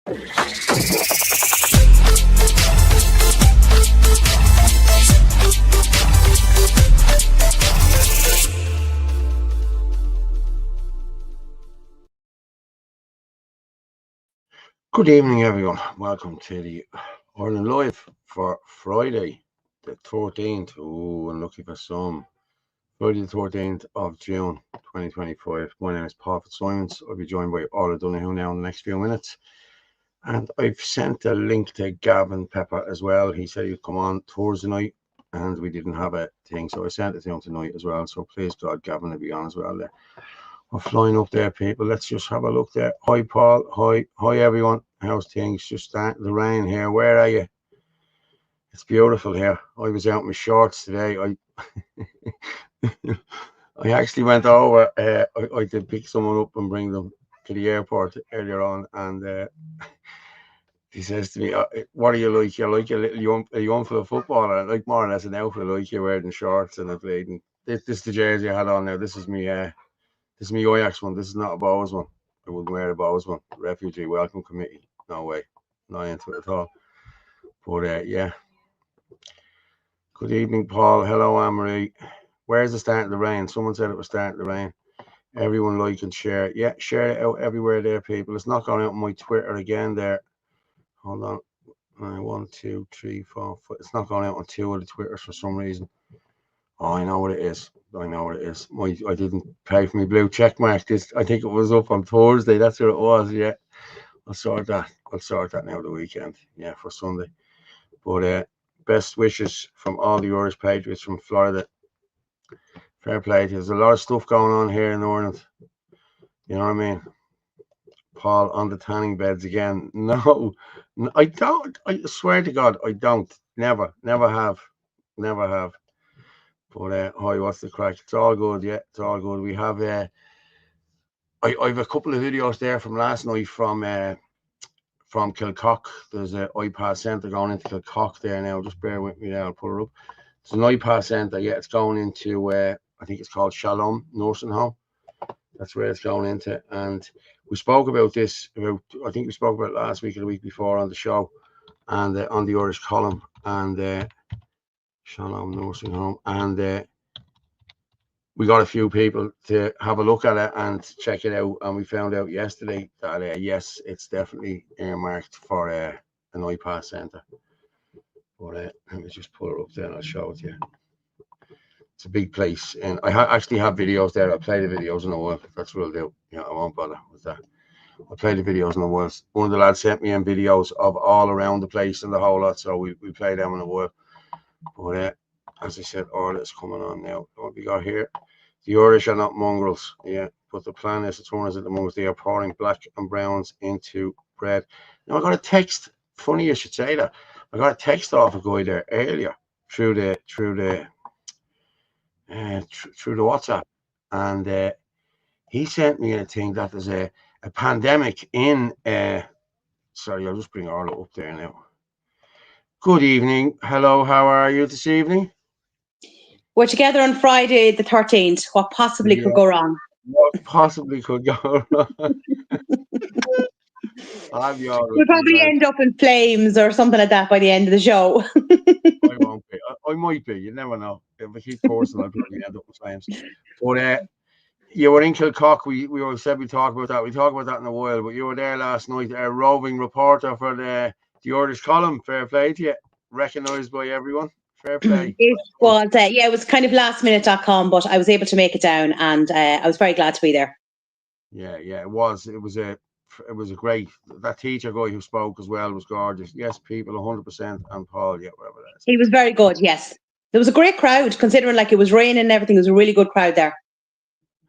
Good evening, everyone. Welcome to the Ireland Live for Friday, the 13th. Oh, I'm looking for some. Friday, the 13th of June, 2025. My name is Paul Fitzsimons. I'll be joined by Orla Donoghue now in the next few minutes. And I've sent a link to Gavin Pepper as well. He said he'd come on Thursday night, and we didn't have a thing, so I sent it to him tonight as well. So please, God, Gavin will be on as well there. We're flying up there, people. Let's just have a look there. Hi, Paul. Hi, everyone. How's things? Just starting the rain here. Where are you? It's beautiful here. I was out in my shorts today. I actually went over. I did pick someone up and bring them to the airport earlier on, and he says to me, "What are you like? You're like a young full of footballer, like more or less an outfit, like you're wearing shorts and a blade." And this is the jersey I had on now. This is me. This is my Ajax one. This is not a Bows one. I wouldn't wear a Bows one. Refugee Welcome Committee. No way. Not into it at all. But yeah. Good evening, Paul. Hello, Anne-Marie. Where's it starting to rain? Someone said it was starting to rain. Everyone like and share. Yeah, share it out everywhere there, people. It's not going out on my Twitter again there. Hold on. 1, 2, 3, 4, 5. It's not going out on 2 of the Twitters for some reason. Oh, I know what it is. I didn't pay for my blue check mark. I think it was up on Thursday. That's what it was. Yeah, I'll sort that now the weekend. Yeah, for Sunday. But best wishes from all the Irish Patriots from Florida. Fair play. There's a lot of stuff going on here in Ireland. You know what I mean? Paul on the tanning beds again. No, I don't. I swear to God, I don't. Never have. But hi, what's the crack? It's all good, yeah. It's all good. We have I have a couple of videos there from last night from Kilcock. There's an iPass centre going into Kilcock there now. Just bear with me there. I'll put it up. It's an iPass centre. Yeah, it's going into I think it's called Shalom Nursing Home. That's where it's going into. And we spoke about this I think we spoke about it last week or the week before on the show, and on the Irish column, and Shalom Nursing Home, and we got a few people to have a look at it and check it out, and we found out yesterday that yes, it's definitely earmarked for an iPass centre. But let me just pull it up there and I'll show it to you. It's a big place, and I actually have videos there. I'll play the videos in a while. That's what I'll do. Yeah, I won't bother with that. I'll play the videos in a while. One of the lads sent me in videos of all around the place and the whole lot, so we play them in a while. But as I said, all it's coming on now. What we got here? The Irish are not mongrels, yeah, but the plan is to turn us into mongrels. They are pouring black and browns into bread. Now I got a text. Funny you should say that. I got a text off a guy there earlier through the WhatsApp, and he sent me a thing that there's a pandemic in. Sorry, I'll just bring Orla up there now. Good evening. Hello, how are you this evening? We're together on Friday the 13th. What possibly could go wrong? What possibly could go wrong? We'll probably end up in flames or something like that by the end of the show. I won't be. I might be. You never know. If I keep coursing, I'll probably end up in flames. But you were in Kilcock. We said we talk about that. We talk about that in a while. But you were there last night, a roving reporter for the Irish column. Fair play to you. Recognised by everyone. Fair play. It was, it was kind of lastminute.com, but I was able to make it down, and I was very glad to be there. Yeah, it was. It was a great. That teacher guy who spoke as well was gorgeous. Yes, people, 100%. And Paul, yeah, whatever that is. He was very good. Yes, there was a great crowd considering like it was raining and everything. It was a really good crowd there.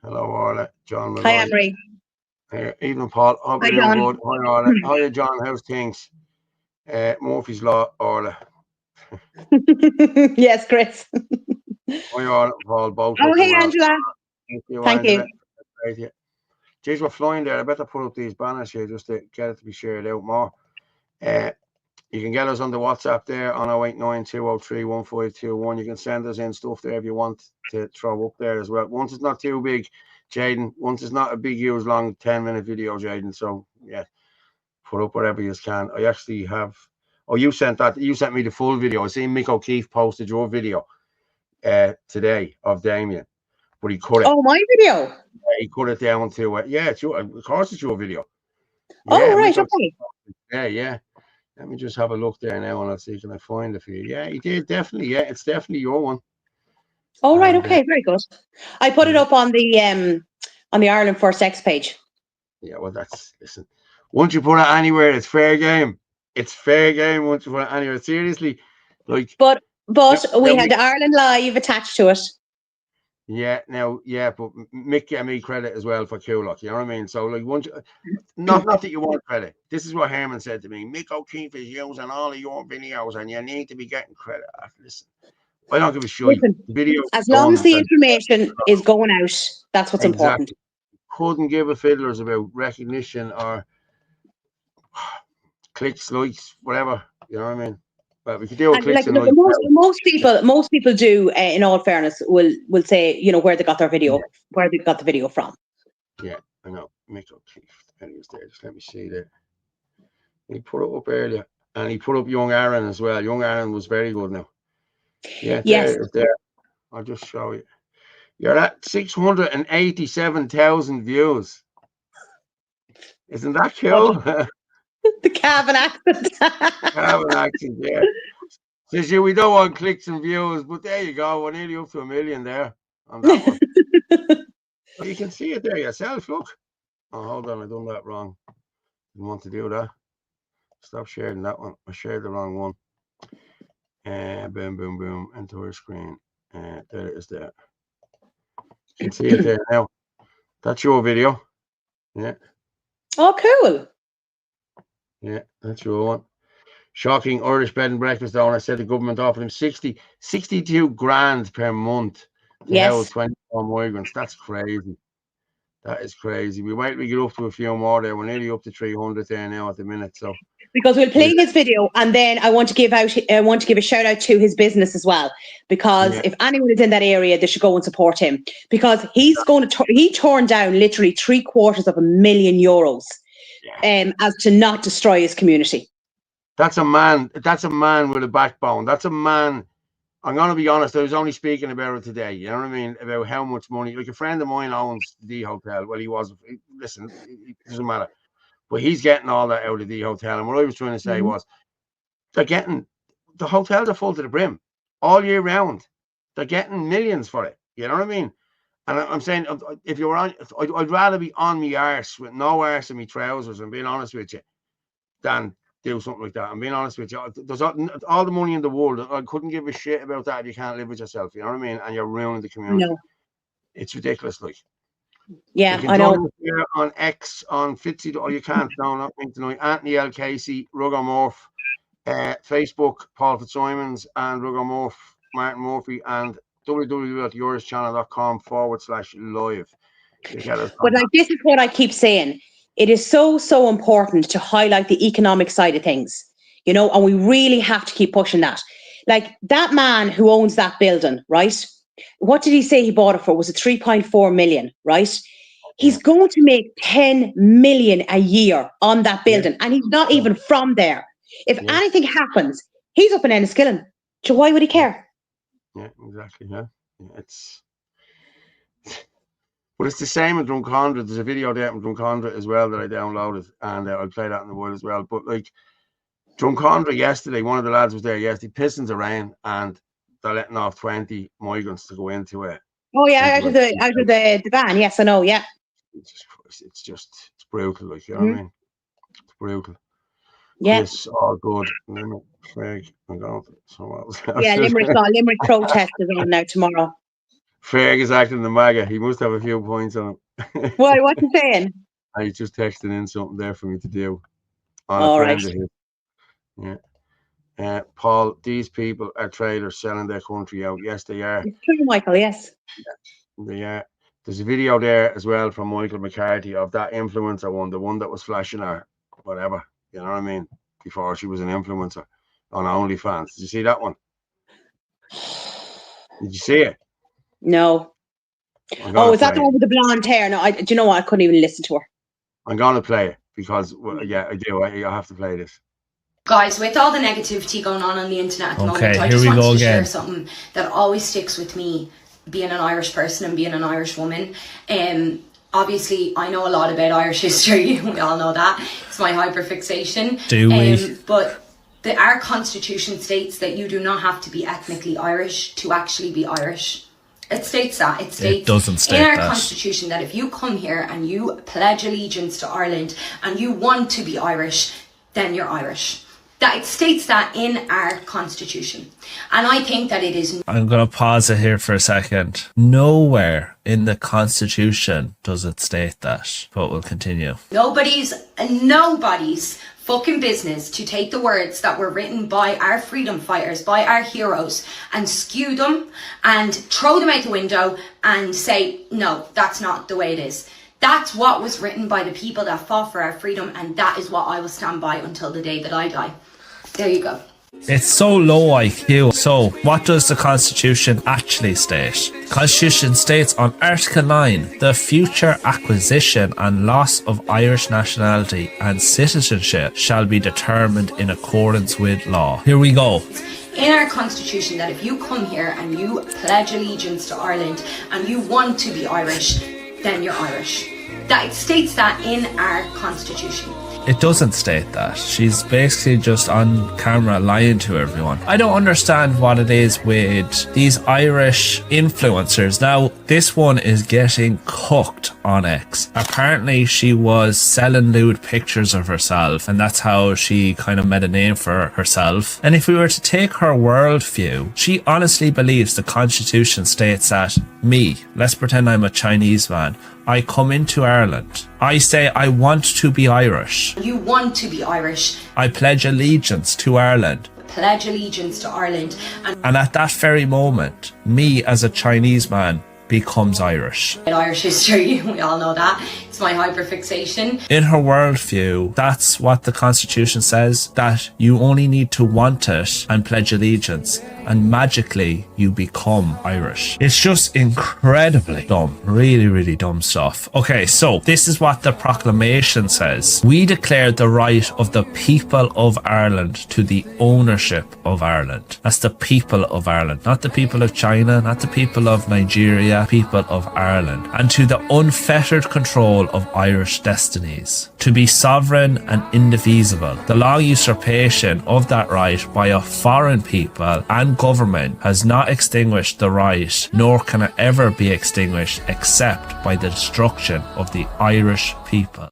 Hello, Orla. John. Hi, Anne-Marie. Evening, Paul. Hope you're doing good. Hi, Orla. Hiya, John. How's things? Murphy's Law, Orla. Yes, Chris. Hi, Orla, Paul. Both. Oh, hey, Angela. Thank you. Jeez, we're flying there. I better put up these banners here just to get it to be shared out more. You can get us on the WhatsApp there on 089-203-1521. You can send us in stuff there if you want to throw up there as well. Once it's not too big, Jaden. Once it's not a big, huge, long 10-minute video, Jaden. So, yeah. put up whatever you can. I actually have. Oh, you sent me the full video. I seen Mick O'Keefe posted your video today of Damien, but he cut it. Oh, my video. He cut it down to it's your. Of course, it's your video. Oh, right. Okay. Yeah. Let me just have a look there now, and I'll see can I find it for you. Yeah, he did definitely. Yeah, it's definitely your one. Oh, right. Okay. Very good. I put it up on the Ireland First X page. Yeah, well, listen. Once you put it anywhere, it's fair game. It's fair game once you put it anywhere. Seriously, like. But we had Ireland Live attached to it. Yeah, but Mick gave me credit as well for Kilcock. You know what I mean? So like, once not that you want credit. This is what Herman said to me. Mick O'Keefe is using all of your videos, and you need to be getting credit. Listen, I don't give a shit. Video as long as the information is going out, that's what's important. Couldn't give a fiddlers about recognition or clicks, likes, whatever. You know what I mean? But we could do clicks and likes. Most people do. In all fairness, will say where they got their video, where they got the video from. Yeah, I know. Mick O'Keefe. Anyways, there. Just let me see there. He put it up earlier, and he put up Young Aaron as well. Young Aaron was very good now. Yeah, there. I'll just show you. You're at 687,000 views. Isn't that cool? The Cavan accent. Cavan accent, yeah. Says we don't want clicks and views, but there you go. We're nearly up to 1 million there on that one. Well, you can see it there yourself. Look. Oh, hold on. I done that wrong. Didn't want to do that. Stop sharing that one. I shared the wrong one. Boom, boom, boom. Entire screen. There it is there. You can see it there now. That's your video. Yeah. Oh, cool. Yeah, that's your one. Shocking Irish bed and breakfast owner said the government offered him 62 grand per month to house 24 migrants. That's crazy. That is crazy. We get up to a few more there. We're nearly up to 300 there now at the minute. So because we'll play his video, and then I want to give a shout out to his business as well. Because if anyone is in that area, they should go and support him. Because he turned down literally €750,000 as to not destroy his community. That's a man. That's a man with a backbone. That's a man. I'm going to be honest. I was only speaking about it today. You know what I mean? About how much money. Like a friend of mine owns the hotel. Well, he was. Listen, it doesn't matter. But he's getting all that out of the hotel. And what I was trying to say was, they're getting the hotels are full to the brim all year round. They're getting millions for it. You know what I mean? And I'm saying, if you're on, I'd rather be on me arse with no arse in me trousers. And being honest with you, than do something like that. I'm being honest with you. There's all the money in the world. I couldn't give a shit about that if you can't live with yourself. You know what I mean? And you're ruining the community. No. It's ridiculous. Like, yeah, I know. On X, on Fitzy, or you can't. No, not me tonight. Anthony L. Casey, Rugger Morph, Facebook, Paul Fitzsimons, and Rugger Morph, Martin Murphy, and www.yourschannel.com/live. But like, this is what I keep saying. It is so important to highlight the economic side of things, and we really have to keep pushing that. Like that man who owns that building, right? What did he say he bought it for? Was it 3.4 million, right? He's going to make 10 million a year on that building, and he's not even from there. If anything happens, he's up in Enniskillen. So why would he care? Yeah, exactly. Yeah, but it's the same in Drumcondra. There's a video there in Drumcondra as well that I downloaded, and I'll play that in the world as well. But like Drumcondra yesterday, one of the lads was there yesterday, pissing the rain, and they're letting off 20 migrants to go into it. Oh yeah, out of the van. Yes, I know. Yeah. It's brutal. Like, you know what I mean? It's brutal. Yeah. It's all good. Craig, I'm going to someone else. Yeah, Limerick protest is on now tomorrow. Craig is acting the MAGA. He must have a few points on him. Why? What's he saying? He's just texting in something there for me to do. All right. Yeah. Paul, these people are traders selling their country out. Yes, they are. It's true, Michael. Yes. They are. There's a video there as well from Michael McCarthy of that influencer one, the one that was flashing her, whatever. You know what I mean? Before she was an influencer on OnlyFans. Did you see that one? Did you see it? No. Oh, is that the one with the blonde hair? No, do you know what? I couldn't even listen to her. I'm going to play it because I do. I have to play this. Guys, with all the negativity going on the internet at the moment, I here just we wanted go to share again. something that always sticks with me, being an Irish person and being an Irish woman. Obviously, I know a lot about Irish history. We all know that. It's my hyperfixation. Do we? But our constitution states that you do not have to be ethnically Irish to actually be Irish. It states that. It states It doesn't state in our that. constitution that if you come here and you pledge allegiance to Ireland and you want to be Irish, then you're Irish. That it states that in our constitution. And I think that it is... I'm going to pause it here for a second. Nowhere in the constitution does it state that, but we'll continue. Nobody's fucking business to take the words that were written by our freedom fighters, by our heroes, and skew them and throw them out the window and say, no, that's not the way it is. That's what was written by the people that fought for our freedom, and that is what I will stand by until the day that I die. There you go. It's so low IQ. So, what does the Constitution actually state? The Constitution states on Article 9, the future acquisition and loss of Irish nationality and citizenship shall be determined in accordance with law. Here we go. In our constitution, that if you come here and you pledge allegiance to Ireland and you want to be Irish, then you're Irish. That it states that in our constitution. It doesn't state that. She's basically just on camera lying to everyone. I don't understand what it is with these Irish influencers. Now, this one is getting cooked on X. Apparently, she was selling lewd pictures of herself, and that's how she kind of made a name for herself. And if we were to take her worldview, she honestly believes the Constitution states that let's pretend I'm a Chinese man, I come into Ireland. I say I want to be Irish. You want to be Irish. I pledge allegiance to Ireland. Pledge allegiance to Ireland. And at that very moment, me as a Chinese man becomes Irish. In Irish history, we all know that. It's my hyperfixation. In her worldview, that's what the Constitution says, that you only need to want it and pledge allegiance, and magically you become Irish. It's just incredibly dumb. Really, really dumb stuff. Okay, so this is what the proclamation says. We declare the right of the people of Ireland to the ownership of Ireland. That's the people of Ireland, not the people of China, not the people of Nigeria, people of Ireland, and to the unfettered control of Irish destinies, to be sovereign and indivisible. The long usurpation of that right by a foreign people and government has not extinguished the right, nor can it ever be extinguished except by the destruction of the Irish people.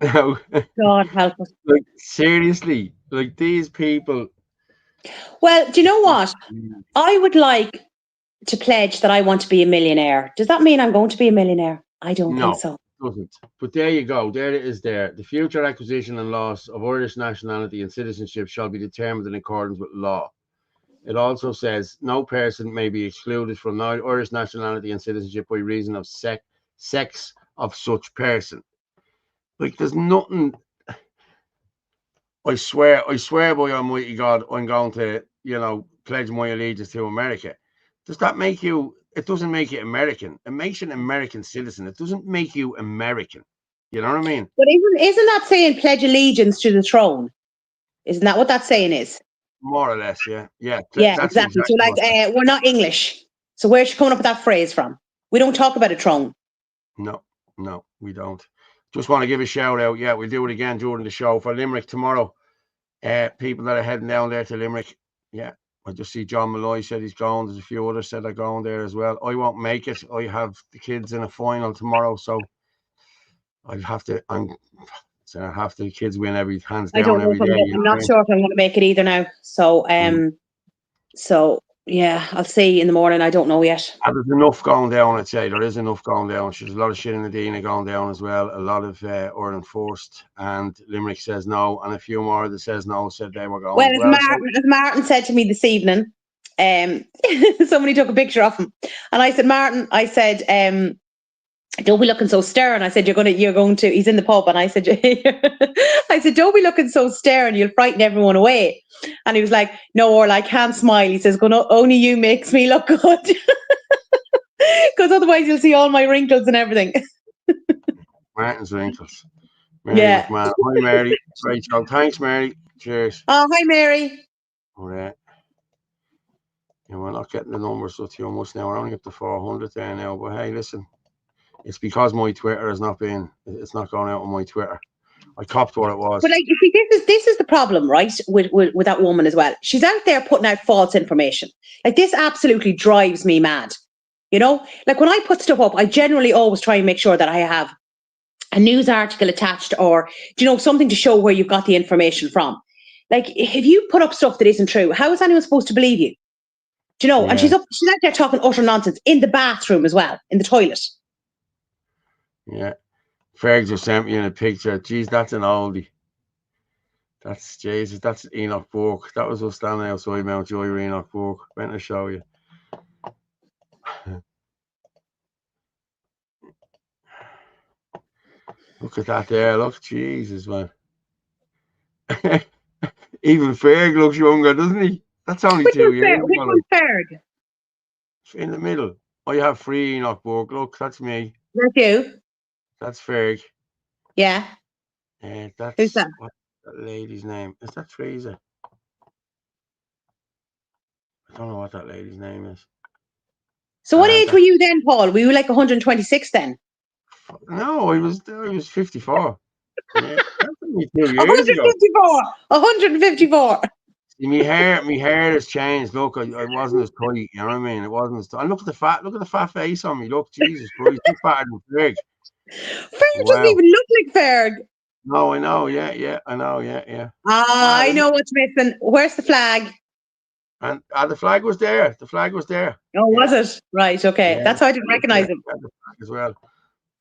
Now, God help us. like, seriously, like, these people. Well, do you know what? I would like to pledge that I want to be a millionaire. Does that mean I'm going to be a millionaire? I don't think so. Doesn't. But there you go. There it is there. The future acquisition and loss of Irish nationality and citizenship shall be determined in accordance with law. It also says no person may be excluded from Irish nationality and citizenship by reason of sex of such person. Like, there's nothing. I swear by Almighty God, I'm going to, pledge my allegiance to America. Does that make you? It doesn't make you American. It makes you an American citizen. It doesn't make you American. You know what I mean? But isn't that saying pledge allegiance to the throne? Isn't that what that saying is? More or less, yeah. Yeah, exactly. So, like, we're not English. So where's she coming up with that phrase from? We don't talk about a throne. No, we don't. Just want to give a shout out. Yeah, we'll do it again during the show for Limerick tomorrow. People that are heading down there to Limerick. Yeah, I just see John Malloy said he's going. There's a few others said they're going there as well. I won't make it. I have the kids in a final tomorrow, so I have to. The kids win hands down every day. I'm not sure if I'm going to make it either now. So, yeah, I'll see in the morning. I don't know yet. There's enough going down, I'd say. There is enough going down. There's a lot of shit in the Dina going down as well. A lot of Ireland forced, and Limerick says no, and a few more that says no said they were going. Well, as Martin said to me this evening, somebody took a picture of him, and I said, Martin, don't be looking so stern. I said, you're going to, he's in the pub. And I said, don't be looking so stern. You'll frighten everyone away. And he was like, no, or I can't smile. He says, only you makes me look good. Because otherwise you'll see all my wrinkles and everything. Martin's wrinkles. Mary Yeah. McMahon. Hi, Mary. Great job. Thanks, Mary. Cheers. Oh, hi, Mary. All right. Yeah, we're not getting the numbers so too much now. We're only up to 400 there now. But hey, listen, it's because my Twitter has not been, it's not going out on my Twitter. I copped what it was. But like, you see, this is the problem, right? With that woman as well. She's out there putting out false information. Like, this absolutely drives me mad. You know, like when I put stuff up, I generally always try and make sure that I have a news article attached, or, you know, something to show where you've got the information from. Like, if you put up stuff that isn't true, how is anyone supposed to believe you? Do you know? And she's out there talking utter nonsense in the bathroom as well, in the toilet. Yeah. Ferg just sent me in a picture. Geez, that's an oldie. That's Jesus. That's Enoch Burke. That was us standing outside Mount Joy with Enoch Burke. Went to show you. Look at that there. Look, Jesus, man. Even Ferg looks younger, doesn't he? That's only 2 years ago. Which one's Ferg? In the middle. I have 3 Enoch Burke. Look, that's me. That's you. That's Ferg. Yeah. That's Who's that? What's that lady's name? Is that Teresa? I don't know what that lady's name is. So what age were you then, Paul? Were you like 126 then? No, I was 54. Yeah, that's only 2 years 154. ago. 154. See, my hair has changed. Look, I wasn't as tight. You know what I mean? It wasn't as tight. And look at the fat face on me. Look, Jesus Christ, he's fatter than Ferg. Ferg doesn't even look like Ferg. No, I know. Yeah, I know. Yeah. I know what's missing. Where's the flag? And the flag was there. The flag was there. Oh, was it? Right. Okay. Yeah, that's how I didn't recognize him. The flag as well.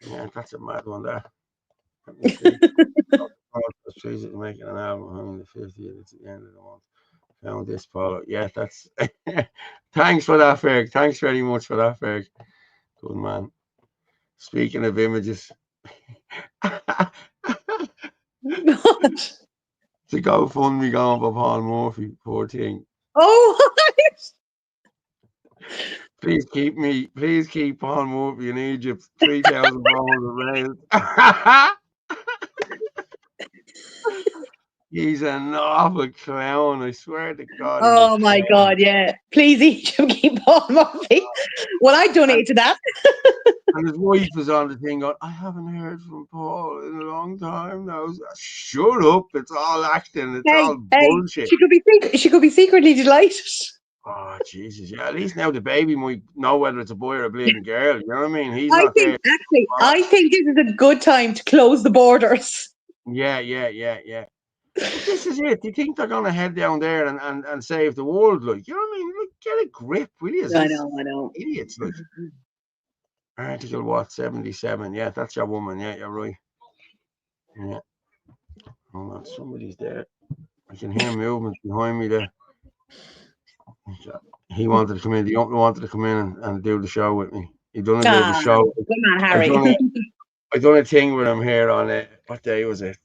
Yeah, that's a mad one there. Let me see. Making an album on the 50th. It's at the end of the month. Found this, Paul. Yeah, that's. Thanks for that, Ferg. Thanks very much for that, Ferg. Good man. Speaking of images. What? To GoFundMe going for Paul Murphy, poor thing. Oh, Please keep Paul Murphy in Egypt. 3,000 raised. He's an awful clown, I swear to God. Oh my God, yeah. Please Egypt keep Paul Murphy. Well, I donate to that. And his wife was on the thing going, I haven't heard from Paul in a long time now. Shut up, it's all acting, it's all bullshit. She could be secretly delighted. Oh Jesus, yeah. At least now the baby might know whether it's a boy or a bleeding girl. You know what I mean? He's I not think there. actually, I think this is a good time to close the borders. Yeah. But this is it. Do you think they're gonna head down there and save the world? Like, you know what I mean? Like, get a grip, will you? I know. Idiots, like. Article what? 77. Yeah, that's your woman. Yeah, you're right. Yeah. Hold on, somebody's there. I can hear movement behind me there. He wanted to come in. The uncle wanted to come in and do the show with me. He done the show. Good man, Harry. I done a thing with him here on what day was it?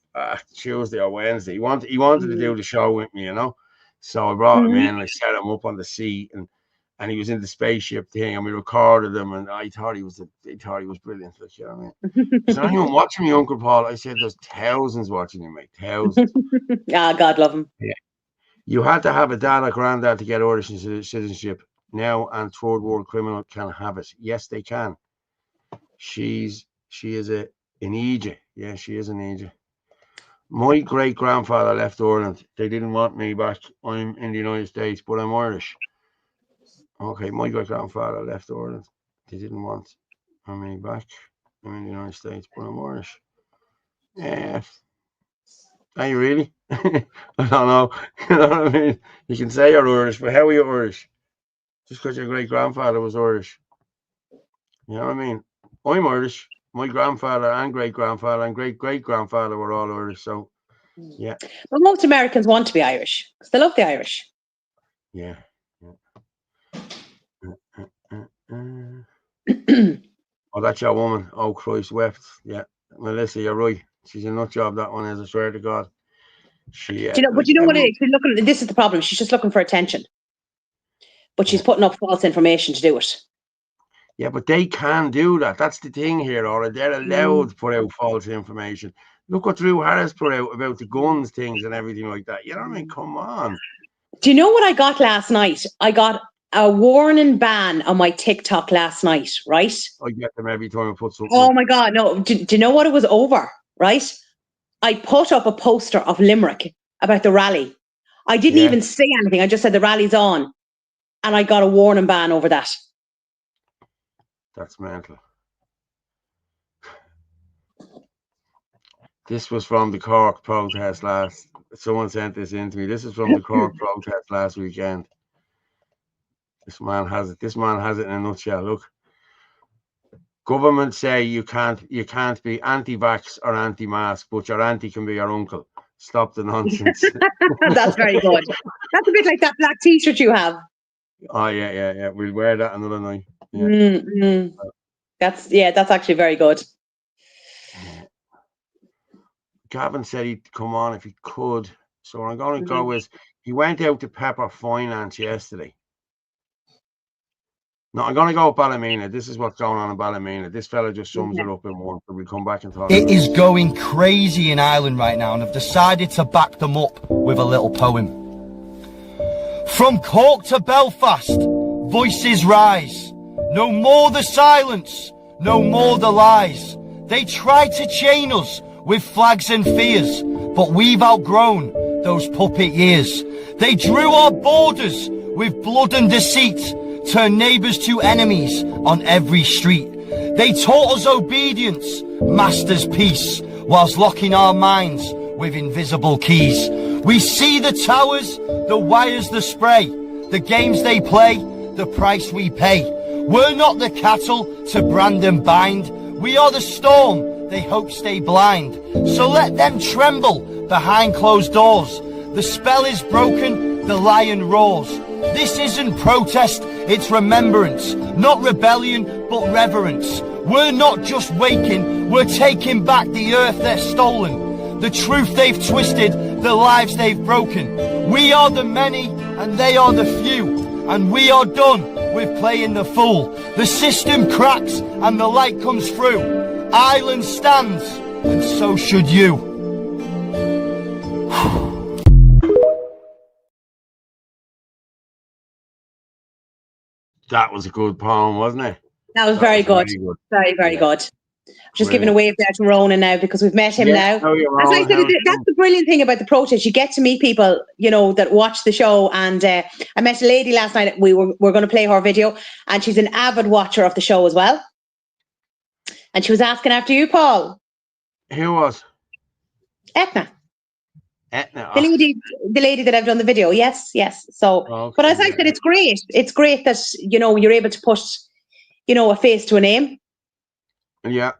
Tuesday or Wednesday. He wanted to do the show with me, you know. So I brought him in and I set him up on the seat and he was in the spaceship thing and we recorded him and I thought he was brilliant. Like, you know what I mean? Is there anyone watching me, Uncle Paul? I said there's thousands watching you, mate. Thousands. God love him. Yeah. You had to have a dad or granddad to get Irish citizenship. Now and third world criminal can have it. Yes, they can. She is in Egypt. Yeah, she is in Egypt. My great grandfather left Ireland. They didn't want me back. I'm in the United States, but I'm Irish. Okay, my great grandfather left Ireland. They didn't want me back. I'm in the United States, but I'm Irish. Yeah. Are you really? I don't know. You know what I mean? You can say you're Irish, but how are you Irish? Just because your great grandfather was Irish. You know what I mean? I'm Irish. My grandfather and great grandfather and great great grandfather were all Irish. So, yeah. But most Americans want to be Irish because they love the Irish. Yeah. Oh, that's your woman. Oh, Christ, wept. Yeah. Melissa, you're right. She's a nut job, that one is, I swear to God. But you know what it is? She's looking, this is the problem. She's just looking for attention. But she's putting up false information to do it. Yeah, but they can do that. That's the thing here, or they're allowed to put out false information. Look what Drew Harris put out about the guns things and everything like that. You know what I mean? Come on. Do you know what I got last night? I got a warning ban on my TikTok last night, right? I get them every time I put something Oh up. my God, no. Do you know what it was over, right? I put up a poster of Limerick about the rally. I didn't even say anything. I just said the rally's on. And I got a warning ban over that. That's mental. This was from the Cork protest someone sent this in to me. This is from the Cork protest last weekend. This man has it. This man has it in a nutshell. Look. Government say you can't be anti-vax or anti-mask, but your auntie can be your uncle. Stop the nonsense. That's very good. That's a bit like that black t-shirt you have. Oh yeah. We'll wear that another night. Yeah. Mm-hmm. That's actually very good. Gavin said he'd come on if he could. So what I'm going to go is he went out to Pepper Finance yesterday. No, I'm going to go with Ballymena. This is what's going on in Ballymena. This fella just sums it up in one. So we'll come back and talk. It is going crazy in Ireland right now, and I've decided to back them up with a little poem. From Cork to Belfast, voices rise. No more the silence, no more the lies. They try to chain us with flags and fears, but we've outgrown those puppet years. They drew our borders with blood and deceit, turn neighbours to enemies on every street. They taught us obedience, masters peace, whilst locking our minds with invisible keys. We see the towers, the wires, the spray, the games they play, the price we pay. We're not the cattle to brand and bind. We are the storm they hope stay blind. So let them tremble behind closed doors. The spell is broken, the lion roars. This isn't protest, it's remembrance. Not rebellion, but reverence. We're not just waking, we're taking back the earth they're stolen. The truth they've twisted, the lives they've broken. We are the many, and they are the few. And we are done with playing the fool. The system cracks, and the light comes through. Ireland stands, and so should you. That was a good poem, wasn't it? That was very good. Very, very good. Just giving a wave there to Ronan now because we've met him now. As I said, that's the brilliant thing about the protest. You get to meet people, you know, that watch the show. And I met a lady last night. We're going to play her video, and she's an avid watcher of the show as well. And she was asking after you, Paul. Who was? Etna. Etna. The lady that I've done the video. Yes. So, but as I said, it's great. It's great that, you know, you're able to put, you know, a face to a name. Yeah.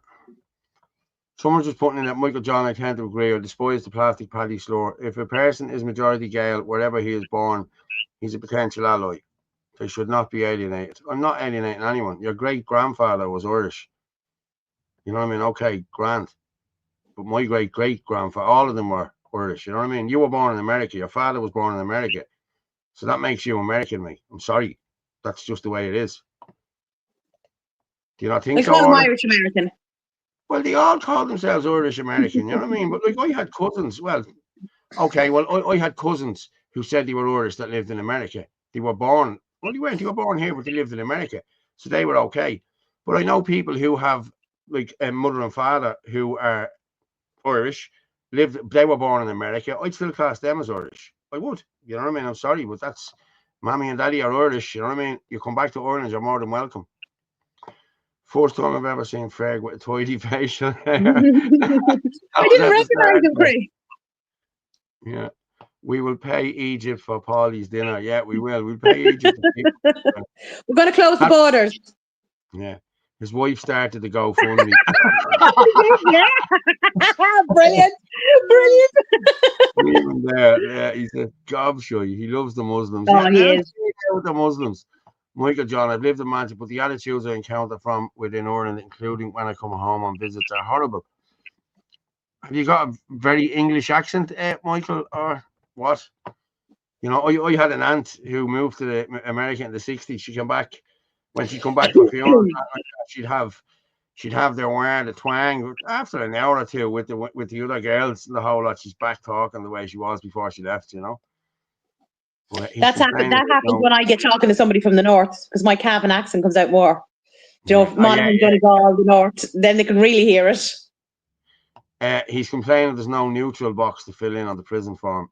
Someone's just putting in that Michael John, I tend to agree, or despise the plastic paddy slur. If a person is majority Gael, wherever he is born, he's a potential ally. They should not be alienated. I'm not alienating anyone. Your great-grandfather was Irish. You know what I mean? Okay, grand. But my great-great-grandfather, all of them were Irish. You know what I mean? You were born in America. Your father was born in America. So that makes you American, mate. I'm sorry. That's just the way it is. Do you not think so? I call them Irish American. Well, they all call themselves Irish American, you know what I mean? But like, I had cousins. Well, okay, I had cousins who said they were Irish that lived in America. They were born. Well, they were born here, but they lived in America, so they were okay. But I know people who have like a mother and father who are Irish, they were born in America. I'd still class them as Irish. I would. You know what I mean? I'm sorry, but that's mommy and daddy are Irish. You know what I mean? You come back to Ireland, you're more than welcome. First time I've ever seen Ferg with a tidy facial hair. I didn't recognise him, Craig. Yeah. We will pay Egypt for Paulie's dinner. Yeah, we will. We'll pay Egypt. We're going to close the borders. Yeah. His wife started to go GoFundMe. Yeah. Brilliant. Even there, yeah, he's a gobshy. He loves the Muslims. Oh, he is. The Muslims. Michael John, I've lived in Manchester, but the attitudes I encounter from within Ireland, including when I come home on visits, are horrible. Have you got a very English accent, Michael, or what? You know, I had an aunt who moved to America in the 60s. She came back when she come back for funeral, she'd have the twang after an hour or two with the other girls and the whole lot. She's back talking the way she was before she left, you know. Well, That happens when I get talking to somebody from the north, because my Cavan accent comes out more. You know, Monaghan, Donegal, the north, then they can really hear it. He's complaining there's no neutral box to fill in on the prison form.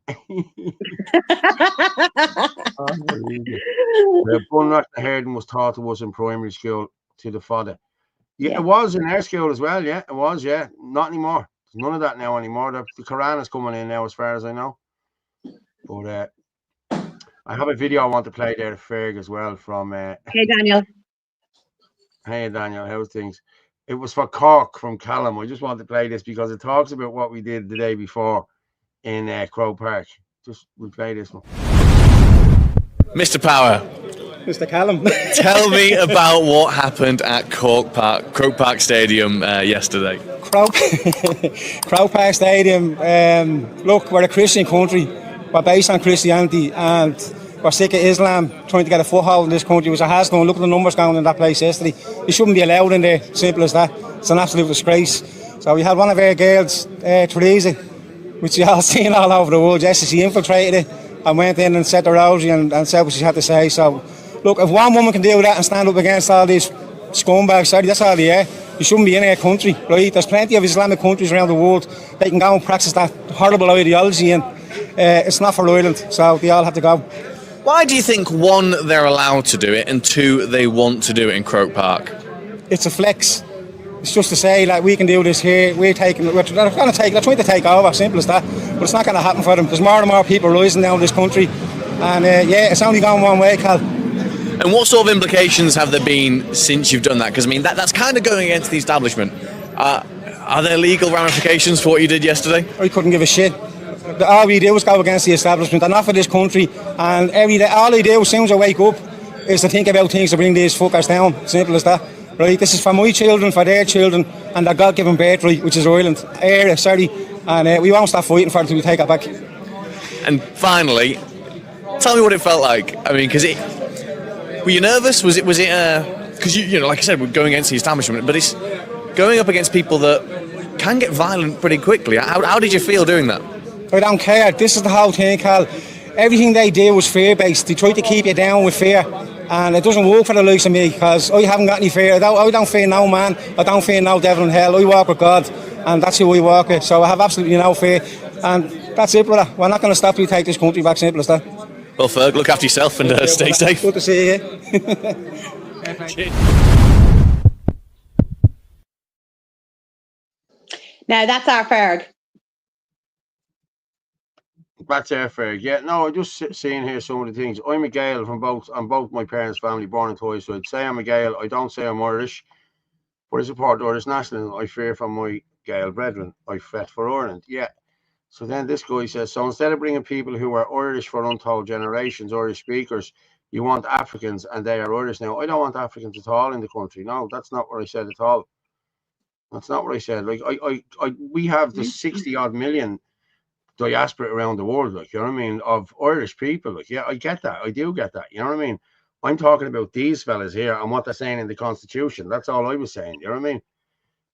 Bunrack the Herden was taught to us in primary school to the fodder. Yeah, it was in our school as well. Yeah, it was. Yeah, not anymore. There's none of that now anymore. The Quran is coming in now, as far as I know. But I have a video I want to play there, Ferg, as well from. Hey, Daniel. Hey, Daniel. How's things? It was for Cork from Callum. I just want to play this because it talks about what we did the day before in Crow Park. We'll play this one. Mr. Power. Mr. Callum. Tell me about what happened at Croke Park Stadium yesterday. Croke Park Stadium. Look, we're a Christian country. We're based on Christianity, and we're sick of Islam trying to get a foothold in this country, which it has done. Look at the numbers going in that place yesterday. You shouldn't be allowed in there. Simple as that. It's an absolute disgrace. So we had one of our girls, Teresa, which you all seen all over the world. Yes, she infiltrated it and went in and said the rosary and said what she had to say. So, look, if one woman can do that and stand up against all these scumbags, sorry, that's all they are. You shouldn't be in our country, right? There's plenty of Islamic countries around the world. They can go and practice that horrible ideology, and it's not for Ireland, so they all have to go. Why do you think, one, they're allowed to do it, and two, they want to do it in Croke Park? It's a flex. It's just to say, like, we can do this here. They're trying to take over, simple as that. But it's not going to happen for them. There's more and more people rising now in this country, and it's only going one way, Cal. And what sort of implications have there been since you've done that? Because I mean, that's kind of going against the establishment. Are there legal ramifications for what you did yesterday? I couldn't give a shit. All we do is go against the establishment. They're not for this country, and every day, all I do as soon as I wake up is to think about things to bring these fuckers down. Simple as that. Right? This is for my children, for their children, and their God-given birthright, which is Ireland. And we won't stop fighting for it until we take it back. And finally, tell me what it felt like. I mean, because were you nervous? Was it? Because you know, like I said, we're going against the establishment, but it's going up against people that can get violent pretty quickly. How did you feel doing that? I don't care. This is the whole thing, Cal. Everything they do was fear-based. They try to keep you down with fear, and it doesn't work for the likes of me, because I haven't got any fear. I don't fear no man. I don't fear no devil in hell. I walk with God, and that's who I walk with. So I have absolutely no fear, and that's it, brother. We're not going to stop till we take this country back. Simple as that. Well, Ferg, look after yourself and stay safe. Good to see you. Now that's our Ferg. That's our Ferg. Yeah, no, I'm just seeing here some of the things. I'm a Gael from both my parents' family, born in Toy, so I'd say I'm a Gael. I don't say I'm Irish, but I support Irish nationalism. I fear for my Gael brethren. I fret for Ireland. Yeah. So then this guy says, so instead of bringing people who are Irish for untold generations, Irish speakers, you want Africans, and they are Irish now. I don't want Africans at all in the country. No, that's not what I said at all. That's not what I said. Like, we have the 60 odd million diaspora around the world, like, you know what I mean, of Irish people. Like, yeah, I get that. I do get that. You know what I mean? I'm talking about these fellas here and what they're saying in the Constitution. That's all I was saying. You know what I mean?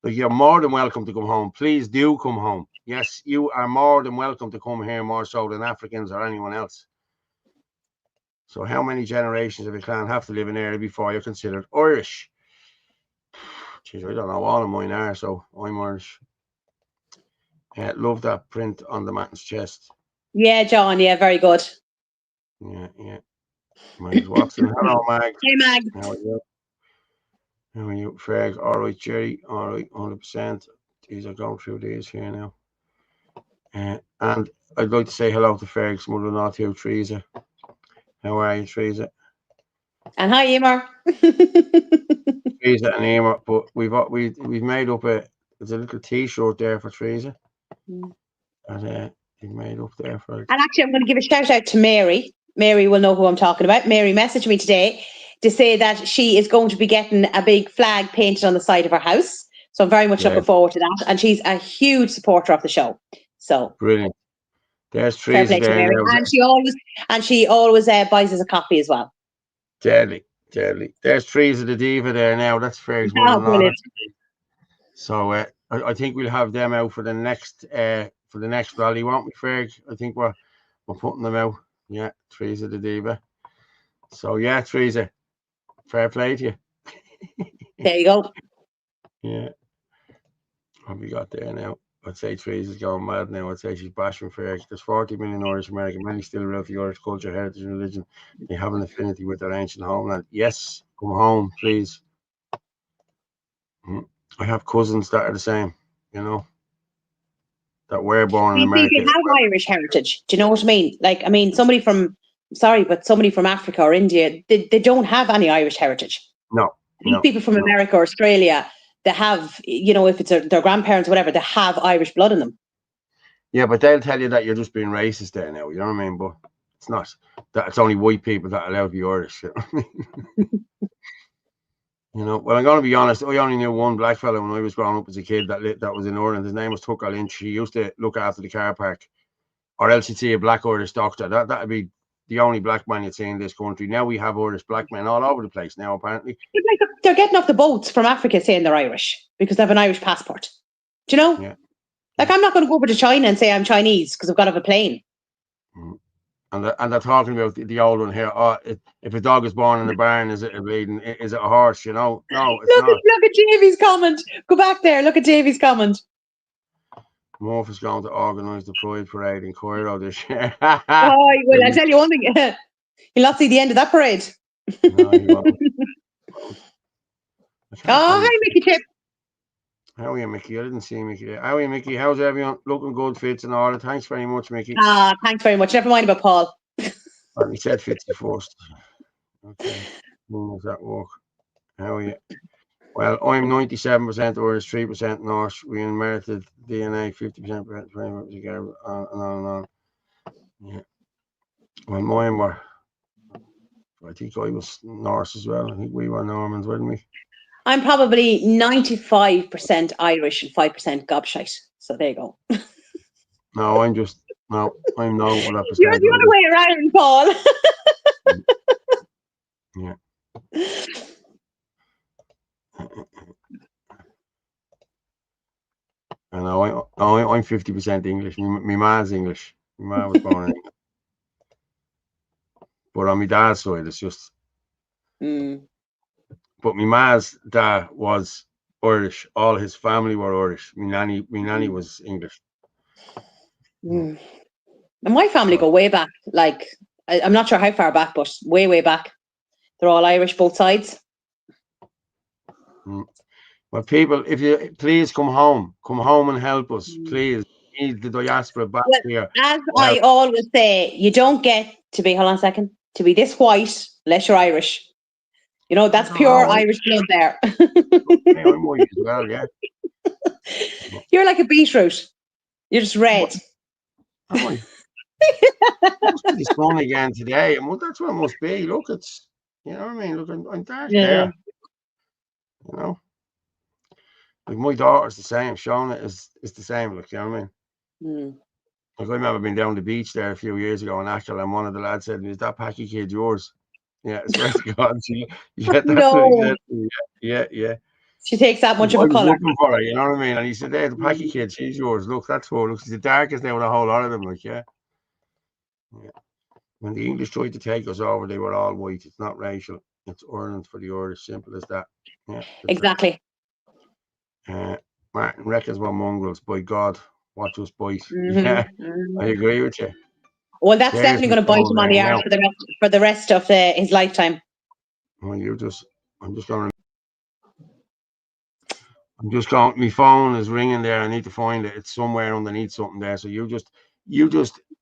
Like, you're more than welcome to come home. Please do come home. Yes, you are more than welcome to come here, more so than Africans or anyone else. So how many generations of a clan have to live in area before you're considered Irish? Jeez, I don't know. All of mine are, so I'm Irish. Love that print on the man's chest. Yeah, John. Yeah, very good. Yeah. Mags Watson. Hello, Mag. Hey, Mag. How are you? How are you, Ferg? All right, Jerry. All right, 100%. These are going through these here now. And I'd like to say hello to Ferg's mother-in-law too, Teresa. How are you, Teresa? And hi, Emer. Teresa and Emer, but we've made up there's a little T-shirt there for Teresa. And we've made up there for. And actually, I'm going to give a shout out to Mary. Mary will know who I'm talking about. Mary messaged me today to say that she is going to be getting a big flag painted on the side of her house. So I'm very much looking forward to that. And she's a huge supporter of the show. So brilliant. There's Teresa there. And she always buys us a coffee as well. Deadly. Deadly. There's Trees of the Diva there now. That's Ferg's Oh, mother-in-law. brilliant. So I think we'll have them out for the next rally, won't we, Ferg? I think we're putting them out. Yeah, Trees of the Diva. So yeah, Teresa, fair play to you. There you go. Yeah. What have we got there now? I'd say Teresa's going mad now. I'd say she's bashing Ferg. There's 40 million Irish American, many still real for the Irish culture, heritage, and religion. They have an affinity with their ancient homeland. Yes, come home, please. I have cousins that are the same, you know, that were born in America. They have Irish heritage. Do you know what I mean? Like, I mean, somebody from Africa or India, they don't have any Irish heritage. No. These people from America or Australia, they have, you know, if it's their grandparents or whatever, they have Irish blood in them. Yeah, but they'll tell you that you're just being racist there now, you know what I mean? But it's not. That it's only white people that are allowed to be Irish, you know what I mean? You know, well, I'm going to be honest. I only knew one black fella when I was growing up as a kid that was in Ireland. His name was Tucker Lynch. He used to look after the car park, or else you'd see a black Irish doctor. That'd be the only black man you'd see in this country. Now we have Irish black men all over the place now, apparently. They're getting off the boats from Africa saying they're Irish because they have an Irish passport. Do you know? Yeah. Like, I'm not going to go over to China and say I'm Chinese because I've got to have a plane. And they're talking about the old one here. Oh, if a dog is born in a barn, is it a bleeding? Is it a horse? You know? No, it's not. Look at Davey's comment. Go back there. Look at Davey's comment. Morph is going to organise the Pride Parade in Cairo this year. Well, I tell you one thing. You'll not see the end of that parade. No, you won't. Oh, hi, Mickey Chip. How are you, Mickey? I didn't see Mickey there. How are you, Mickey? How's everyone? Looking good, Fitz and all. Thanks very much, Mickey. Thanks very much. Never mind about Paul. He said Fitz the first. Okay. How does that work? How are you? Well, I'm 97% Irish, 3% Norse. We inherited DNA, 50% framework together, on and on. Yeah. Well, mine were. I think I was Norse as well. I think we were Normans, weren't we? I'm probably 95% Irish and 5% gobshite. So there you go. No, I'm no 100%. You're the other way around, Paul. Yeah. I know. I'm 50% English. My man's English. My man was born in England. But on my dad's side, it's just. But my man's dad was Irish. All his family were Irish. My nanny was English. And my family go way back. Like, I'm not sure how far back, but way, way back. They're all Irish, both sides. Well, people, if you please come home and help us, please. We need the diaspora back here. As I always say, you don't get to be, hold on a second, to be this white unless you're Irish. You know, that's pure Irish blood there. I'm white as well, yeah. You're like a beetroot. You're just red. Must be the sun again today, and that's what it must be. Look, it's, you know what I mean. Look, I'm dark there. You know, like my daughter's the same. Shauna is the same. Look, you know what I mean. Like, I remember being down the beach there a few years ago in Ashwell, and one of the lads said, "Is that Packy kid yours?" Yeah, it's right to God. Yeah, that's what he said. Yeah. She takes that much of a colour. Looking for her, you know what I mean? And he said, "Hey, the Packy kid, she's yours. Look, that's her. Look, she's the darkest now with a whole lot of them." Like, yeah. When the English tried to take us over, they were all white. It's not racial. It's Ireland for the Irish. Simple as that. Yeah. Exactly. Martin reckons we're mongrels. By God, watch us bite. Yeah, I agree with you. Well, that's definitely going to bite him on the arse for the rest of his lifetime. Well, I'm just going. My phone is ringing there. I need to find it. It's somewhere underneath something there. So you just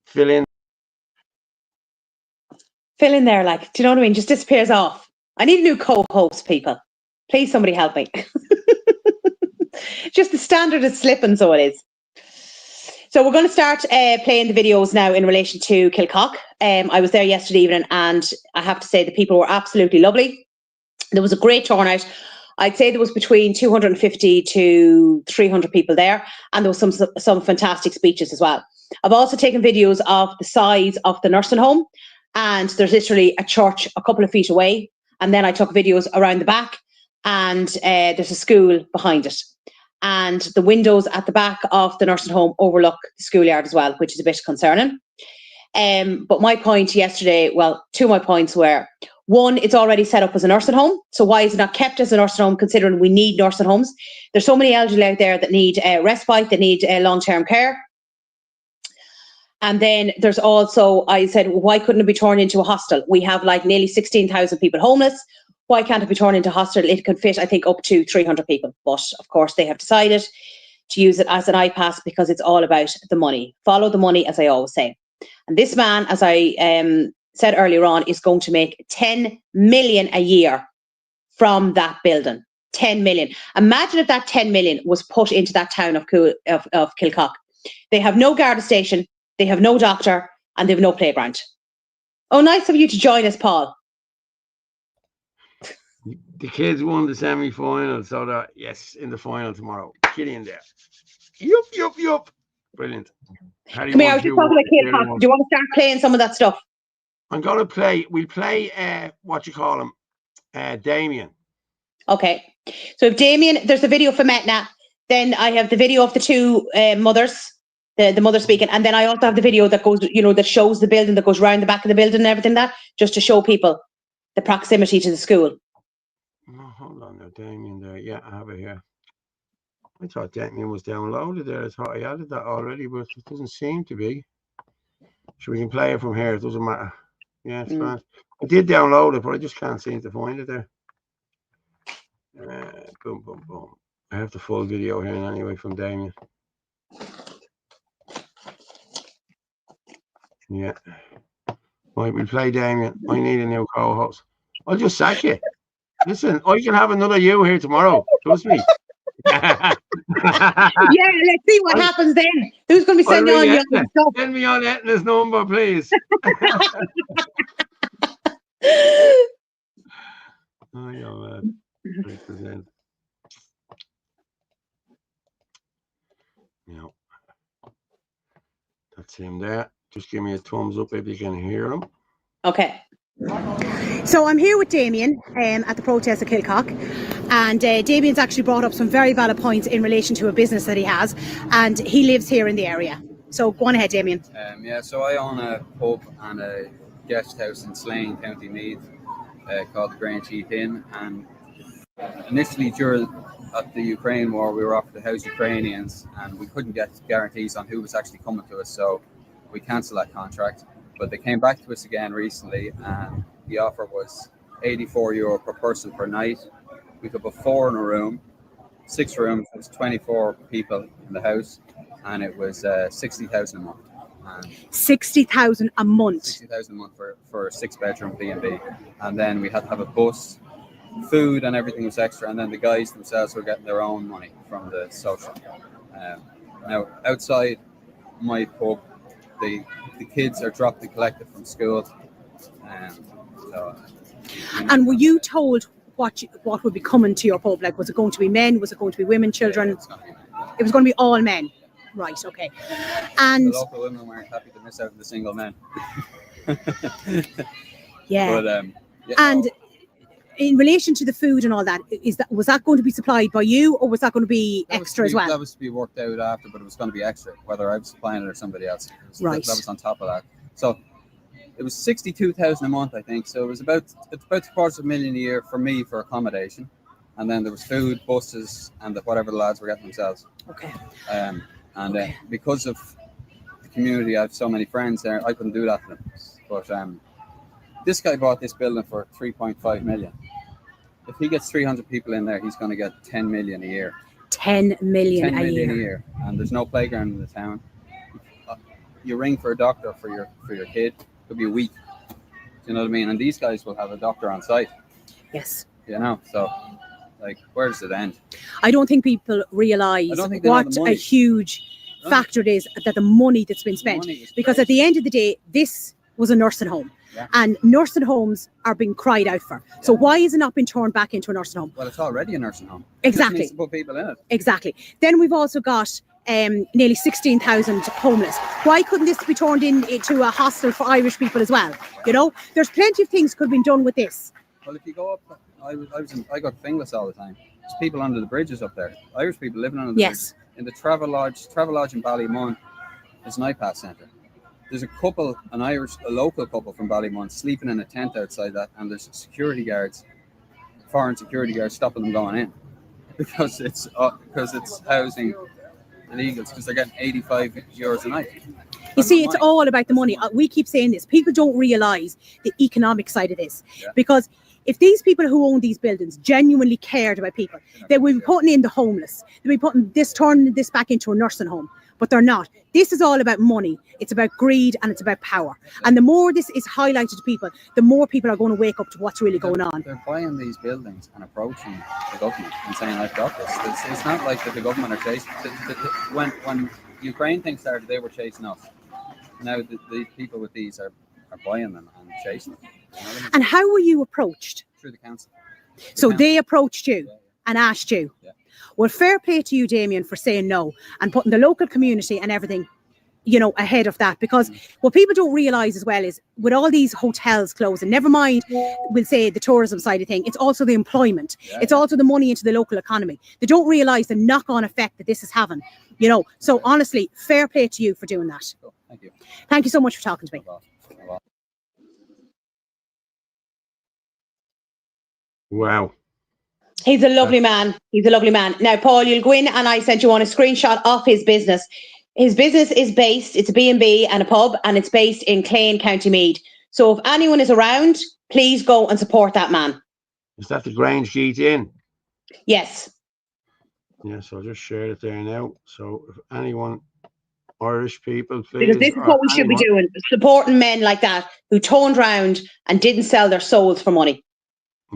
fill in. Fill in there, like, do you know what I mean? Just disappears off. I need a new co-host, people. Please, somebody help me. Just the standard is slipping, so it is. So we're going to start playing the videos now in relation to Kilcock. I was there yesterday evening, and I have to say the people were absolutely lovely. There was a great turnout. I'd say there was between 250 to 300 people there, and there was some fantastic speeches as well. I've also taken videos of the size of the nursing home, and there's literally a church a couple of feet away, And then I took videos around the back, and there's a school behind it. And the windows at the back of the nursing home overlook the schoolyard as well, which is a bit concerning. But my point yesterday, well, two of my points were, one, it's already set up as a nursing home. So why is it not kept as a nursing home, considering we need nursing homes? There's so many elderly out there that need respite, that need long-term care. And then there's also, I said, why couldn't it be turned into a hostel? We have like nearly 16,000 people homeless. Why can't it be turned into a hostel? It could fit, I think, up to 300 people. But of course, they have decided to use it as an iPass because it's all about the money. Follow the money, as I always say. And this man, as I said earlier on, is going to make 10 million a year from that building. 10 million. Imagine if that 10 million was put into that town of Kilcock. They have no Garda station, they have no doctor, and they have no playground. Oh, nice of you to join us, Paul. The kids won the semi-final, so that, yes, in the final tomorrow. Get in there. Yup. Brilliant. Come here, I was just talking about Kilcock. Do you want to start playing some of that stuff? I'm going to play, we'll play, what you call him, Damien. Okay. So if Damien, there's a video from Etna, then I have the video of the two mothers, the mother speaking, and then I also have the video that goes, that shows the building, that goes round the back of the building and everything, that just to show people the proximity to the school. Oh, hold on there, Damien there. Yeah, I have it here. I thought Damien was downloaded there. I thought I added that already, but it doesn't seem to be. So we can play it from here. It doesn't matter. Yeah, it's fine. I did download it, but I just can't seem to find it there. Boom. I have the full video here anyway from Damien. Yeah. Right, we'll play Damien. I need a new co-host. I'll just sack you. Listen, I can have another you here tomorrow. Trust me. Yeah, let's see what happens then. Who's going to be sending on your stuff? Send me on Etna's number, please. Oh, yeah, man. Yeah. That's him there. Just give me a thumbs up if you can hear him. Okay. So I'm here with Damien at the protest at Kilcock, and Damien's actually brought up some very valid points in relation to a business that he has, and he lives here in the area. So go on ahead, Damien. Yeah, so I own a pub and a guest house in Slane, County Meath, called the Grange Heath Inn, and initially during the Ukraine war we were offered to house Ukrainians, and we couldn't get guarantees on who was actually coming to us, so we cancelled that contract. But they came back to us again recently, and the offer was €84 per person per night. We could put 4 in a room, 6 rooms, it was 24 people in the house, and it was 60,000 a month. 60,000 a month? 60,000 a month for a 6-bedroom B&B. And then we had to have a bus, food and everything was extra, and then the guys themselves were getting their own money from the social. Now, outside my pub, the kids are dropped and collected from school. And were you told what would be coming to your pub? Like, was it going to be men? Was it going to be women, children? It was going to be all men. Right, okay. And the local women weren't happy to miss out on the single men. Yeah. But, and in relation to the food and all that, was that going to be supplied by you, or was that going to be extra as well? That was to be worked out after, but it was going to be extra, whether I was supplying it or somebody else. Right. That was on top of that. So it was 62,000 a month, I think. So it's about $250,000 a year for me for accommodation, and then there was food, buses, and whatever the lads were getting themselves. Okay. Because of the community, I have so many friends there. I couldn't do that for them. But this guy bought this building for 3.5 million. If he gets 300 people in there, he's going to get 10 million a year. 10 million a a year. year. And there's no playground in the town. You ring for a doctor for your kid, it could be a week. Do you know what I mean? And these guys will have a doctor on site. Yes. So like, where does it end? I don't think people realise what a huge factor it is, that the money that's been spent. Because at the end of the day, this was a nursing home. Yeah. And nursing homes are being cried out for. So why is it not being turned back into a nursing home? Well, it's already a nursing home. Exactly. It needs to put people in it. Exactly. Then we've also got nearly 16,000 homeless. Why couldn't this be turned into a hostel for Irish people as well? There's plenty of things could have been done with this. Well, if you go up, I got Finglas all the time. There's people under the bridges up there. Irish people living under the bridges. In the Travelodge in Ballymun, there's an iPass centre. There's a local couple from Ballymun sleeping in a tent outside that, and there's foreign security guards stopping them going in because it's housing illegals because they're getting €85 a night. You see, it's all about the money. We keep saying this. People don't realise the economic side of this. Yeah. Because if these people who own these buildings genuinely cared about people, they would be putting in the homeless. They'd be turning this back into a nursing home. But they're not. This is all about money. It's about greed and it's about power. And the more this is highlighted to people, the more people are going to wake up to what's really going on. They're buying these buildings and approaching the government and saying, I've got this. It's not like that the government are chasing. When Ukraine thing started, they were chasing us. Now the people with these are buying them and chasing them. You know what I mean? And how were you approached? Through the council. They approached you and asked you. Yeah. Well, fair play to you, Damien, for saying no and putting the local community and everything, ahead of that. Because what people don't realise as well is with all these hotels closing, never mind, we'll say the tourism side of thing, it's also the employment. Yeah, it's also the money into the local economy. They don't realise the knock-on effect that this is having, So honestly, fair play to you for doing that. Cool. Thank you. Thank you so much for talking to me. Wow. He's a lovely man. Now, Paul, you'll go in and I sent you on a screenshot of his business. His business is based, it's a B&B and a pub, and it's based in Clane, County Meath. So if anyone is around, please go and support that man. Is that the Grange Gate Inn? Yes. Yeah, so I'll just share it there now. So if anyone, Irish people, please. Because this is what we should be doing, supporting men like that who turned round and didn't sell their souls for money.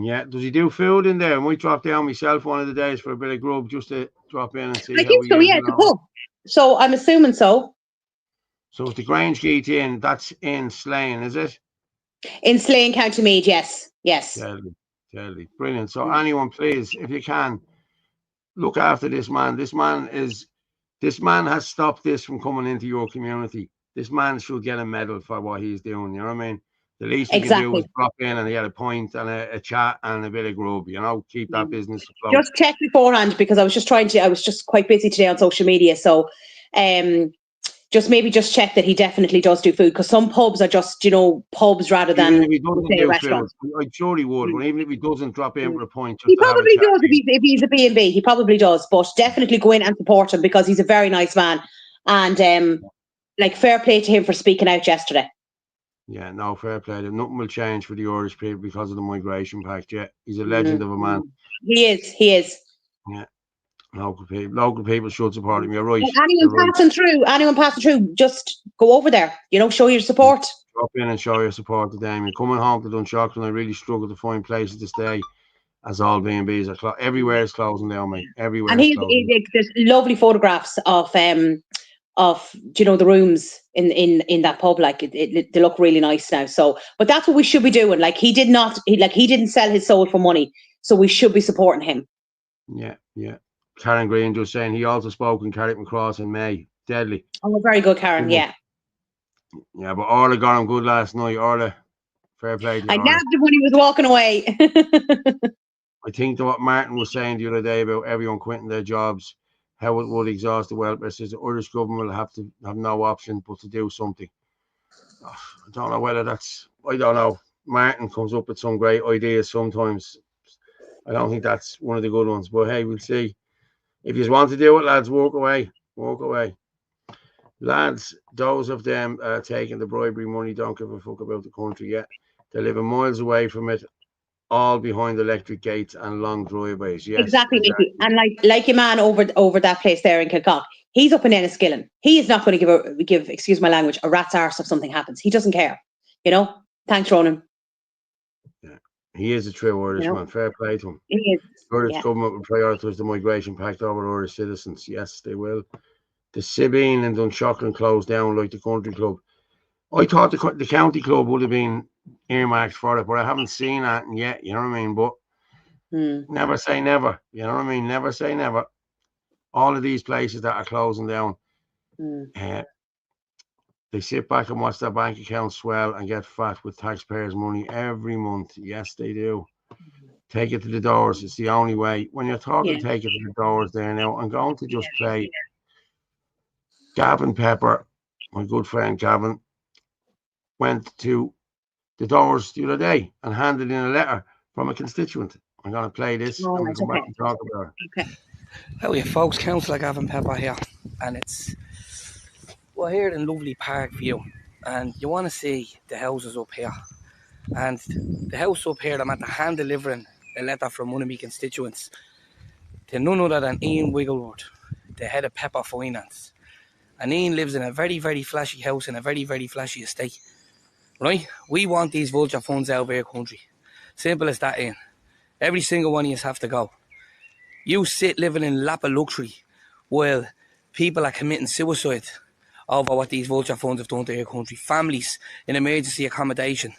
Yeah, does he do food in there? I might drop down myself one of the days for a bit of grub just to drop in and see. I think so, yeah, it's a pub. So I'm assuming so. So it's the Grange Gate Inn, that's in Slane, is it? In Slane, County Meath, yes. Totally. Brilliant. So anyone, please, if you can, look after this man. This man has stopped this from coming into your community. This man should get a medal for what he's doing, you know what I mean? The least you can do is drop in and get a pint and a chat and a bit of grub, keep that business afloat. Just check beforehand because I was just quite busy today on social media. So just check that he definitely does do food because some pubs are just, pubs rather than a restaurant. I'm sure he would, but even if he doesn't drop in with a point. He probably does if he's a B&B, he probably does, but definitely go in and support him because he's a very nice man. And fair play to him for speaking out yesterday. Yeah, no, fair play. Nothing will change for the Irish people because of the migration pact. Yeah, he's a legend of a man. He is. Yeah, local people should support him. You're right. Anyone passing through, just go over there. Show your support. Drop in and show your support to Damien. Coming home to Dunshaughlin, I really struggle to find places to stay, as all B&Bs are everywhere is closing down, mate. Everywhere. And there's lovely photographs of the rooms in that pub, they look really nice now. So, but that's what we should be doing. He didn't sell his soul for money, so we should be supporting him. Yeah. Karen Green just saying he also spoke in Carrick Cross in May. Deadly. Oh, very good, Karen. Yeah, but Orla got him good last night. Orla, fair play to you. I nabbed him when he was walking away. I think what Martin was saying the other day about everyone quitting their jobs, how it would exhaust the welfare system. The Irish government will have to have no option but to do something. I don't know whether I don't know. Martin comes up with some great ideas sometimes. I don't think that's one of the good ones. But hey, we'll see. If you want to do it, lads, walk away. Lads, those of them taking the bribery money don't give a fuck about the country yet. They're living miles away from it, all behind electric gates and long driveways. Yes, exactly. And like your man over that place there in Kilcock, he's up in Enniskillen. He is not going to give, excuse my language, a rat's arse if something happens. He doesn't care. Thanks, Ronan. Yeah, he is a true Irish man. Fair play to him. He is. The Irish government will prioritise the migration pact over Irish citizens. Yes, they will. The Sabine and Dunshaughlin closed down like the country club. I thought the county club would have been earmarked for it, but I haven't seen that yet, you know what I mean? But never say never, you know what I mean? Never say never. All of these places that are closing down, they sit back and watch their bank accounts swell and get fat with taxpayers' money every month. Yes, they do. Take it to the doors. It's the only way. When you're talking, take it to the doors there now. I'm going to just play Gavin Pepper, my good friend Gavin, went to the doors the other day and handed in a letter from a constituent. I'm going to play this and we'll come back and talk about it. Okay. How are you folks? Councillor Gavin Pepper here. And we're here in lovely Parkview. And you want to see the houses up here. And the house up here, I'm at the hand delivering a letter from one of my constituents to none other than Ian Wigglewood, the head of Pepper Finance. And Ian lives in a very, very flashy house in a very, very flashy estate. Right? We want these vulture funds out of our country. Simple as that, Ian. Every single one of you have to go. You sit living in lap of luxury while people are committing suicide over what these vulture funds have done to our country. Families in emergency accommodation.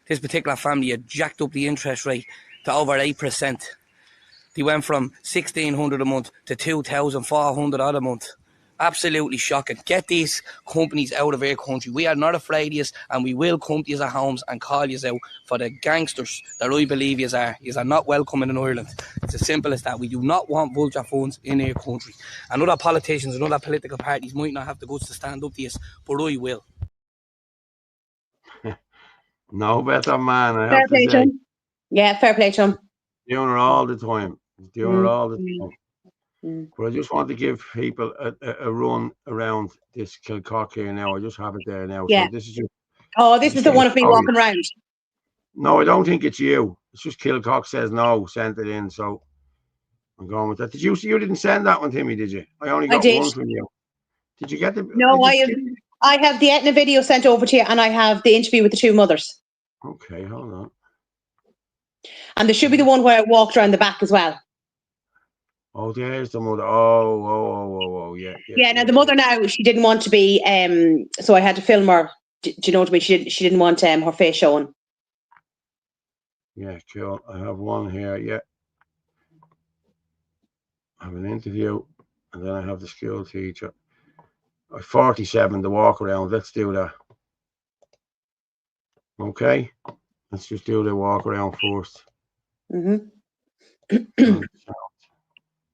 This particular family had jacked up the interest rate to over 8%. They went from $1,600 a month to $2,400 a month. Absolutely shocking. Get these companies out of our country. We are not afraid of you, and we will come to you at homes and call you out for the gangsters that I believe you are. You are not welcome in Ireland. It's as simple as that. We do not want vulture funds in our country. And other politicians and other political parties might not have the guts to stand up to you, but I will. No better man, I Fair have play to say. to him. Yeah, fair play to him. Doing it all the time. Doing it all the time. But I just want to give people a run around this Kilcock here now. I just have it there now. Yeah. So this is just, this is the one of me walking around. No, I don't think it's you. It's just Kilcock says no, sent it in. So I'm going with that. You didn't send that one to me, did you? I only got one from you. Did you get the? No, I have the Etna video sent over to you, and I have the interview with the two mothers. Okay, hold on. And there should be the one where I walked around the back as well. Oh, there's the mother. Oh, yeah. Yeah, now the mother now, she didn't want to be, so I had to film her. Do you know what I mean? She didn't want her face showing. Yeah, cool. I have one here, yeah. I have an interview, and then I have the school teacher. 47, the walk around. Let's do that. Okay? Let's just do the walk around first.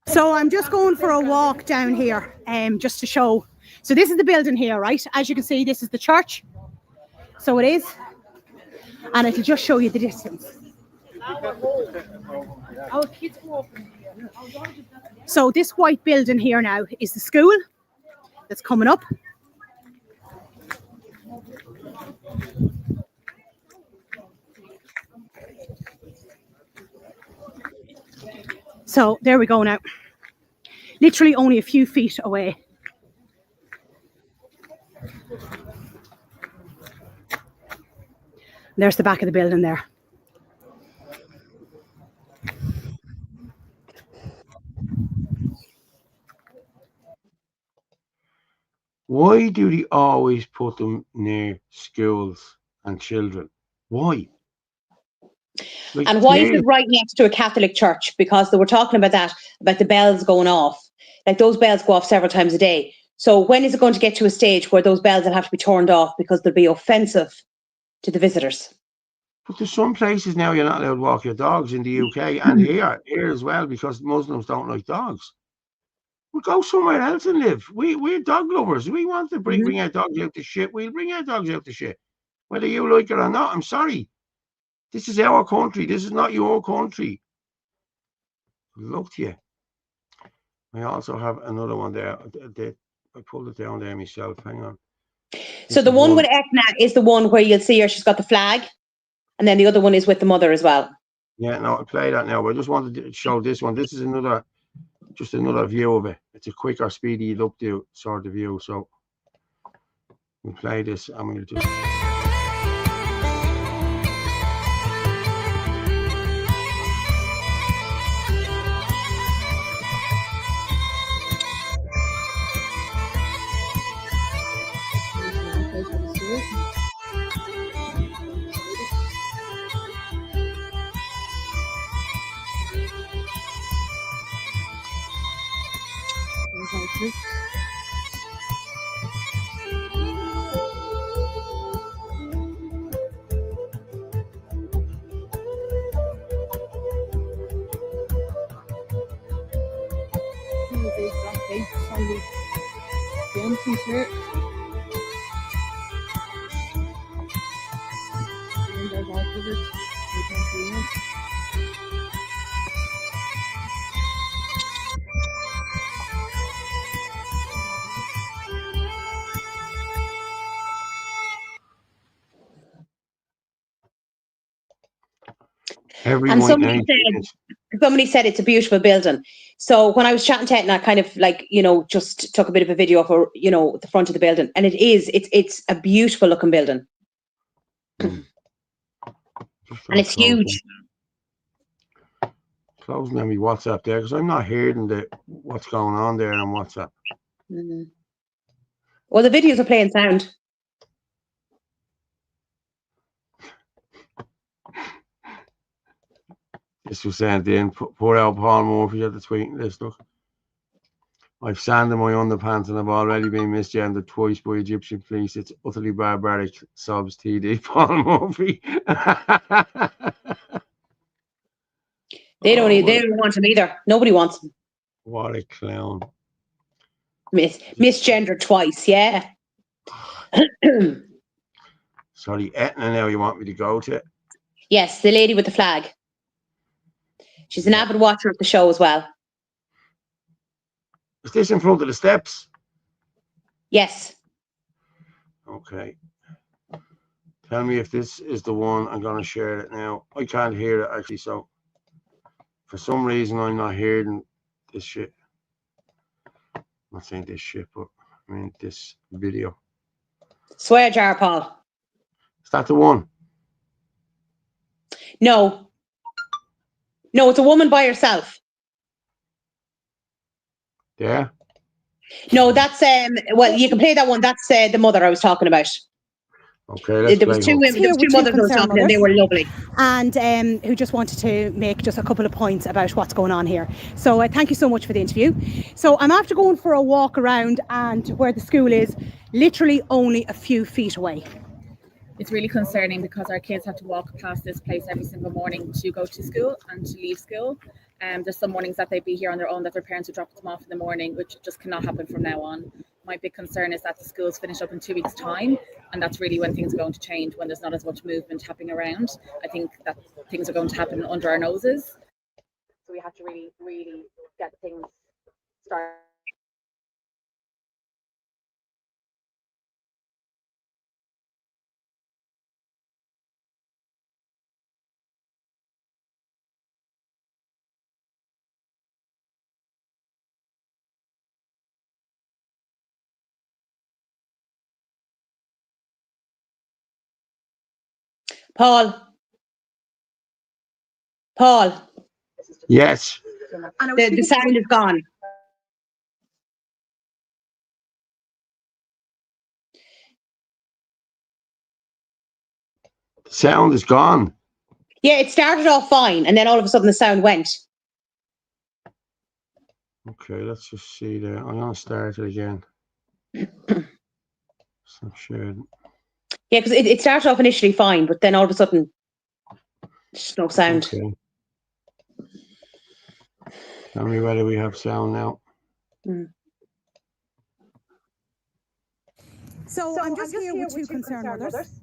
So I'm just going for a walk down here, just to show. So this is the building here, right? As you can see, this is the church. So it is. And it'll just show you the distance. So this white building here now is the school that's coming up. So there we go now. Literally only a few feet away. There's the back of the building there. Why do they always put them near schools and children? Why? Like, and why is it right next to a Catholic church? Because they were talking about that, about the bells going off. Like those bells go off several times a day. So when is it going to get to a stage where those bells will have to be turned off because they'll be offensive to the visitors? But there's some places now you're not allowed to walk your dogs in the UK and here as well, because Muslims don't like dogs. We'll go somewhere else and live. We're dog lovers. We want to bring our dogs out to shit. We'll bring our dogs out to shit. Whether you like it or not, I'm sorry. This is our country. This is not your country. Good luck to you. I also have another one there. I pulled it down there myself. Hang on. So the one with Etna is the one where you'll see her. She's got the flag. And then the other one is with the mother as well. Yeah, no, I'll play that now. But I just wanted to show this one. This is just another view of it. It's a quicker, speedy look to sort of view. So we'll play this and we'll just. And somebody said it's a beautiful building. So when I was chatting to it, and I kind of like, you know, just took a bit of a video of, you know, the front of the building, and it's a beautiful looking building. And it's huge. Closing on me WhatsApp there because I'm not hearing what's going on there on WhatsApp. Mm-hmm. Well, the videos are playing sound. This was sent in. Poor out Paul Murphy at the tweeting list. Look, I've sanded my underpants and I've already been misgendered twice by Egyptian police. It's utterly barbaric. Sobs TD Paul Murphy. They don't want him either. Nobody wants him. What a clown. Misgendered twice, yeah. Sorry, Etna now you want me to go to? Yes, the lady with the flag. She's an avid watcher of the show as well. Is this in front of the steps? Yes. Okay. Tell me if this is the one. I'm going to share it now. I can't hear it actually, so for some reason I'm not hearing this shit. I'm not saying this shit, but I mean this video. Swear jar, Paul. Is that the one? No. No, it's a woman by herself. Yeah? No, that's well, you can play that one. That's the mother I was talking about. Okay, there was two women, there was two mothers I was talking, and they were lovely. And who just wanted to make just a couple of points about what's going on here. So thank you so much for the interview. So I'm after going for a walk around and where the school is literally only a few feet away. It's really concerning because our kids have to walk past this place every single morning to go to school and to leave school. There's some mornings that they'd be here on their own, that their parents would drop them off in the morning, which just cannot happen from now on. My big concern is that the schools finish up in 2 weeks' time, and that's really when things are going to change, when there's not as much movement happening around. I think that things are going to happen under our noses. So we have to really, really get things started. Paul. Yes. The sound is gone. The sound is gone. Yeah, it started off fine, and then all of a sudden the sound went. Okay, let's just see there. I'm going to start it again. Stop sharing. Yeah, because it started off initially fine, but then all of a sudden, just no sound. Okay. Tell me whether we have sound now. So I'm just here with two concerned mothers.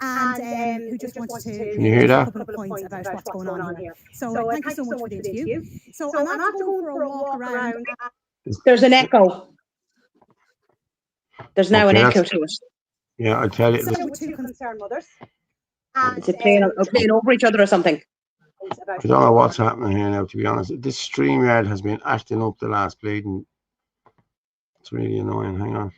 And who just wanted to make a couple of points about what's going on here. So thank you so much for the interview. So I'm after going for a walk around. There's an echo. There's now an echo to it. Yeah, I tell you. So with two concerned mothers. Is it playing over each other or something? I don't know what's happening here now, to be honest. This StreamYard has been acting up the last bleeding. It's really annoying. Hang on.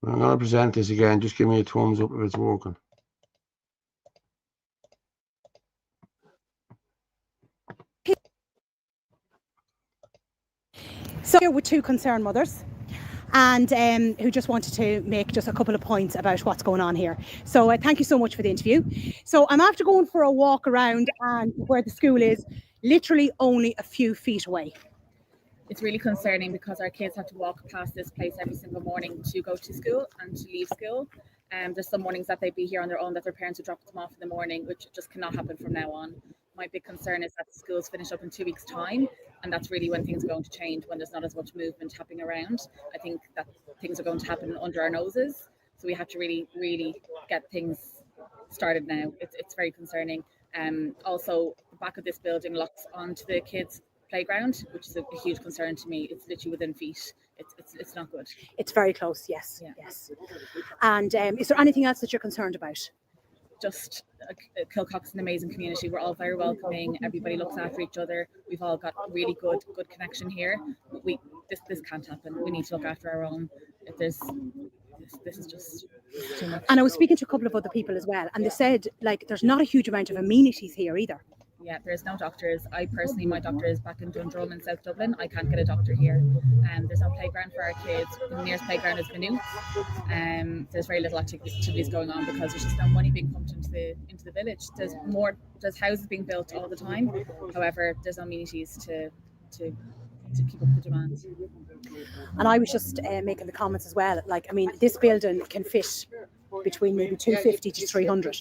I'm going to present this again. Just give me a thumbs up if it's working. So here with two concerned mothers. And who just wanted to make just a couple of points about what's going on here. So thank you so much for the interview. So I'm after going for a walk around and where the school is literally only a few feet away. It's really concerning because our kids have to walk past this place every single morning to go to school and to leave school. There's some mornings that they'd be here on their own, that their parents would drop them off in the morning, which just cannot happen from now on. My big concern is that the schools finish up in 2 weeks' time, and that's really when things are going to change, when there's not as much movement happening around. I think that things are going to happen under our noses, so we have to really, really get things started now. It's very concerning. Also, the back of this building locks onto the kids' playground, which is a huge concern to me. It's literally within feet. It's not good. It's very close, yes. Yeah. Yes. And is there anything else that you're concerned about? Just Kilcock's an amazing community. We're all very welcoming. Everybody looks after each other. We've all got really good connection here. This can't happen. We need to look after our own. This is just too much. And I was speaking to a couple of other people as well, and they said like there's not a huge amount of amenities here either. Yeah, there's no doctors. I personally, my doctor is back in Dundrum in South Dublin. I can't get a doctor here. There's no playground for our kids. The nearest playground is Maynooth. There's very little activities going on because there's just no money being pumped into the village. There's houses being built all the time. However, there's no amenities to keep up the demand. And I was just making the comments as well. Like, I mean, this building can fit between maybe 250 to 300.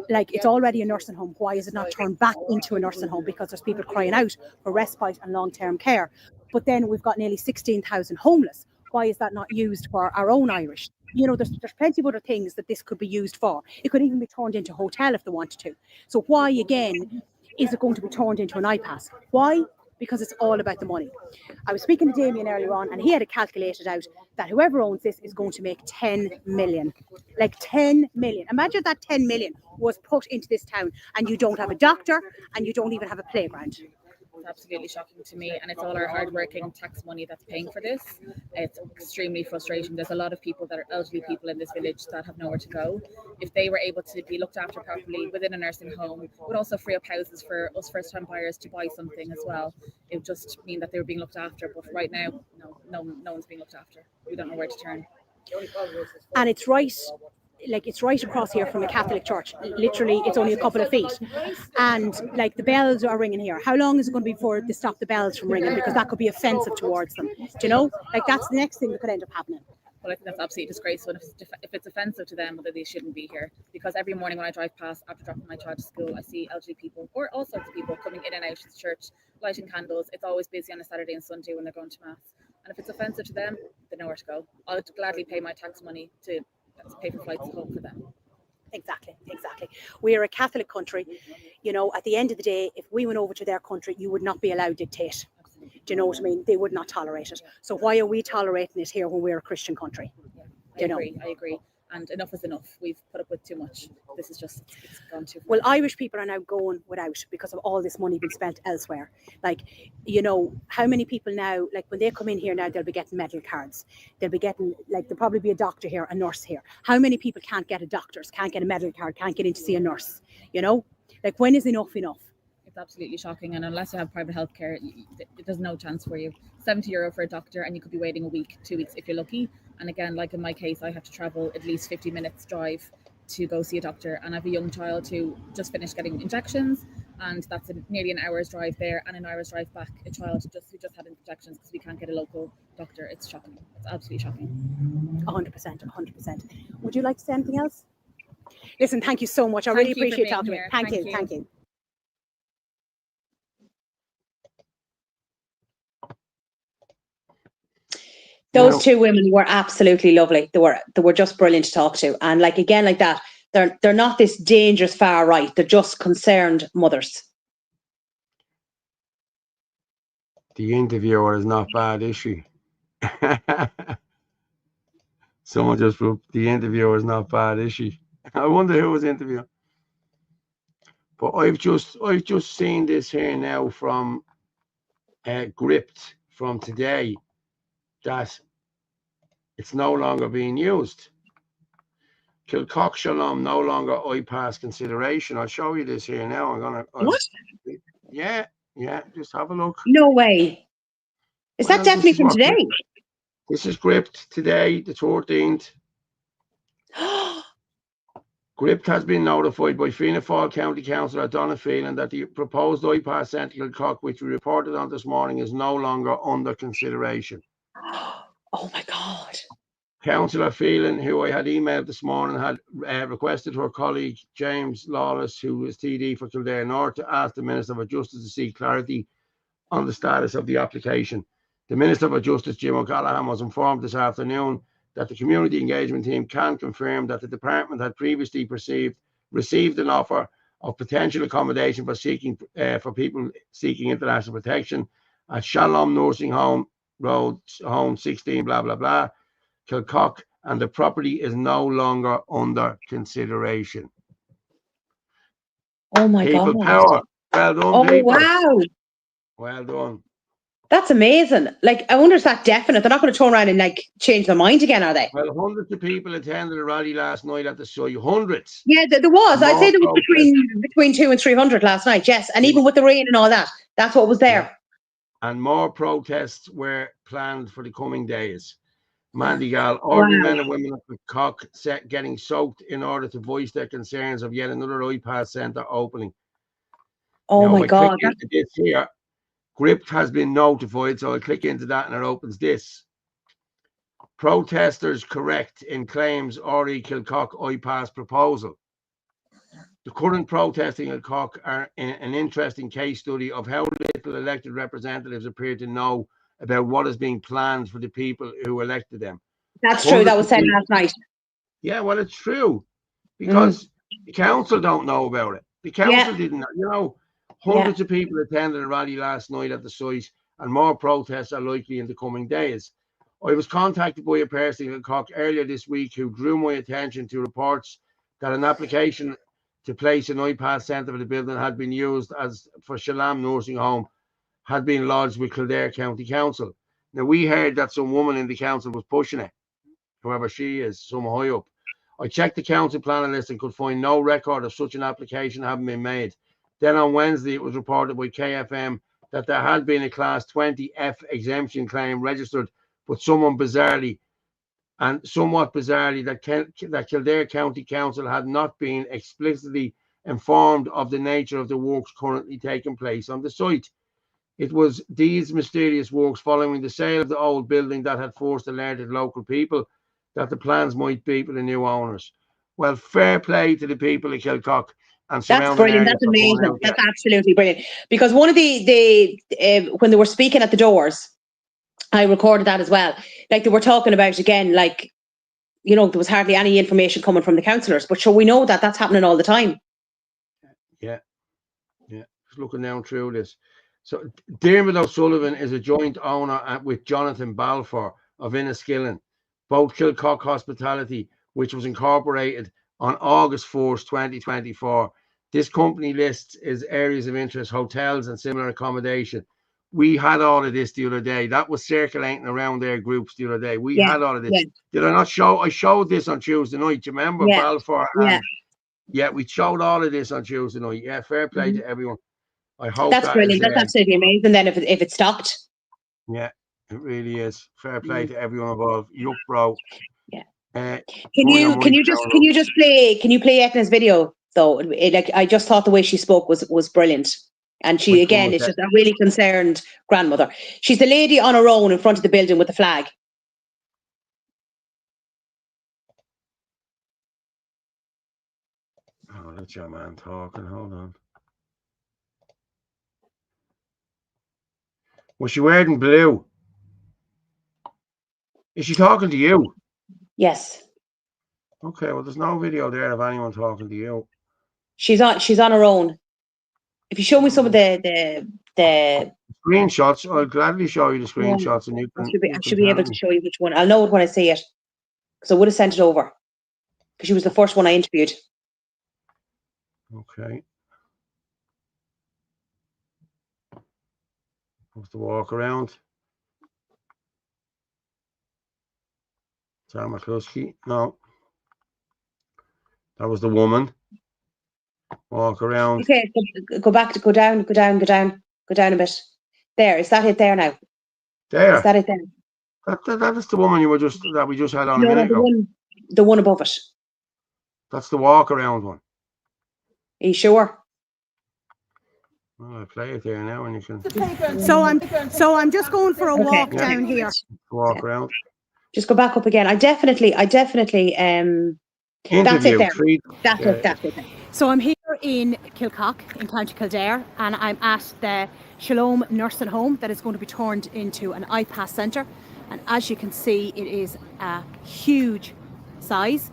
Like, it's already a nursing home. Why is it not turned back into a nursing home? Because there's people crying out for respite and long-term care. But then we've got nearly 16,000 homeless. Why is that not used for our own Irish? You know, there's plenty of other things that this could be used for. It could even be turned into a hotel if they wanted to. So why, again, is it going to be turned into an iPass? Why? Because it's all about the money. I was speaking to Damien earlier on, and he had it calculated out that whoever owns this is going to make 10 million. Like 10 million. Imagine that 10 million was put into this town and you don't have a doctor and you don't even have a playground. It's absolutely shocking to me, and it's all our hard-working tax money that's paying for this. It's extremely frustrating. There's a lot of people that are elderly people in this village that have nowhere to go. If they were able to be looked after properly within a nursing home, it would also free up houses for us first-time buyers to buy something as well. It would just mean that they were being looked after. But right now, no one's being looked after. We don't know where to turn. And it's right. Like, it's right across here from a Catholic church. Literally, it's only a couple of feet. And like, the bells are ringing here. How long is it going to be before they stop the bells from ringing? Because that could be offensive towards them. Do you know? Like, that's the next thing that could end up happening. Well, I think that's absolutely disgraceful. If it's offensive to them, that they shouldn't be here. Because every morning when I drive past after dropping my child to school, I see elderly people or all sorts of people coming in and out of the church, lighting candles. It's always busy on a Saturday and Sunday when they're going to mass. And if it's offensive to them, they know where to go. I'll gladly pay my tax money to pay for flights home for them. Exactly. We are a Catholic country. You know, at the end of the day, if we went over to their country, you would not be allowed to dictate. Do you know what I mean? They would not tolerate it. So why are we tolerating it here when we're a Christian country? I agree. And enough is enough. We've put up with too much. This is just, it's gone too far. Well, Irish people are now going without because of all this money being spent elsewhere. Like, you know, how many people now, like when they come in here now, they'll be getting medical cards. They'll be getting, like, there'll probably be a doctor here, a nurse here. How many people can't get a doctor's, can't get a medical card, can't get in to see a nurse? You know, like, when is enough enough? It's absolutely shocking. And unless you have private healthcare, there's no chance for you. €70 for a doctor, and you could be waiting a week, 2 weeks if you're lucky. And again, like in my case, I have to travel at least 50 minutes drive to go see a doctor. And I have a young child who just finished getting injections, and that's nearly an hour's drive there and an hour's drive back. A child who just had injections because we can't get a local doctor. It's shocking. It's absolutely shocking. 100%. Would you like to say anything else? Listen, thank you so much. I really appreciate talking to me. Thank you. Those two women were absolutely lovely. They were just brilliant to talk to. And like, again, like that, they're not this dangerous far right. They're just concerned mothers. The interviewer is not bad, is she? Someone just wrote, the interviewer is not bad, is she? I wonder who was interviewing. But I've just seen this here now from Gripped from today, that it's no longer being used. Kilcock Shalom no longer iPass consideration. I'll show you this here now. What? Yeah, just have a look. No way. Is that definitely from today? This is Gripped today, the 14th. Gript has been notified by Fianna Fáil County Councillor Donna Phelan that the proposed iPass centre Kilcock, which we reported on this morning, is no longer under consideration. Oh my God. Councillor Phelan, who I had emailed this morning, had requested her colleague James Lawless, who is TD for Kildare North, to ask the Minister for Justice to seek clarity on the status of the application. The Minister for Justice, Jim O'Callaghan, was informed this afternoon that the community engagement team can confirm that the department had previously received an offer of potential accommodation for people seeking international protection at Shalom Nursing Home, Road Home 16, blah blah blah, Kilcock, and the property is no longer under consideration. Oh my People God. power. Well done, Oh people. wow. Well done. That's amazing. Like, I wonder if that's definite. They're not going to turn around and like change their mind again, are they? Well, hundreds of people attended a rally last night at the site. Hundreds. Yeah, there was. I'd say there was Protests. between 200 and 300 last night. Yes, and even with the rain and all that, that's what was there. Yeah. And more protests were planned for the coming days. Mandigal, ordinary men and women at the Cock getting soaked in order to voice their concerns of yet another iPass centre opening. Oh now, my God. This here, Gript has been notified, so I click into that and it opens this. Protesters correct in claims RE Kilcock iPass proposal. The current protesting at Kilcock are an interesting case study of how little elected representatives appear to know about what is being planned for the people who elected them. That's true. That was said last night. Yeah, well, it's true because the council don't know about it. The council didn't know. You know, hundreds of people attended a rally last night at the site, and more protests are likely in the coming days. I was contacted by a person in Kilcock earlier this week who drew my attention to reports that an application to place an iPass centre for the building had been used as for Shalom Nursing Home had been lodged with Kildare County Council. Now, we heard that some woman in the council was pushing it, whoever she is, some high up. I checked the council planning list and could find no record of such an application having been made. Then on Wednesday, it was reported by KFM that there had been a Class 20F exemption claim registered, but somewhat bizarrely, that Kildare County Council had not been explicitly informed of the nature of the works currently taking place on the site. It was these mysterious works following the sale of the old building that had first alerted local people that the plans might be for the new owners. Well, fair play to the people of Kilcock and surrounding areas. That's brilliant. That's amazing. That's absolutely brilliant. Because one of the when they were speaking at the doors, I recorded that as well. Like, they were talking about, again, like, you know, there was hardly any information coming from the councillors, but sure, we know that that's happening all the time. Yeah. Just looking down through this. So Dermot O'Sullivan is a joint owner with Jonathan Balfour of Inniskillen, both Kilcock Hospitality, which was incorporated on August 1st, 2024. This company lists as areas of interest hotels and similar accommodation. We had all of this the other day. That was circulating around their groups the other day. We had all of this. Did I not show? I showed this on Tuesday night. Do you remember Balfour? Yeah, we showed all of this on Tuesday night. Yeah, fair play to everyone. I hope that's brilliant. That's absolutely amazing. Then if it stopped. Yeah, it really is. Fair play to everyone involved. Yup, bro. Yeah. Can you just play Etna's video though? Like, I just thought the way she spoke was brilliant. And she, again, is just a really concerned grandmother. She's the lady on her own in front of the building with the flag. Oh, that's your man talking. Hold on. Was she wearing blue? Is she talking to you? Yes. Okay, well, there's no video there of anyone talking to you. She's on her own. If you show me some of the screenshots, I'll gladly show you the screenshots, and I should be able to show you which one. I'll know it when I see it, because I would have sent it over, because she was the first one I interviewed. Okay. Supposed to walk around. Sarah McCluskey. No. That was the woman. Walk around. Okay, go down a bit. There, is that it there now? There. Is that it there? That is the woman we just had on a minute ago. The one above it. That's the walk around one. Are you sure? Well, I'll play it there now and you can So I'm just going for a walk down here. walk around. Just go back up again. I definitely that's it there. That's it. So I'm here in Kilcock in County Kildare, and I'm at the Shalom Nursing Home that is going to be turned into an iPass centre. And as you can see, it is a huge size.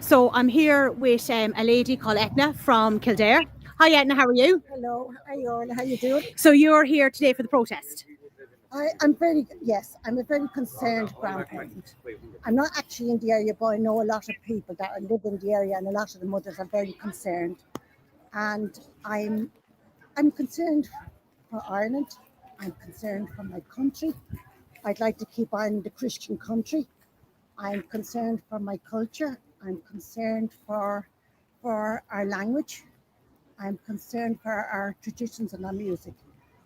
So I'm here with a lady called Etna from Kildare. Hi Etna, how are you? Hello, hi all, how you doing? So you're here today for the protest? I'm a very concerned grandparent. I'm not actually in the area, but I know a lot of people that live in the area, and a lot of the mothers are very concerned. And I'm concerned for Ireland. I'm concerned for my country. I'd like to keep Ireland a Christian country. I'm concerned for my culture. I'm concerned for our language. I'm concerned for our traditions and our music.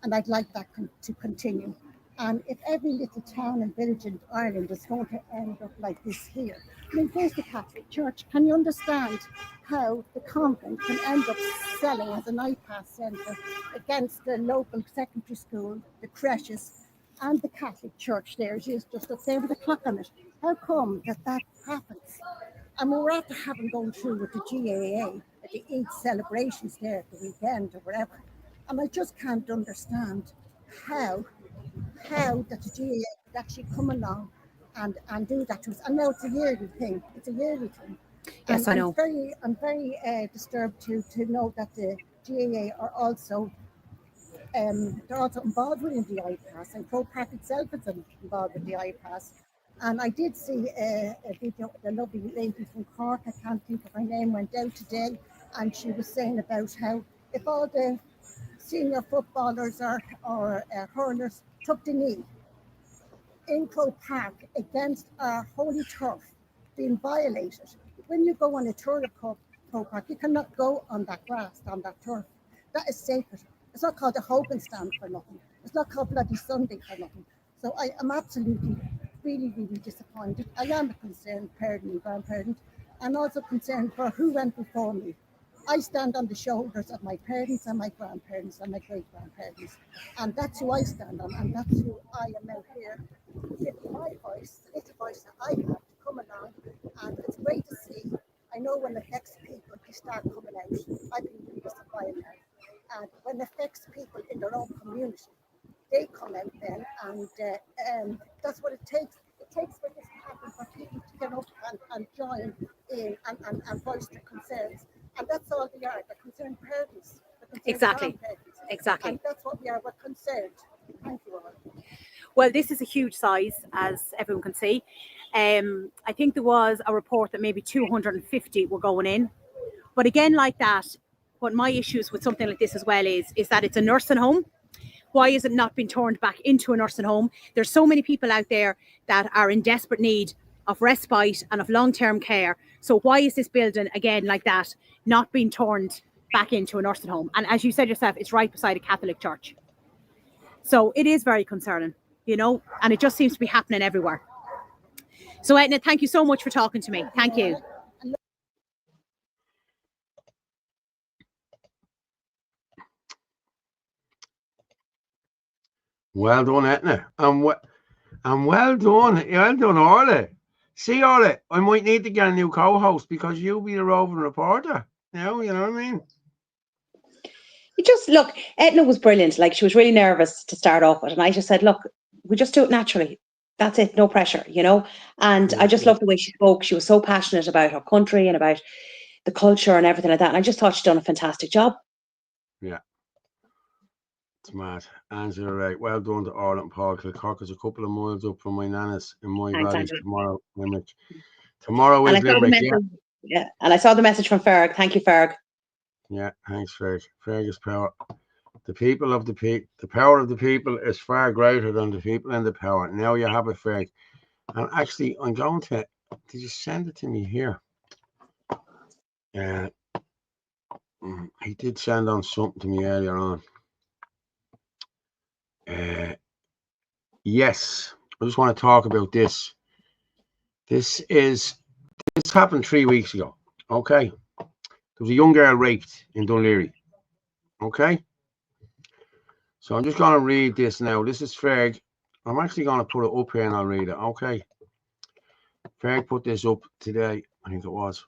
And I'd like that to continue. And if every little town and village in Ireland is going to end up like this here, I mean, there's the Catholic Church. Can you understand how the convent can end up selling as an iPass centre against the local secondary school, the creches, and the Catholic Church there? She's just up there with a clock on it. How come that happens? And we're after having gone through with the GAA, at the Eid celebrations there at the weekend or whatever. And I just can't understand how that the GAA could actually come along and do that to us. And now it's a yearly thing. Yes, I know. I'm very disturbed to know that the GAA are also they're also involved with the iPass, and Croke Park itself is involved with the iPass. And I did see a video of a lovely lady from Cork, I can't think of her name, went out today, and she was saying about how if all the senior footballers or hurlers took the knee in Croke Park against our holy turf being violated. When you go on a tour of Croke Park, you cannot go on that grass, on that turf. That is sacred. It's not called a Hogan stand for nothing. It's not called Bloody Sunday for nothing. So I am absolutely, really, really disappointed. I am a concerned parent and grandparent, and also concerned for who went before me. I stand on the shoulders of my parents and my grandparents and my great-grandparents. And that's who I stand on, and that's who I am out here with my voice, the little voice that I have, to come along. And it's great to see. I know when it affects people, they start coming out. I've been doing this a while now. And when it affects people in their own community, they come out then, and that's what it takes. It takes for this to happen, for people to get up and join in and voice their concerns. And that's all we are, the concerned parents. Exactly. And that's what we are, we're concerned. Thank you all. Well, this is a huge size, as everyone can see. I think there was a report that maybe 250 were going in. But again, like that, what my issues with something like this as well is that it's a nursing home. Why is it not being turned back into a nursing home? There's so many people out there that are in desperate need of respite and of long-term care. So why is this building, again, like that, not being turned back into a nursing home? And as you said yourself, it's right beside a Catholic church. So it is very concerning, you know, and it just seems to be happening everywhere. So Edna, thank you so much for talking to me. Thank you. Well done, Etna. And well done, Orla. See, Orla, I might need to get a new co-host because you'll be the roving reporter. Now, you know what I mean? You just look, Etna was brilliant. Like, she was really nervous to start off with, and I just said, look, we just do it naturally. That's it, no pressure, you know. And I just loved the way she spoke. She was so passionate about her country and about the culture and everything like that. And I just thought she'd done a fantastic job. Yeah. It's mad. Angela, right. Well done to Orla and Paul. Kilcock is a couple of miles up from my nana's in my valley tomorrow. Limerick. Tomorrow is Limerick, yeah. And I saw the message from Ferg. Thank you, Ferg. Yeah, thanks, Ferg. Ferg is power. The people of the people, the power of the people is far greater than the people in the power. Now you have it, Ferg. And actually, I'm going to, did you send it to me here? He did send on something to me earlier on. Yes, I just want to talk about this. This happened 3 weeks ago. Okay. There was a young girl raped in Dunleary. Okay. So I'm just going to read this now. This is Ferg. I'm actually going to put it up here and I'll read it. Okay. Ferg put this up today. I think it was.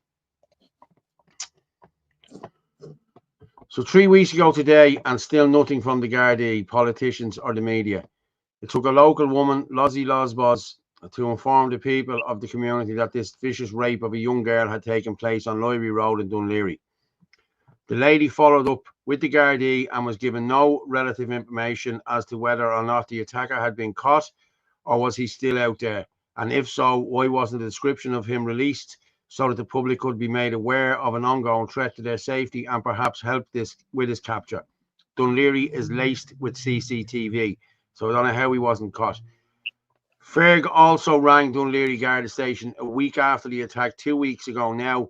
So 3 weeks ago today, and still nothing from the Gardaí, politicians or the media. It took a local woman, Lozzie Losbos, to inform the people of the community that this vicious rape of a young girl had taken place on Library Road in Dunleary. The lady followed up with the Gardaí and was given no relative information as to whether or not the attacker had been caught or was he still out there. And if so, why wasn't a description of him released so that the public could be made aware of an ongoing threat to their safety and perhaps help this with his capture. Dunleary is laced with CCTV, so I don't know how he wasn't caught. Ferg also rang Dunleary Garda Station a week after the attack, 2 weeks ago now,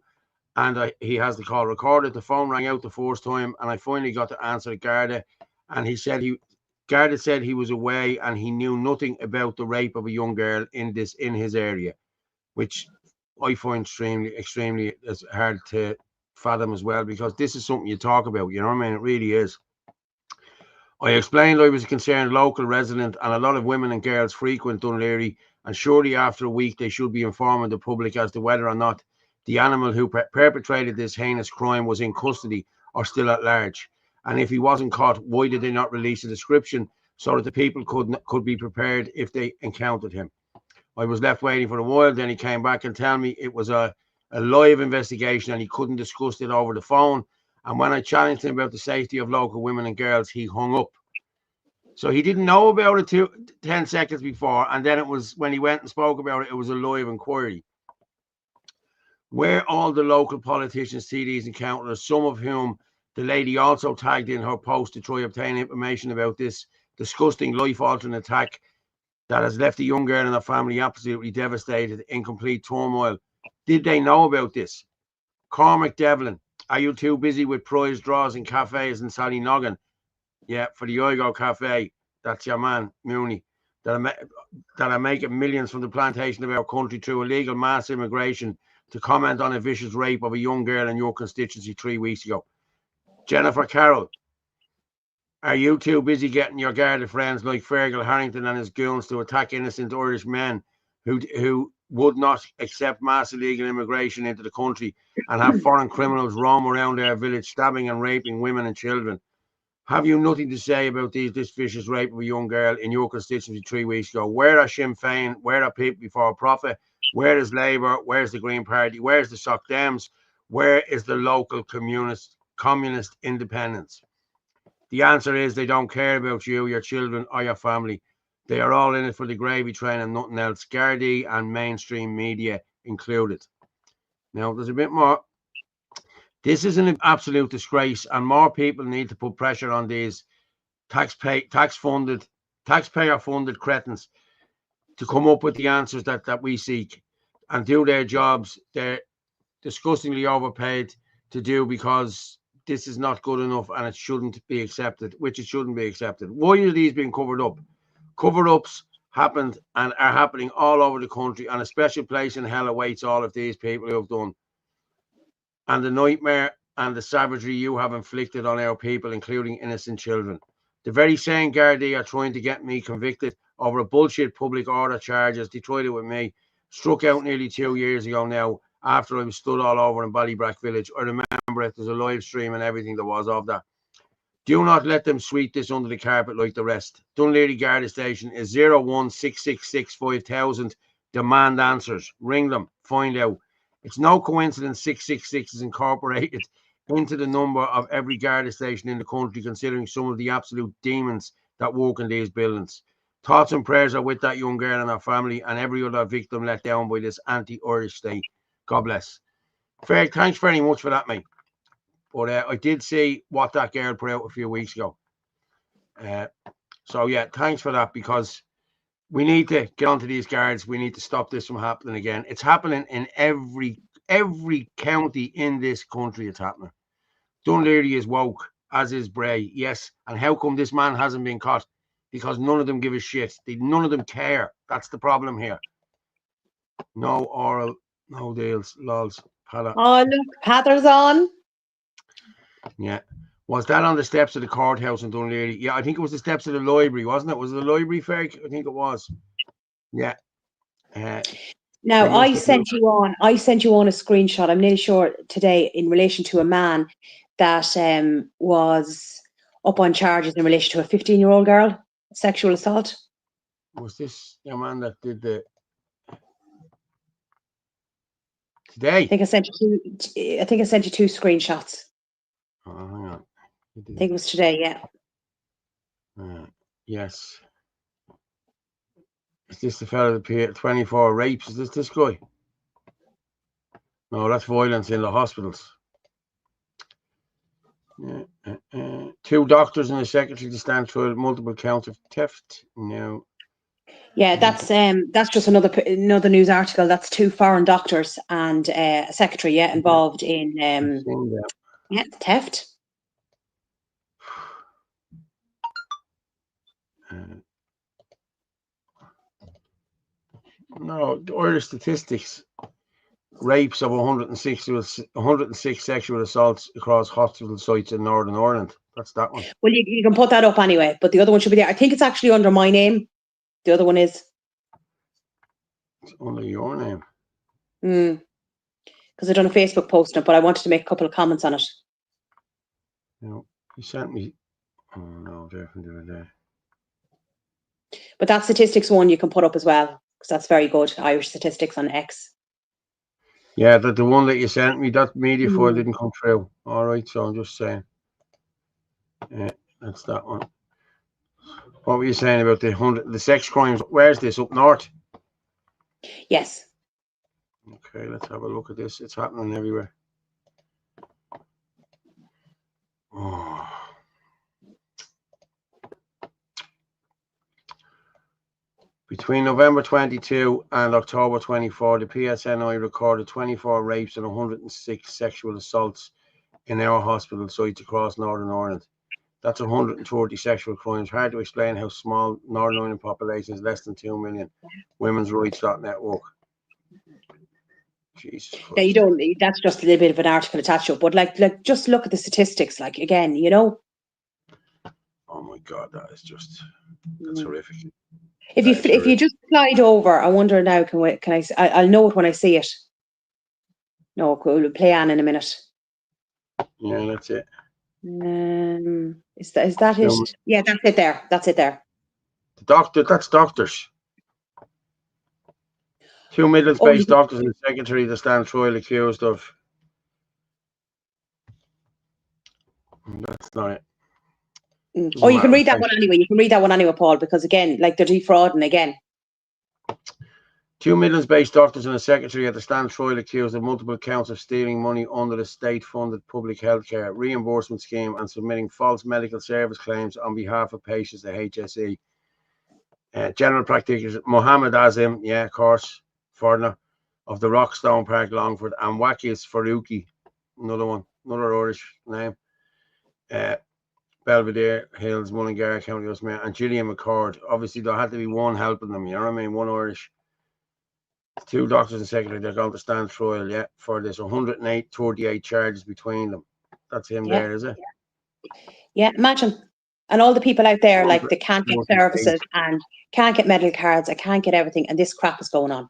and he has the call recorded. The phone rang out the first time, and I finally got to answer the Garda, and Garda said he was away and he knew nothing about the rape of a young girl in his area, which I find extremely hard to fathom as well, because this is something you talk about, you know what I mean? It really is. I explained I was a concerned local resident and a lot of women and girls frequent Dunleary, and surely after a week they should be informing the public as to whether or not the animal who perpetrated this heinous crime was in custody or still at large. And if he wasn't caught, why did they not release a description so that the people could be prepared if they encountered him? I was left waiting for a while. Then he came back and told me it was a live investigation and he couldn't discuss it over the phone. And when I challenged him about the safety of local women and girls, he hung up. So he didn't know about it 10 seconds before. And then it was when he went and spoke about it, it was a live inquiry. Where all the local politicians see these encounters, some of whom the lady also tagged in her post to try obtain information about this disgusting life-altering attack that has left a young girl and her family absolutely devastated, in complete turmoil. Did they know about this? Cormac Devlin, are you too busy with prize draws in cafes in Sallynoggin? Yeah, for the Igo Cafe. That's your man, Mooney. That are making millions from the plantation of our country through illegal mass immigration to comment on a vicious rape of a young girl in your constituency 3 weeks ago. Jennifer Carroll, are you too busy getting your Garda friends like Fergal Harrington and his goons to attack innocent Irish men who would not accept mass illegal immigration into the country and have foreign criminals roam around our village stabbing and raping women and children? Have you nothing to say about this vicious rape of a young girl in your constituency 3 weeks ago? Where are Sinn Féin? Where are people before profit? Where is Labour? Where's the Green Party? Where's the Soc Dems? Where is the local communist independence? The answer is they don't care about you, your children, or your family. They are all in it for the gravy train and nothing else, Gardaí and mainstream media included. Now, there's a bit more. This is an absolute disgrace, and more people need to put pressure on these taxpayer-funded cretins to come up with the answers that we seek and do their jobs. They're disgustingly overpaid to do, because this is not good enough and it shouldn't be accepted, which it shouldn't be accepted. Why are these being covered up? Cover-ups happened and are happening all over the country, and a special place in hell awaits all of these people who have done. And the nightmare and the savagery you have inflicted on our people, including innocent children. The very same Gardaí are trying to get me convicted over a bullshit public order charges. They tried it with me, struck out nearly 2 years ago now, after I was stood all over in Ballybrack village. I remember it, there's a live stream and everything there was of that. Do not let them sweep this under the carpet like the rest. Dunleary Garda Station is 01666 5000. Demand answers. Ring them. Find out. It's no coincidence 666 is incorporated into the number of every Garda station in the country, considering some of the absolute demons that work in these buildings. Thoughts and prayers are with that young girl and her family and every other victim let down by this anti-Irish state. God bless. Ferg, thanks very much for that, mate. But I did see what that girl put out a few weeks ago. So, yeah, thanks for that, because we need to get onto these guards. We need to stop this from happening again. It's happening in every county in this country. It's happening. Dunleary is woke, as is Bray. Yes. And how come this man hasn't been caught? Because none of them give a shit. None of them care. That's the problem here. No oral No deals. Lols. Pala. Oh, look, Patter's on. Yeah. Was that on the steps of the courthouse in Dunleary? Yeah, I think it was the steps of the library, wasn't it? Was it the library, Ferg? I think it was. Yeah. Now, I sent you on a screenshot, I'm nearly sure today, in relation to a man that was up on charges in relation to a 15-year-old girl, sexual assault. Was this your man that did the today? I think I sent you two screenshots. Oh, hang on. I think it was today, yeah. Yes. Is this the fellow that 24 rapes? Is this guy? No, that's violence in the hospitals. Yeah. 2 doctors and a secretary to stand trial, multiple counts of theft. No. Yeah, that's just another news article. That's 2 foreign doctors and a secretary, involved in theft. No, the Irish statistics: rapes of 106 sexual assaults across hospital sites in Northern Ireland. That's that one. Well, you can put that up anyway, but the other one should be there. I think it's actually under my name. The other one is. It's under your name. Because I done a Facebook post on it, but I wanted to make a couple of comments on it. No, you sent me. Oh no, definitely there. But that statistics one you can put up as well, because that's very good. Irish statistics on X. Yeah, the one that you sent me, that media file didn't come through. All right, so I'm just saying. Yeah, that's that one. What were you saying about the sex crimes? Where's this? Up north? Yes. Okay, let's have a look at this. It's happening everywhere. Oh. Between November 22 and October 24, the PSNI recorded 24 rapes and 106 sexual assaults in our hospital sites across Northern Ireland. That's 140 sexual crimes. Hard to explain how small Northern Ireland population is, less than 2 million. Women's Rights Network. Jesus Christ. Yeah, you don't. That's just a little bit of an article attached to it, but like just look at the statistics. Like again, Oh my God, that's horrific. If you just slide over, I wonder now. Can I? I'll know it when I see it. No, we'll play on in a minute. Yeah, that's it. Is that it? Yeah, that's it there. That's it there. That's doctors. 2 Midlands-based doctors and the secretary to stand trial accused of. That's not it. Oh, you can read that one anyway. You can read that one anyway, Paul, because again, like they're defrauding again. 2 Midlands-based doctors and a secretary at the stand trial accused of multiple counts of stealing money under the state-funded public healthcare reimbursement scheme and submitting false medical service claims on behalf of patients at HSE. General practitioners Mohammed Azim, of course, foreigner, of the Rockstone Park, Longford, and Wakis Faruqi, another Irish name. Belvedere Hills, Mullingar, County Osmere, and Gillian McCord. Obviously, there had to be one helping them, you know what I mean? One Irish. 2 doctors and secretary, they're going to stand trial, for this. 138 charges between them. That's him there, is it? Yeah, imagine. And all the people out there, like, they can't get services and can't get medical cards, I can't get everything, and this crap is going on.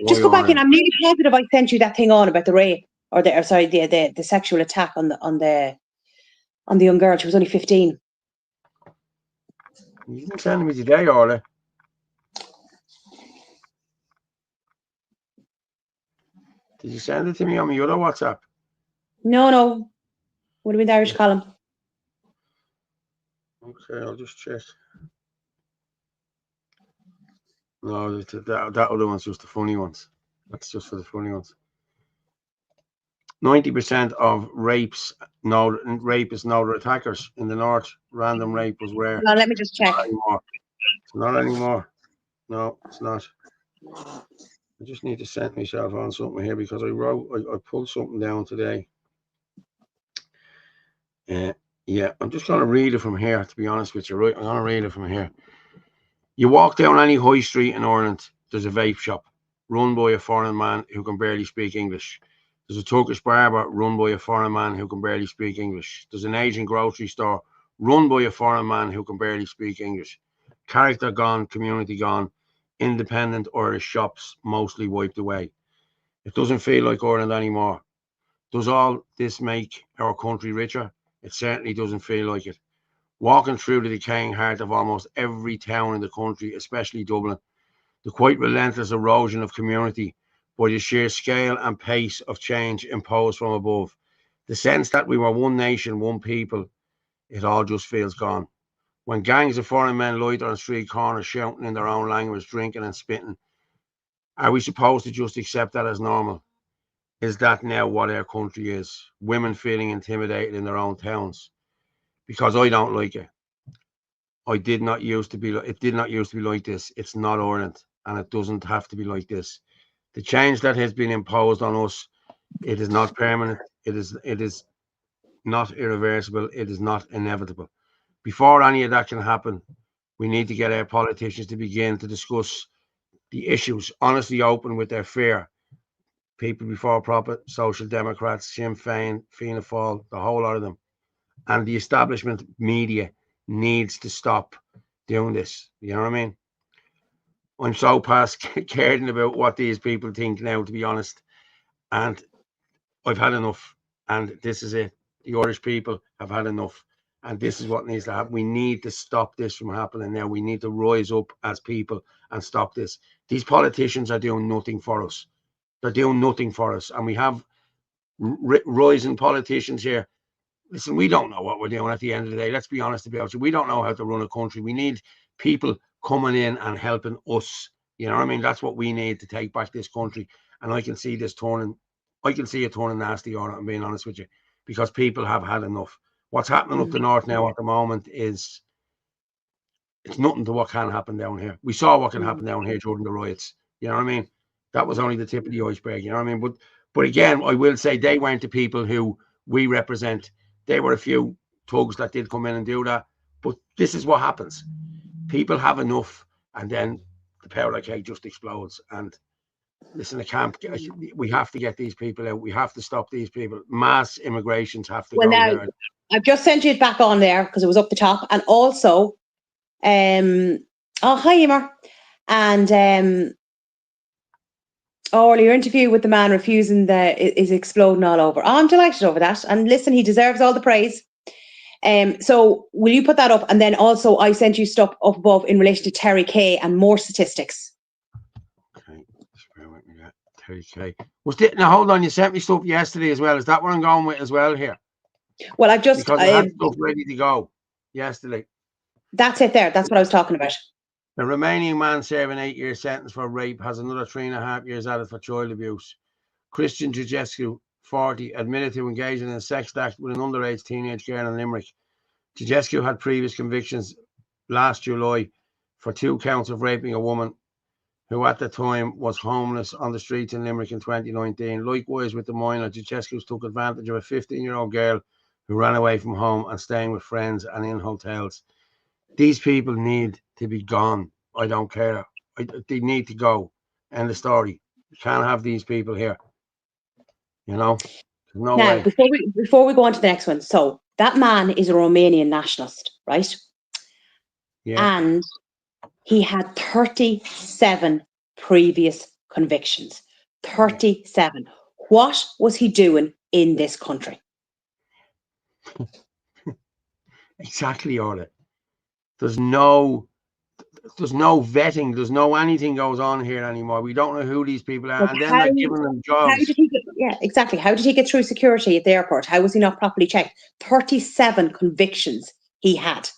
Just go back in. I'm nearly positive I sent you that thing on about the rape, or the sexual attack on the young girl. She was only 15. You didn't send me today, Orla. Did you send it to me on my other WhatsApp? No. Would have been the Irish column. Okay, I'll just check. No, that other one's just the funny ones. That's just for the funny ones. 90% of rapists know the attackers in the north. Random rape was rare. No, let me just check. It's not anymore. No, it's not. I just need to set myself on something here because I pulled something down today. Yeah, I'm just going to read it from here, to be honest with you, right? I'm going to read it from here. You walk down any high street in Ireland, there's a vape shop. run by a foreign man who can barely speak English. There's a Turkish barber run by a foreign man who can barely speak English. There's an Asian grocery store run by a foreign man who can barely speak English. Character gone, community gone, independent Irish shops mostly wiped away. It doesn't feel like Ireland anymore. Does all this make our country richer? It certainly doesn't feel like it. Walking through the decaying heart of almost every town in the country, especially Dublin, the quite relentless erosion of community by the sheer scale and pace of change imposed from above, the sense that we were one nation, one people, it all just feels gone. When gangs of foreign men loiter on street corners shouting in their own language, drinking and spitting, are we supposed to just accept that as normal? Is that now what our country is? Women feeling intimidated in their own towns? Because I don't like it. It did not used to be like this. It's not Ireland, and it doesn't have to be like this. The change that has been imposed on us, it is not permanent. It is not irreversible. It is not inevitable. Before any of that can happen, we need to get our politicians to begin to discuss the issues honestly, open with their fear. People before profit, Social Democrats, Sinn Féin, Fianna Fáil, the whole lot of them. And the establishment media needs to stop doing this. You know what I mean? I'm so past caring about what these people think now, to be honest. And I've had enough. And this is it. The Irish people have had enough. And this is what needs to happen. We need to stop this from happening now. We need to rise up as people and stop this. These politicians are doing nothing for us. They're doing nothing for us. And we have rising politicians here. Listen, we don't know what we're doing at the end of the day. Let's be honest about it. We don't know how to run a country. We need people coming in and helping us. You know what I mean? That's what we need to take back this country. And I can see this turning. I can see it turning nasty on it, I'm being honest with you, because people have had enough. What's happening up the north now at the moment is it's nothing to what can happen down here. We saw what can happen down here during the riots. You know what I mean? That was only the tip of the iceberg. You know what I mean? But again, I will say they weren't the people who we represent. There were a few thugs that did come in and do that. But this is what happens. People have enough, and then the powder keg just explodes. And listen, we have to get these people out. We have to stop these people. Mass immigrations have to go now, there. I've just sent you it back on there because it was up the top. And also, hi, Emer. And your interview with the man refusing is exploding all over. Oh, I'm delighted over that. And listen, he deserves all the praise. So will you put that up? And then also I sent you stuff up above in relation to Terry Kay and more statistics. Okay, just bear with me. Terry Kay. Now hold on, you sent me stuff yesterday as well. Is that what I'm going with as well here? Well, I've just because I had stuff ready to go yesterday. That's it there. That's what I was talking about. The Romanian man serving 8-year sentence for rape has another 3.5 years added for child abuse. Christian Gigescu, 40, admitted to engaging in a sex act with an underage teenage girl in Limerick. Gigescu had previous convictions last July for 2 counts of raping a woman who at the time was homeless on the streets in Limerick in 2019. Likewise with the minor, Gigescu took advantage of a 15-year-old girl who ran away from home and staying with friends and in hotels. These people need to be gone. I don't care. They need to go. End of story. You can't have these people here. You know? There's no way. Before we go on to the next one. So that man is a Romanian nationalist, right? Yeah. And he had 37 previous convictions. 37. What was he doing in this country? Exactly, Orla. There's no vetting. There's no anything goes on here anymore. We don't know who these people are, and then they're giving them jobs. Exactly. How did he get through security at the airport? How was he not properly checked? 37 convictions he had.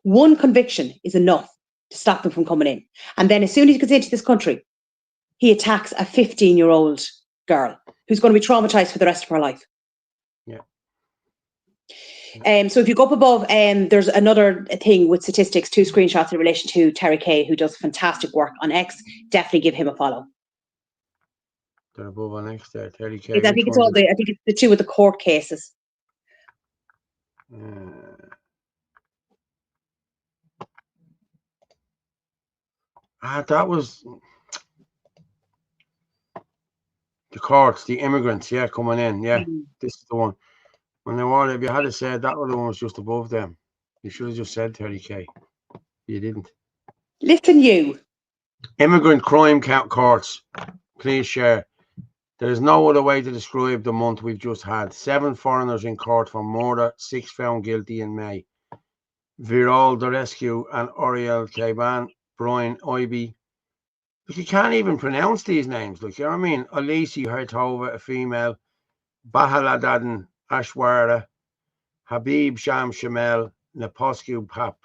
One conviction is enough to stop him from coming in. And then as soon as he gets into this country, he attacks a 15-year-old girl who's going to be traumatized for the rest of her life. Yeah. So if you go up above, there's another thing with statistics, 2 screenshots in relation to Terry Kay, who does fantastic work on X. Definitely give him a follow. They're above on X there, Terry Kay. I think it's the 2 with the court cases. That was The courts, the immigrants, yeah, coming in, yeah. This is the one. When they were, if you had said that other one was just above them, you should have just said 30k. You didn't. Listen, you. Immigrant crime count courts. Please share. There is no other way to describe the month we've just had. 7 foreigners in court for murder, 6 found guilty in May. Viral the Rescue and Oriel Taban, Brian Ibe. Look, you can't even pronounce these names. Look, you know what I mean? Alisi Hertova, a female. Bahaladadan Ashwara. Habib Sham Shamel, Naposcu Pap.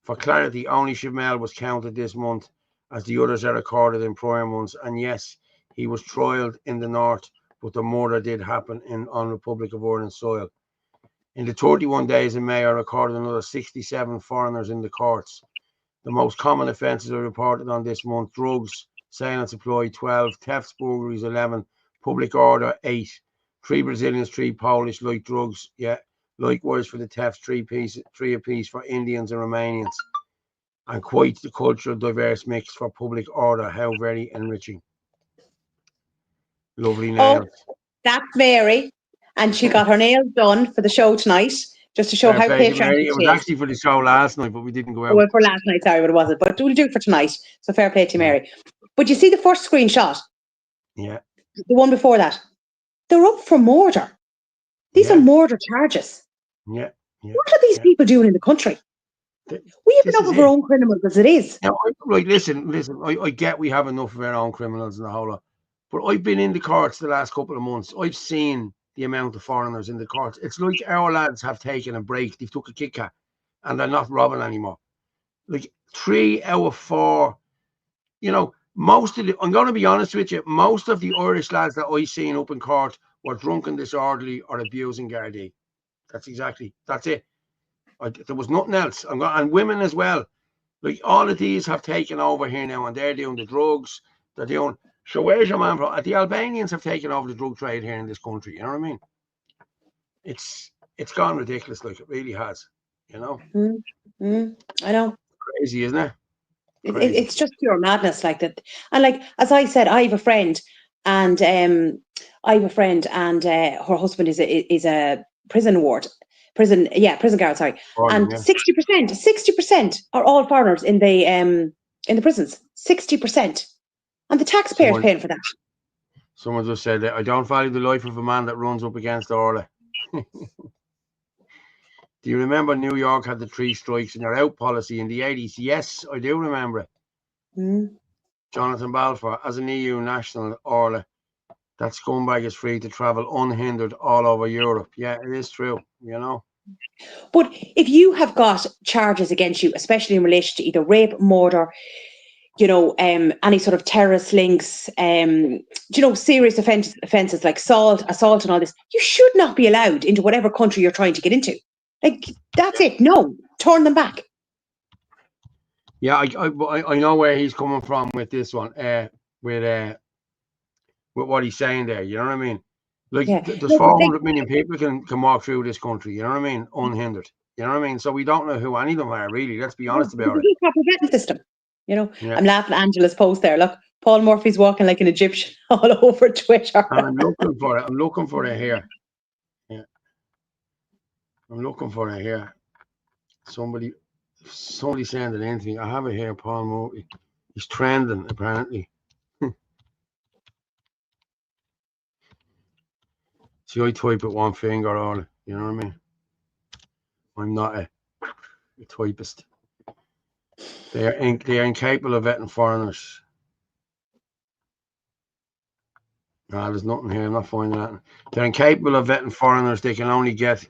For clarity, only Shamel was counted this month, as the others are recorded in prior months. And yes, he was trialed in the north, but the murder did happen on Republic of Ireland soil. In the 31 days in May, I recorded another 67 foreigners in the courts. The most common offences are reported on this month: drugs, sale and supply 12, thefts, burglaries 11, public order 8, 3 Brazilians, 3 Polish, like drugs, yeah. Likewise for the thefts, 3 apiece for Indians and Romanians. And quite the cultural diverse mix for public order. How very enriching. Lovely nails. Oh, that's Mary. And she got her nails done for the show tonight, just to show how patriotic It was actually for the show last night, but we didn't go out. Oh, well, for last night, sorry, but it wasn't. But we'll do it for tonight. So fair play to Mary. But you see the first screenshot? Yeah. The one before that. They're up for murder. These are murder charges. Yeah. What are these people doing in the country? We have enough of our own criminals as it is. Now, right, listen. I get we have enough of our own criminals and the whole lot. But I've been in the courts the last couple of months. I've seen the amount of foreigners in the courts. It's like our lads have taken a break. They've took a Kit Kat and they're not robbing anymore. Like 3 out of 4, you know, I'm going to be honest with you, most of the Irish lads that I've seen up in court were drunk and disorderly or abusing Gardaí. That's it. There was nothing else. And women as well. Like all of these have taken over here now, and they're doing the drugs. They're doing. So where's your man? The Albanians have taken over the drug trade here in this country. You know what I mean? It's gone ridiculous. Like it really has. You know. I know. Crazy, isn't it? It's just pure madness, like that. And like as I said, I have a friend, and her husband is a prison guard, sorry. And 60% are all foreigners in the prisons. 60%. And the taxpayers paying for that. Someone just said that I don't value the life of a man that runs up against Orla. Do you remember New York had the 3 strikes and they're out policy in the 80s? Yes, I do remember it. Jonathan Balfour, as an EU national, Orla, that scumbag is free to travel unhindered all over Europe. Yeah, it is true, you know. But if you have got charges against you, especially in relation to either rape, murder, you know, any sort of terrorist links, you know, serious offences like assault and all this, you should not be allowed into whatever country you're trying to get into. Like, that's it. No, turn them back. Yeah, I know where he's coming from with this one, with what he's saying there. You know what I mean? Like, there's 400 million people can walk through this country. You know what I mean? Unhindered. You know what I mean? So we don't know who any of them are, really. Let's be honest about it. Proper vetting system. You know, I'm laughing at Angela's post there. Look, Paul Murphy's walking like an Egyptian all over Twitter. And I'm looking for it here. Yeah. I'm looking for it here. Somebody sent it in to me. I have it here, Paul Murphy. He's trending, apparently. See, I type with one finger all. You know what I mean? I'm not a typist. They are incapable of vetting foreigners. No, there's nothing here. I'm not finding that. They're incapable of vetting foreigners. They can only get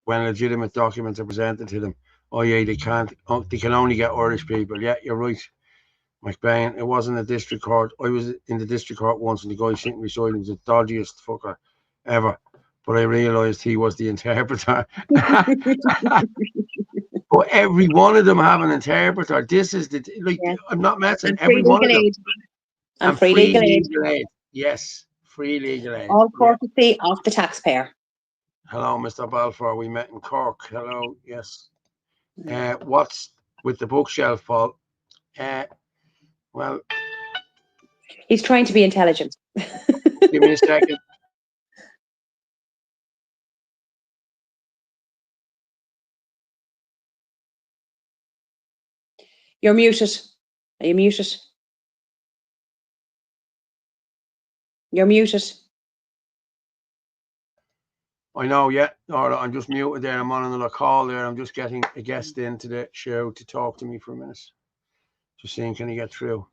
when legitimate documents are presented to them. Oh yeah, they can't. They can only get Irish people. Yeah, you're right, McBain. It wasn't a district court. I was in the district court once, and the guy sitting beside me was the dodgiest fucker ever. But I realised he was the interpreter. But every one of them have an interpreter. This is I'm not messing. Every one of them. And free legal aid. Yes, free legal aid. All courtesy of the taxpayer. Hello, Mr. Balfour. We met in Cork. Hello. Yes. What's with the bookshelf, Paul? Well, he's trying to be intelligent. Give me a second. You're muted. Are you muted? You're muted. I know, yeah. All right, I'm just muted there. I'm on another call there. I'm just getting a guest into the show to talk to me for a minute. Just seeing, can he get through?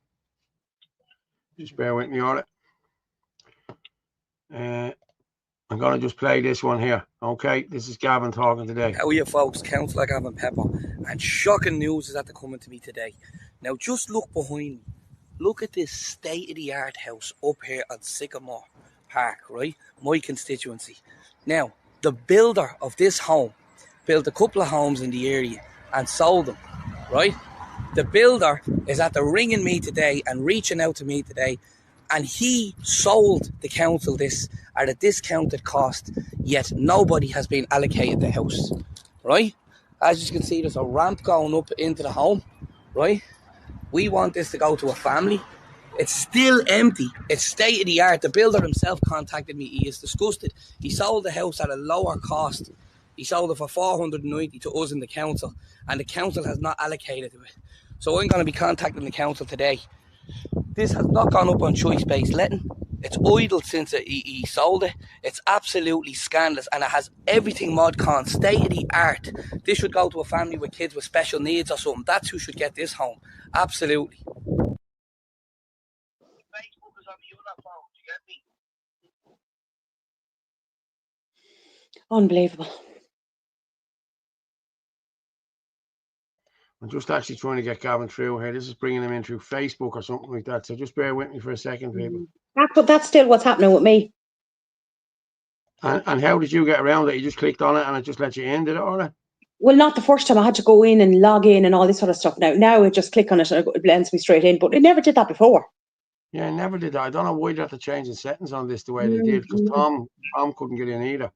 Just bear with me, all right. I'm going to just play this one here. Okay, this is Gavin talking today. How are you folks? Councillor Gavin Pepper. And shocking news is after coming to me today. Now just look behind me. Look at this state-of-the-art house up here at Sycamore Park, right? My constituency. Now, the builder of this home built a couple of homes in the area and sold them, right? The builder is after ringing me today and reaching out to me today, and he sold the council this at a discounted cost, yet nobody has been allocated the house, right? As you can see, there's a ramp going up into the home, right? We want this to go to a family. It's still empty. It's state of the art. The builder himself contacted me. He is disgusted. He sold the house at a lower cost. He sold it for $490 to us in the council, and the council has not allocated to it. So I'm going to be contacting the council today. This has not gone up on choice-based letting. It's idle since he sold it. It's absolutely scandalous, and it has everything ModCon, state of the art. This should go to a family with kids with special needs or something. That's who should get this home. Absolutely. Unbelievable. I'm just actually trying to get Gavin through here. This is bringing him in through Facebook or something like that. So just bear with me for a second, people. But that's still what's happening with me. And how did you get around it? You just clicked on it and it just let you in, did it, or? Well, not the first time. I had to go in and log in and all this sort of stuff. Now I just click on it and it blends me straight in. But it never did that before. Yeah, I never did that. I don't know why they had to change the settings on this the way they did, because Tom couldn't get in either.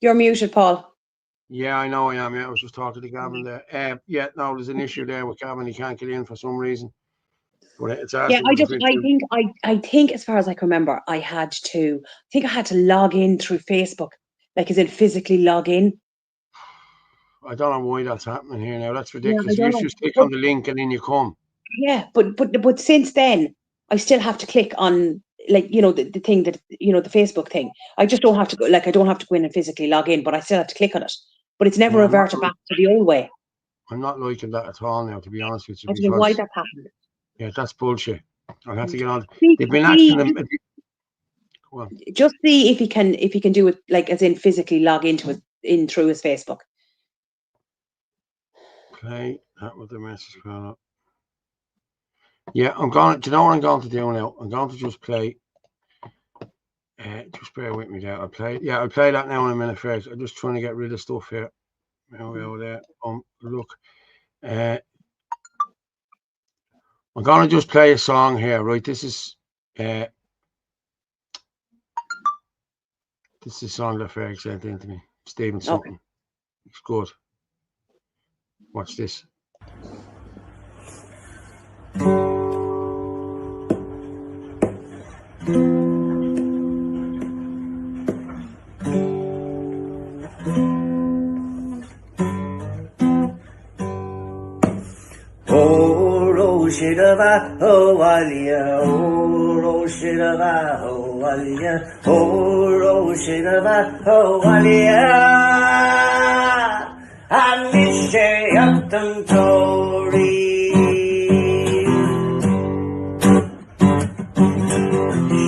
You're muted, Paul. Yeah, I know I am. Yeah, I was just talking to Gavin there. Yeah, no, there's an issue there with Gavin. He can't get in for some reason. But it's Yeah, I think as far as I can remember, I had to log in through Facebook, like as in physically log in. I don't know why that's happening here now. That's ridiculous. Yeah, you just click on the link and then you come. Yeah, but since then, I still have to click on, like, you know, the thing that, you know, the Facebook thing. I just don't have to go, like, I don't have to go in and physically log in, but I still have to click on it. But it's never reverted back to the old way. I'm not liking that at all now, to be honest with you. I don't know why that's happened. Yeah, that's bullshit. I'll have to get on. See, They've been asking them. Just see if he can do it, like, as in physically log into it in through his Facebook. Okay, that was the message going up. Yeah, I'm going. Do you know what I'm going to do now? I'm going to just play. Just bear with me there. I'll play. Yeah, I'll play that now in a minute first. I'm just trying to get rid of stuff here. Over there. Look. I'm going to just play a song here, right? This is a song that Ferg sent in to me. Stephen something. Okay. It's good. Watch this. Shirava ho alia, oh shirava ho alia, oh shirava ho alia. Amishe yaptam tori,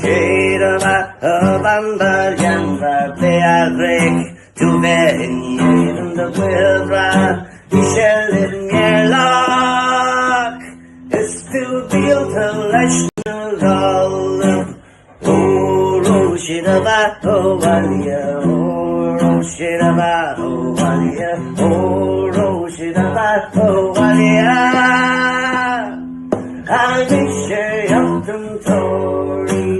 shirava bamba jamba beagrek tu venye in the wilra, ishelim yellow. To build a national oh, Shirava, oh, Valia, oh, Shirava, oh, Valia, oh, Shirava, oh, Valia. I wish I had them Tory.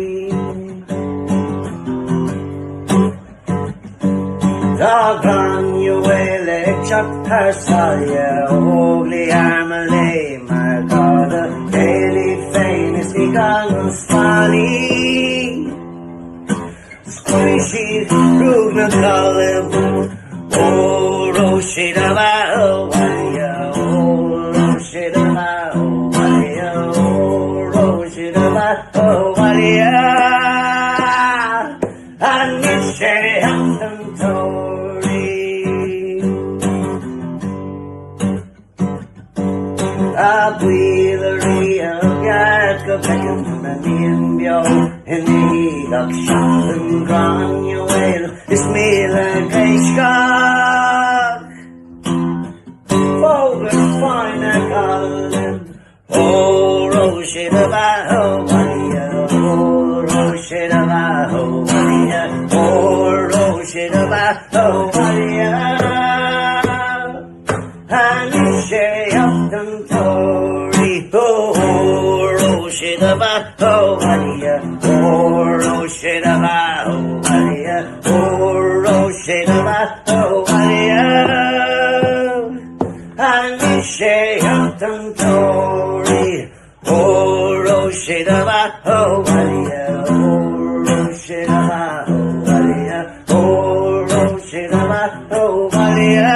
Dagan you will chuck her salia, ugly armale, my God, daily famous begun swally. Squishy, Rugna Colin, oh, Roshidava, oh, Walia, oh, Roshidava, oh, Walia, oh, Roshidava, oh, Walia. And it's Sherry Hampton Tory. A Wheelery of Yarka Beckham and the Imbio in the Elock Shop and Granuel is Mila Gayshkog. Forward fine a Colin, oh, Roshidava, oh, Maria, oh, Roshidava, oh, Maria, oh, Roshidava, oh, Maria. And it's Sherry Upton Tory, oh, Roshidava, oh, Maria, oh, Roshidava, oh, Maria, oh, Roshidava, oh, Maria. And it's Sherry Upton Tory, oh, Roshidava, oh, Maria, oh, Roshidava, oh, Maria, oh, Roshidava, oh, Maria.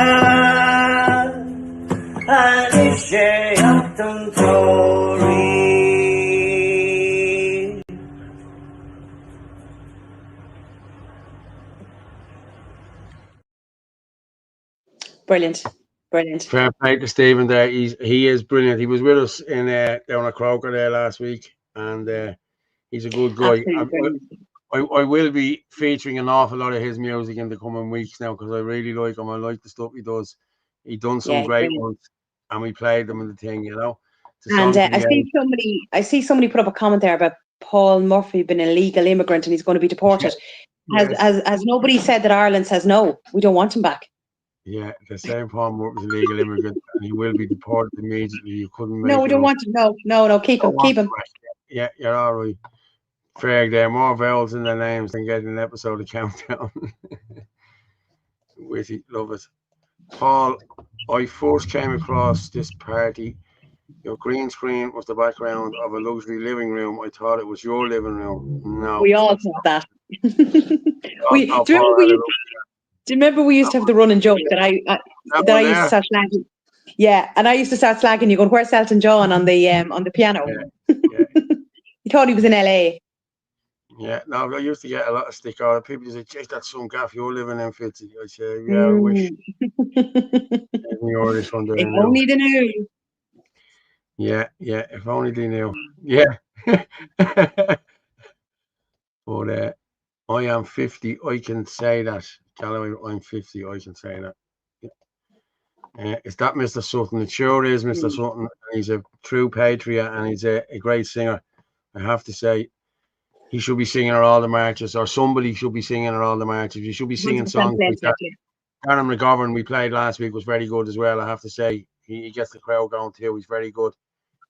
And it's Sherry Upton Tory. Brilliant. Brilliant. Fair play to Stephen there. He is brilliant. He was with us in down at Croker there last week, and he's a good guy. I will be featuring an awful lot of his music in the coming weeks now because I really like him. I like the stuff he does. He done some great ones, and we played them in the thing, you know. And I see somebody put up a comment there about Paul Murphy being an illegal immigrant and he's going to be deported. Has nobody said that Ireland says no? We don't want him back. Yeah, the same Paul Murphy's a legal immigrant and he will be deported immediately. You couldn't make No, we don't want him. No, keep him. Yeah, you're all right. Craig, there are more vowels in their names than getting an episode of Countdown. Witty, love it. Paul, I first came across this party. Your green screen was the background of a luxury living room. I thought it was your living room. No. We all thought that. Do you remember we used to have the running joke that I used to start slagging? Yeah, and I used to start slagging you going, where's Elton John on the piano? Yeah. He thought he was in LA. Yeah, no, I used to get a lot of stick out of people. Say, "Jeez, that's some gaff you're living in, Fitzy." I say, "Yeah, I wish." If only they knew. Yeah, if only they knew. Yeah. But I am 50. I can say that. Galloway, I'm 50. I can say that. Is that Mr. Sutton? It sure is Mr. Sutton. And he's a true patriot and he's a great singer. I have to say. He should be singing at all the marches, or somebody should be singing at all the marches. You should be singing songs like that. Darren McGovern, we played last week, was very good as well. I have to say, he gets the crowd going too. He's very good.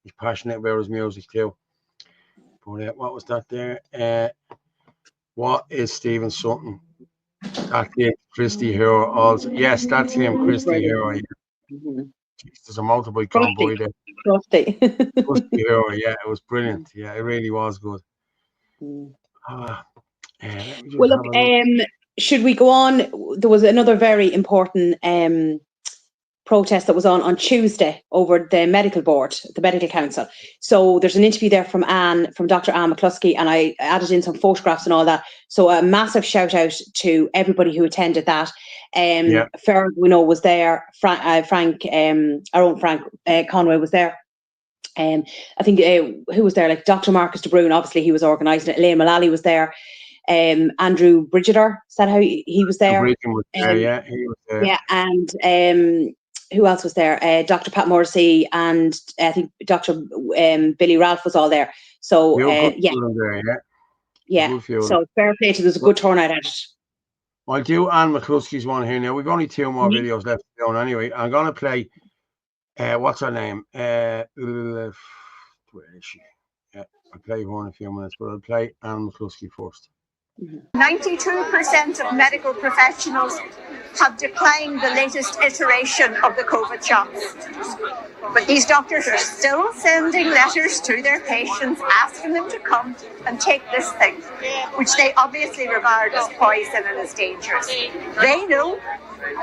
He's passionate about his music too. But what was that there? What is Stephen Sutton? That's it, Christy Hero. Also, yes, that's him, Christy Hero. There's a motorbike convoy there. Christy Hero, yeah, it was brilliant. Yeah, it really was good. Well, look, should we go on? There was another very important protest that was on Tuesday over the medical board, the medical council. So there's an interview there from Dr. Anne McCluskey, and I added in some photographs and all that. So a massive shout out to everybody who attended that. Ferg, we know, was there. Frank, our own Frank Conway was there. I think who was there? Like Dr. Marcus De Bruin, obviously he was organising it. Elaine Mullally was there. Andrew Bridgeter, is that how he was there? He was there. He was there. Yeah, and who else was there? Dr. Pat Morrissey and I think Dr. Billy Ralph was all there. So So fair play to there's a good turnout at it. I'll do Anne McCluskey's one here now. We've only 2 more videos left to go anyway. I'm gonna play what's her name? Where is she? I'll play her in a few minutes, but I'll play Anne McCluskey first. 92% of medical professionals have declined the latest iteration of the COVID shots. But these doctors are still sending letters to their patients asking them to come and take this thing, which they obviously regard as poison and as dangerous. They know,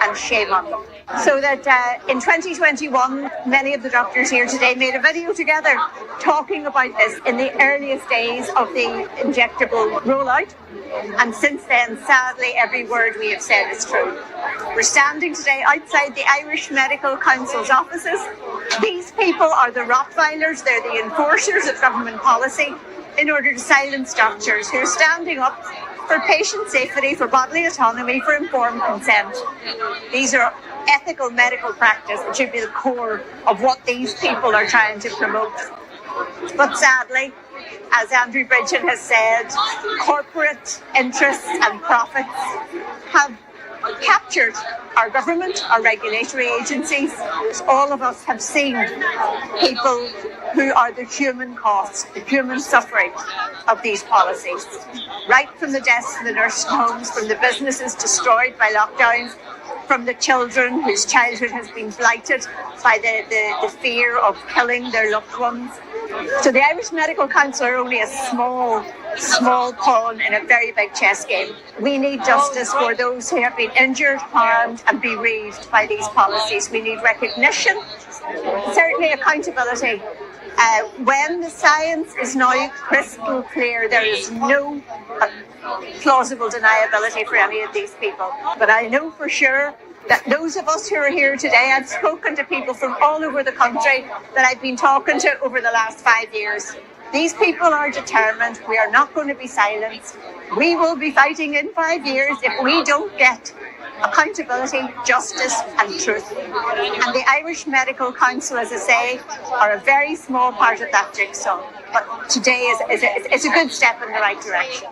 and shame on them. So that in 2021, many of the doctors here today made a video together talking about this in the earliest days of the injectable rollout. And since then, sadly, every word we have said is true. We're standing today outside the Irish Medical Council's offices. These people are the Rottweilers, they're the enforcers of government policy in order to silence doctors who are standing up for patient safety, for bodily autonomy, for informed consent. These are ethical medical practice. It should be the core of what these people are trying to promote. But sadly, as Andrew Bridgen has said, corporate interests and profits have captured our government, our regulatory agencies. All of us have seen people who are the human cost, the human suffering of these policies. Right from the deaths in the nursing homes, from the businesses destroyed by lockdowns, from the children whose childhood has been blighted by the fear of killing their loved ones. So the Irish Medical Council are only a small pawn in a very big chess game. We need justice for those who have been injured, harmed and bereaved by these policies. We need recognition, certainly accountability. When the science is now crystal clear, there is no plausible deniability for any of these people. But I know for sure that those of us who are here today, I've spoken to people from all over the country that I've been talking to over the last 5 years. These people are determined. We are not going to be silenced. We will be fighting in 5 years if we don't get accountability, justice and truth. And the Irish Medical Council, as I say, are a very small part of that jigsaw. But today is a good step in the right direction.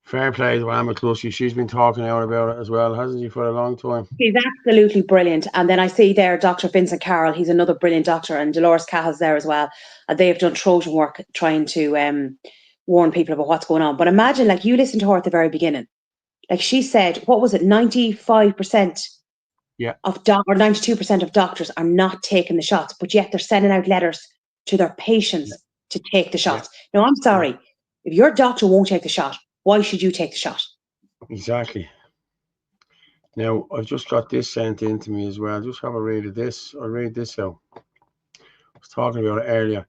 Fair play to Emma Clusky. She's been talking out about it as well, hasn't she, for a long time? He's absolutely brilliant. And then I see there Dr. Vincent Carroll, he's another brilliant doctor, and Dolores Cahill's there as well. And they have done Trojan work trying to warn people about what's going on. But imagine, like, you listened to her at the very beginning. Like she said, what was it, 95% of or 92% of doctors are not taking the shots, but yet they're sending out letters to their patients to take the shots. Now, I'm sorry, if your doctor won't take the shot, why should you take the shot? Exactly. Now, I've just got this sent in to me as well. Just have a read of this. I'll read this out. I was talking about it earlier.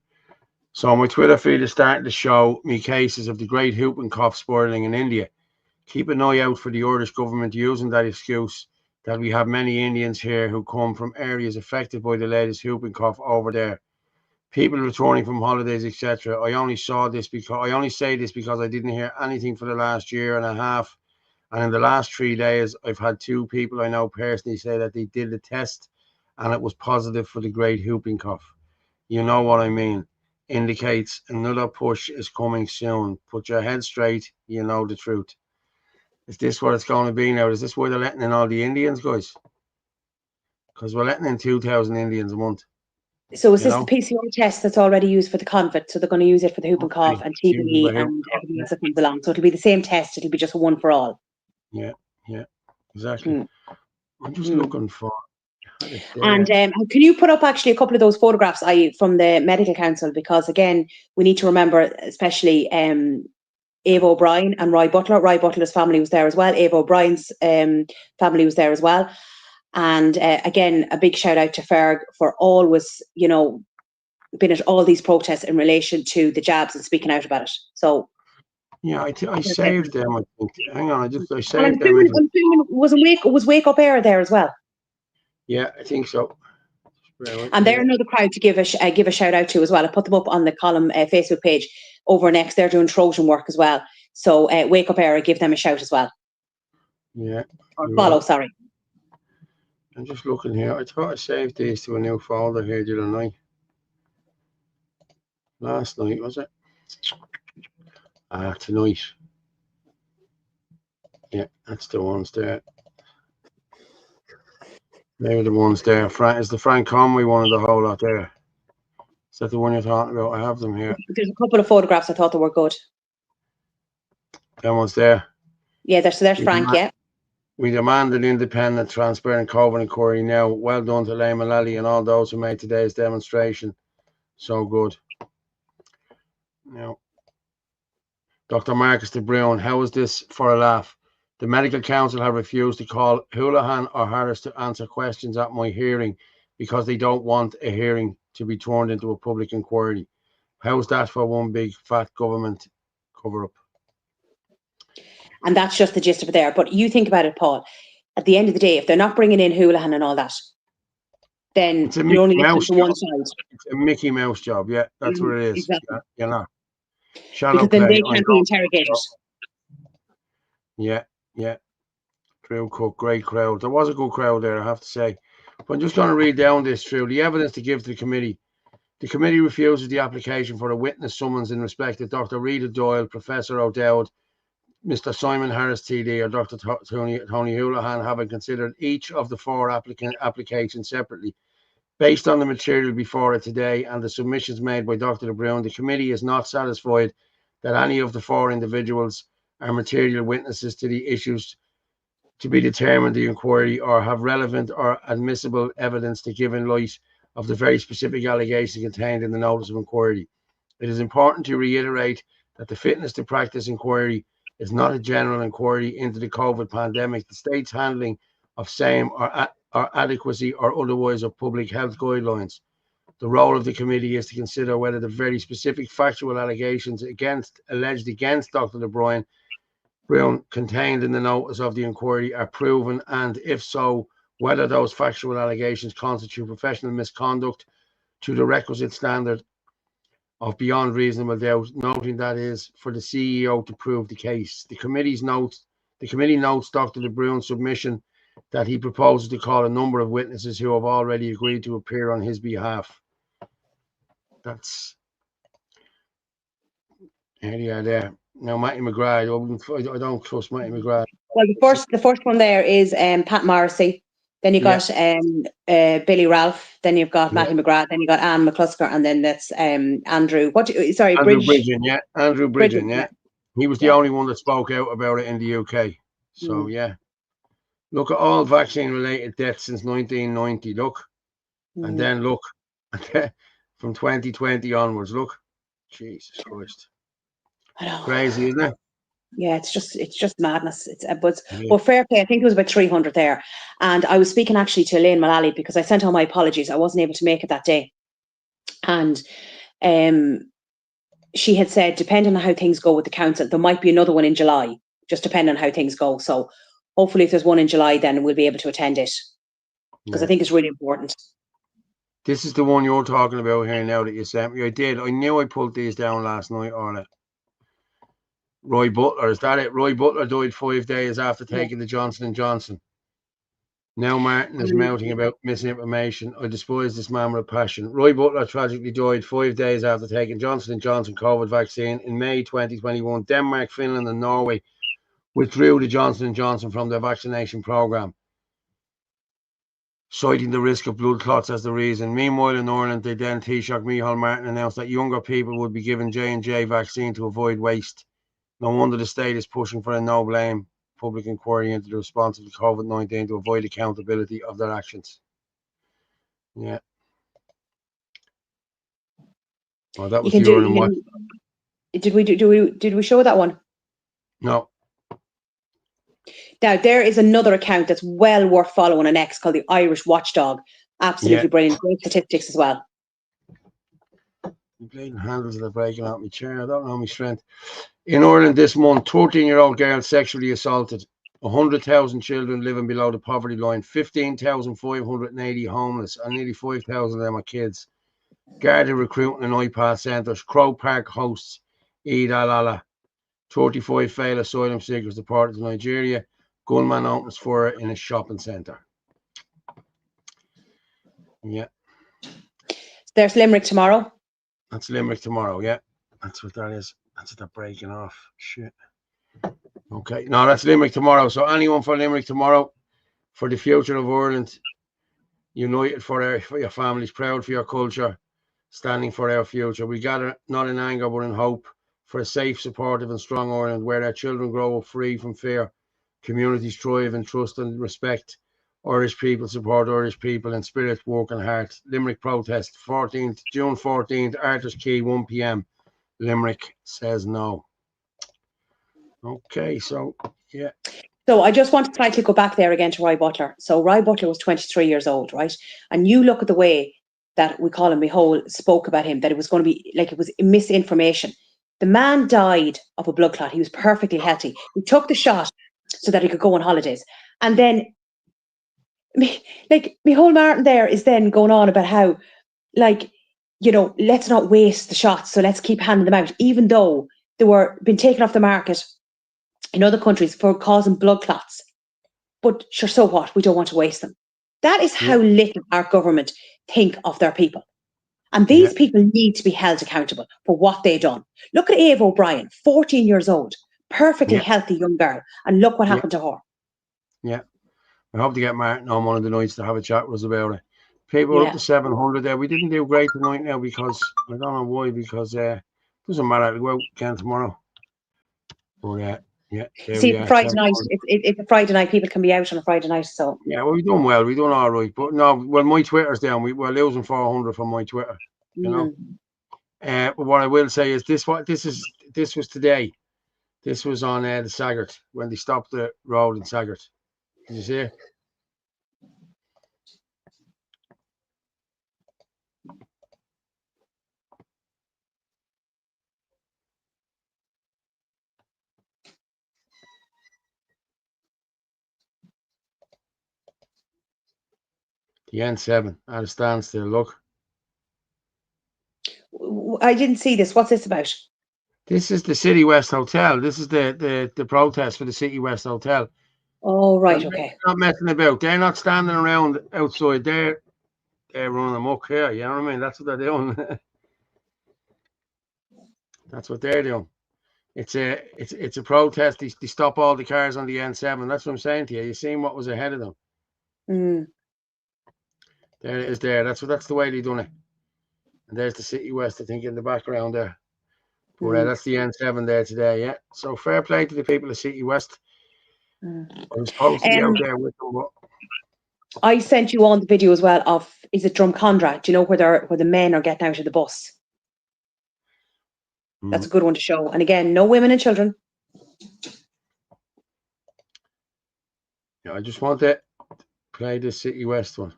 So my Twitter feed is starting to show me cases of the great whooping cough spiralling in India. Keep an eye out for the Irish government using that excuse that we have many Indians here who come from areas affected by the latest whooping cough over there. People returning from holidays, etc. I only say this because I didn't hear anything for the last year and a half. And in the last 3 days, I've had 2 people I know personally say that they did the test and it was positive for the great whooping cough. You know what I mean? Indicates another push is coming soon. Put your head straight, you know the truth. Is this what it's going to be now? Is this why they're letting in all the Indians, guys? Because we're letting in 2,000 Indians a month. So is this the PCR test that's already used for the COVID? So they're going to use it for the whooping cough and TB and everything else that comes along. So it'll be the same test. It'll be just one for all. Yeah, exactly. I'm just looking for. And can you put up actually a couple of those photographs from the Medical Council? Because again, we need to remember, especially Ava O'Brien and Roy Butler. Roy Butler's family was there as well. Ava O'Brien's family was there as well. And again, a big shout out to Ferg for always, been at all these protests in relation to the jabs and speaking out about it. So yeah, I saved them. I think. Hang on, I saved them. Was Wake Up Air there as well? Yeah, I think so. And they're another crowd to give a shout out to as well. I put them up on the column Facebook page over next. They're doing Trojan work as well. So Wake Up Air, I give them a shout as well. Yeah. Or follow, sorry. I'm just looking here. I thought I saved these to a new folder here the other night. Last night, was it? Tonight. Yeah, that's the ones there. Maybe the ones there. Is the Frank Conway one of the whole lot there? Is that the one you're talking about? I have them here. There's a couple of photographs I thought that were good. That one's there. Yeah, there's Frank, yeah. We demand an independent, transparent COVID inquiry now. Well done to Liam Mullally and all those who made today's demonstration so good. Now, Dr. Marcus de Bruin, how is this for a laugh? The Medical Council have refused to call Houlihan or Harris to answer questions at my hearing because they don't want a hearing to be turned into a public inquiry. How's that for one big fat government cover-up? And that's just the gist of it there. But you think about it, Paul. At the end of the day, if they're not bringing in Houlihan and all that, then you're only listening to one side. It's a Mickey Mouse job, yeah. That's what it is. Exactly. You know. Shallow Because then play, they can't be interrogated. Yeah. Drew Cook, great crowd. There was a good crowd there, I have to say. But I'm just going to read down this through. The evidence to give to the committee. The committee refuses the application for a witness summons in respect of Dr. Rita Doyle, Professor O'Dowd, Mr. Simon Harris TD, or Dr. Tony Houlihan, having considered each of the four applications separately. Based on the material before it today and the submissions made by Dr. de Bruin, the committee is not satisfied that any of the four individuals are material witnesses to the issues to be determined the inquiry or have relevant or admissible evidence to give in light of the very specific allegations contained in the notice of inquiry. It is important to reiterate that the fitness to practice inquiry is not a general inquiry into the COVID pandemic, the state's handling of same or adequacy or otherwise of public health guidelines. The role of the committee is to consider whether the very specific factual allegations alleged against Dr. de Bruin contained in the notice of the inquiry are proven, and if so, whether those factual allegations constitute professional misconduct to the requisite standard of beyond reasonable doubt, noting that is for the CEO to prove the case. The committee notes Dr. de Bruin's submission that he proposes to call a number of witnesses who have already agreed to appear on his behalf. That's there. Now, Matty McGrath, I don't trust Matty McGrath. Well, the first one there is Pat Morrissey. Then you got Billy Ralph. Then you've got Matty McGrath. Then you got Anne McClusker, and then that's Andrew. Andrew Bridgen, yeah. Andrew Bridgen, yeah. He was the only one that spoke out about it in the UK. So yeah. Look at all vaccine-related deaths since 1990. Look, and then look from 2020 onwards. Look, Jesus Christ, crazy, isn't it? Yeah, it's just madness. But fair play. I think it was about 300 there, and I was speaking actually to Liam Mullally because I sent all my apologies. I wasn't able to make it that day, and she had said, depending on how things go with the council, there might be another one in July, just depending on how things go. So hopefully if there's one in July, then we'll be able to attend it because I think it's really important. This is the one you're talking about here now that you sent me. I did. I knew I pulled these down last night on it. Roy Butler, is that it? Roy Butler died 5 days after taking the Johnson & Johnson. Now Martin is mouting about misinformation. I despise this man with a passion. Roy Butler tragically died 5 days after taking Johnson & Johnson COVID vaccine in May 2021. Denmark, Finland and Norway withdrew the Johnson & Johnson from their vaccination program, citing the risk of blood clots as the reason. Meanwhile, in Ireland, the then Taoiseach Micheál Martin announced that younger people would be given J&J vaccine to avoid waste. No wonder the state is pushing for a no-blame public inquiry into the response of the COVID-19 to avoid accountability of their actions. Yeah. Well, that was the urine one. Did we show that one? No. Now, there is another account that's well worth following on X called the Irish Watchdog. Absolutely brilliant. Great statistics as well. The bleeding handles that are breaking out my chair. I don't know my strength. In Ireland this month, 13-year-old girl sexually assaulted. 100,000 children living below the poverty line. 15,580 homeless, and nearly 5,000 of them are kids. Garda recruiting in iPass centres. Croke Park hosts Eid al-Allah. 35 failed asylum seekers deported to Nigeria. Gunman opens fire in a shopping centre. Yeah. There's Limerick tomorrow. That's Limerick tomorrow, yeah. That's what that is. That's what they're breaking off. Shit. Okay. No, that's Limerick tomorrow. So anyone for Limerick tomorrow, for the future of Ireland, united for your families, proud for your culture, standing for our future. We gather not in anger but in hope for a safe, supportive and strong Ireland where our children grow up free from fear Communities thrive and trust and respect. Irish people support Irish people in spirit, work and heart. Limerick protest, June 14th, Arthur's Quay, 1 p.m. Limerick says no. Okay, so, yeah. So I just want to slightly go back there again to Roy Butler. So Roy Butler was 23 years old, right? And you look at the way that we call him, Mihol spoke about him, that it was going to be like it was misinformation. The man died of a blood clot. He was perfectly healthy. He took the shot so that he could go on holidays. And then, like, Mihol Martin there is then going on about how, like, you know, let's not waste the shots, so let's keep handing them out, even though they were being taken off the market in other countries for causing blood clots. But sure, so what? We don't want to waste them. That is how little our government think of their people. And these people need to be held accountable for what they've done. Look at Ava O'Brien, 14 years old, perfectly healthy young girl. And look what happened to her. Yeah. I hope to get Martin on one of the nights to have a chat with us about it. People are up to 700 there. We didn't do great tonight now because, I don't know why, because it doesn't matter. I'll go out again tomorrow. But see, Friday night, it's a Friday night. People can be out on a Friday night, so. Yeah, well, we've done well. We've done all right. But no, well, my Twitter's down. We're losing 400 from my Twitter, you know. But what I will say is this was today. This was on the Saggart, when they stopped the road in Saggart. Did you see it? The N7 at a standstill. Look, I didn't see this. What's this about? This is the City West Hotel. This is the protest for the City West Hotel. Oh, right, okay. They're not messing about. They're not standing around outside. They're running amok here. You know what I mean? That's what they're doing. That's what they're doing. It's a protest. They stop all the cars on the N7. That's what I'm saying to you. You seen what was ahead of them. There it is there. That's the way they done it. And there's the City West, I think, in the background there. But that's the N7 there today, yeah. So fair play to the people of City West. I was supposed to be out there with them. But I sent you on the video as well of, is it Drumcondra? Do you know where the men are getting out of the bus? That's a good one to show. And again, no women and children. Yeah, I just want to play the City West one.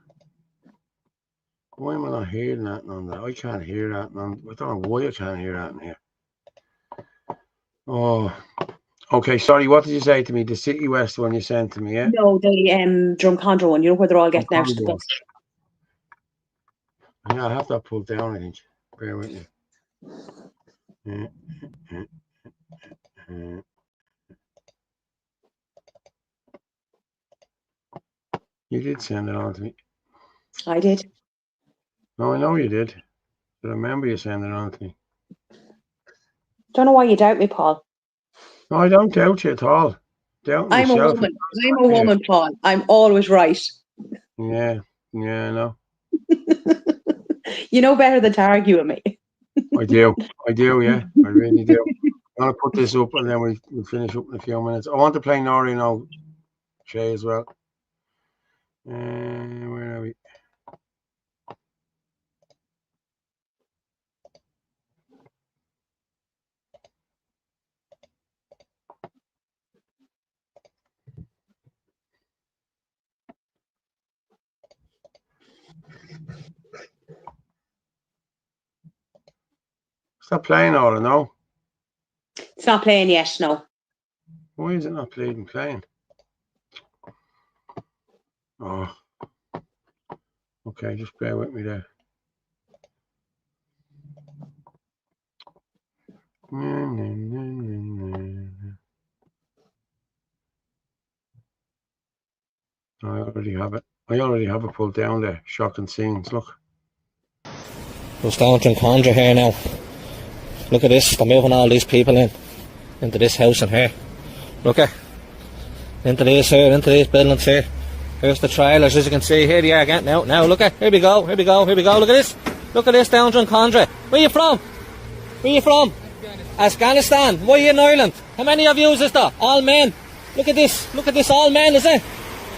Why am I not hearing that on that? I can't hear that. I don't know why I can't hear that in here. Oh, okay. Sorry, what did you say to me? The City West one you sent to me, yeah? No, the Drumcondra one. You know where they're all getting out of the bus. Yeah, I have that pulled down, I think. Bear with me. You did send it on to me. I did. No, I know you did. I remember you sending it on to me. Don't know why you doubt me, Paul. No, I don't doubt you at all. I'm a woman. I'm a woman, Paul. I'm always right. Yeah, I know. You know better than to argue with me. I do, yeah. I really do. I'm going to put this up and then we'll finish up in a few minutes. I want to play Nori now, Shay, as well. Where are we? It's not playing, Ola, no? It's not playing yet, no. Why is it not playing? Oh. Okay, just bear with me there. I already have it. I already have it pulled down there. Shocking scenes, look. We're down to Drumcondra here now. Look at this, they're moving all these people into this house in here. Look at into these buildings here. Here's the trailers, as you can see. Here they are again now. Now look at, here we go. Look at this down Drumcondra. Where you from? Afghanistan. Why are you in Ireland? How many of you is there? All men. Look at this. Look at this, all men, is it?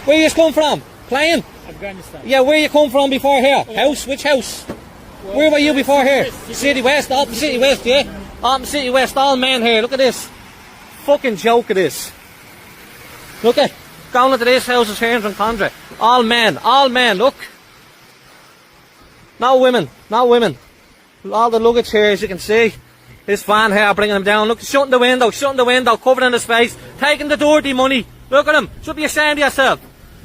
Where you come from? Playing? Afghanistan. Yeah, where you come from before here? House? Which house? Where were you before here? City West, Alton City West, yeah? Alton City West, all men here. Look at this. Fucking joke it is. Look at, going into these houses here in Drumcondra. All men, look. No women, no women. All the luggage here, as you can see. This van here bringing them down. Look, shutting the window, covering his face, taking the dirty money. Look at him. Should be ashamed of yourself.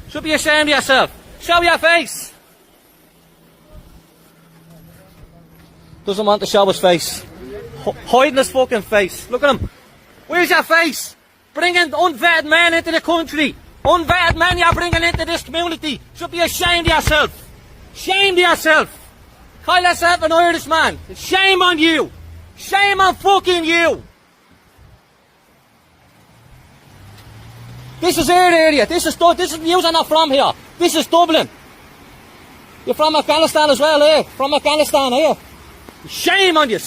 Should be ashamed of yourself. Show your face. Doesn't want to show his face. Hiding his fucking face. Look at him. Where's your face? Bringing unvetted men into the country. Unvetted men you're bringing into this community. Should be ashamed of yourself. Shame of yourself. Call yourself an Irishman. Shame on you. Shame on fucking you. This is our area. This is you are not from here. This is Dublin. You're from Afghanistan as well, eh? From Afghanistan, here. Shame on you.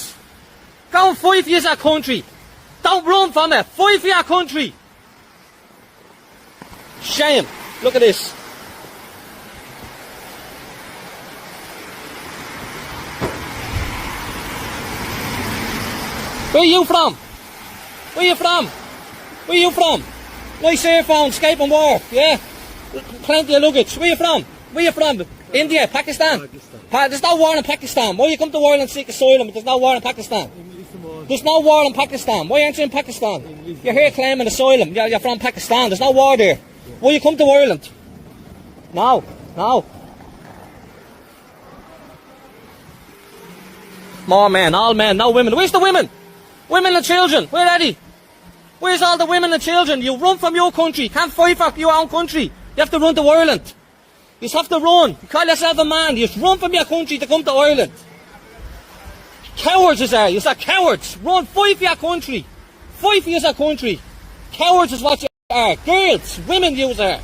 Go and fight for your country. Don't run from it. Fight for your country. Shame. Look at this. Where are you from? Where are you from? Where are you from? Nice earphone, escaping war, yeah? Plenty of luggage. Where are you from? Where are you from? India, Pakistan? There's no war in Pakistan. Why you come to Ireland and seek asylum if there's no war in Pakistan? There's no war in Pakistan. Why aren't you in Pakistan? You're here claiming asylum. You're from Pakistan. There's no war there. Why you come to Ireland? No. More men, all men, no women. Where's the women? Women and children, where are they? Where's all the women and children? You run from your country. Can't fight for your own country. You have to run to Ireland. You have to run. You call yourself a man. You run from your country to come to Ireland. Cowards is there. You're cowards. Run, fight for your country. Fight for your country. Cowards is what you are. Girls, women you are.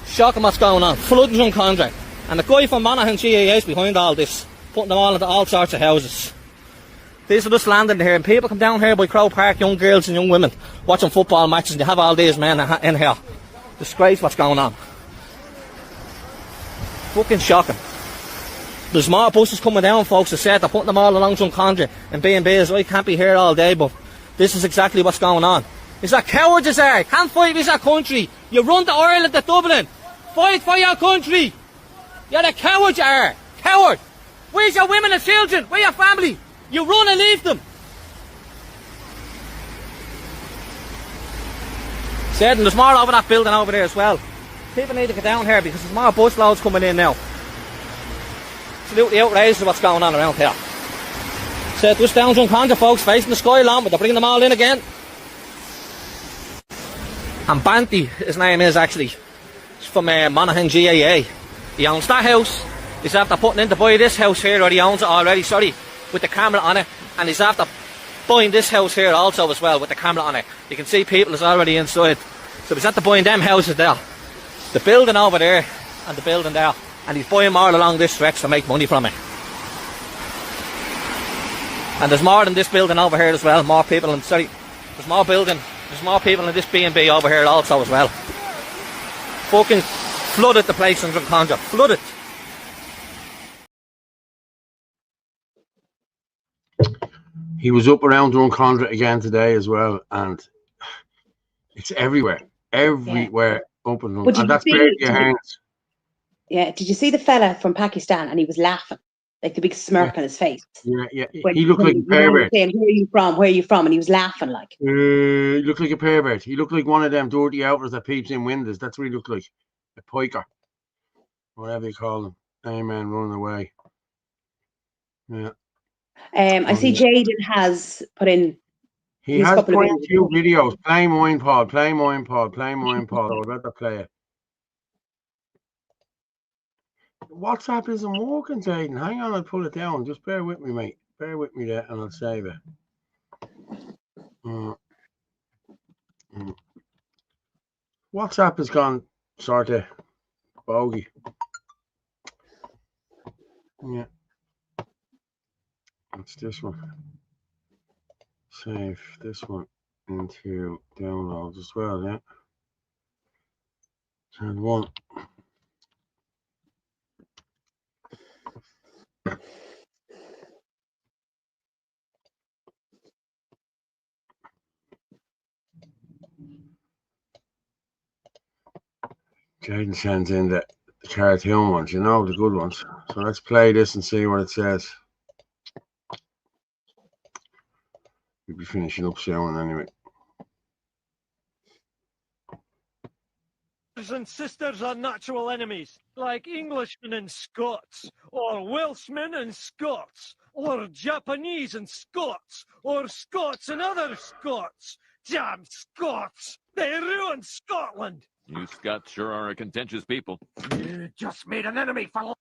Shocking what's going on. Flooding on contract. And the guy from Monaghan GAA is behind all this. Putting them all into all sorts of houses. These are just landing here, and people come down here by Crow Park, young girls and young women, watching football matches, and you have all these men in here. Disgrace what's going on. Fucking shocking. There's more buses coming down, folks, as said, they're putting them all along Drumcondra and B&B's. I can't be here all day, but this is exactly what's going on. Is that cowards is there? Can't fight with your country. You run to Ireland, to Dublin. Fight for your country. You're a coward, you are. Coward. Where's your women and children? Where's your family? You run and leave them. Said, and there's more over that building over there as well. People need to get down here because there's more bus loads coming in now. Absolutely outrageous what's going on around here. Said, just down Drumcondra, folks, facing the skyline, but they're bringing them all in again. And Banty, his name is actually, he's from Monaghan GAA. He owns that house. He's after putting in to buy this house here, or he owns it already, sorry, with the camera on it. And he's after buying this house here also as well with the camera on it. You can see people is already inside. So he's after buying them houses there. The building over there and the building there. And he's buying more along this stretch to make money from it. And there's more than this building over here as well. More people, and sorry, there's more people in this B&B over here also as well. Fucking flooded the place in Drumcondra. Flooded. He was up around Drumcondra again today as well, and it's everywhere. Everywhere up and down. And that's barely your hands. Yeah, did you see the fella from Pakistan? And he was laughing, like the big smirk on his face. Yeah. He looked like a pervert. Saying, where are you from? Where are you from? And he was laughing like. He looked like a pervert. He looked like one of them dirty outers that peeps in windows. That's what he looked like. A piker. Whatever you call them. Amen, running away. Yeah. I see Jaden has put in. He has put in a few videos. Play mine, Paul. Play mine, Paul. Play mine, Paul. I'd rather play it. WhatsApp isn't working, Jaden. Hang on, I'll pull it down. Just bear with me, mate. Bear with me there, and I'll save it. WhatsApp has gone sort of bogey. Yeah. It's this one. Save this one. into downloads as well, yeah. And one. Jaden sends in the cartoon ones, you know, the good ones. So let's play this and see what it says. We'll be finishing up soon anyway. Brothers and sisters are natural enemies, like Englishmen and Scots, or Welshmen and Scots, or Japanese and Scots, or Scots and other Scots. Damn Scots! They ruined Scotland! You Scots sure are a contentious people. You just made an enemy for life.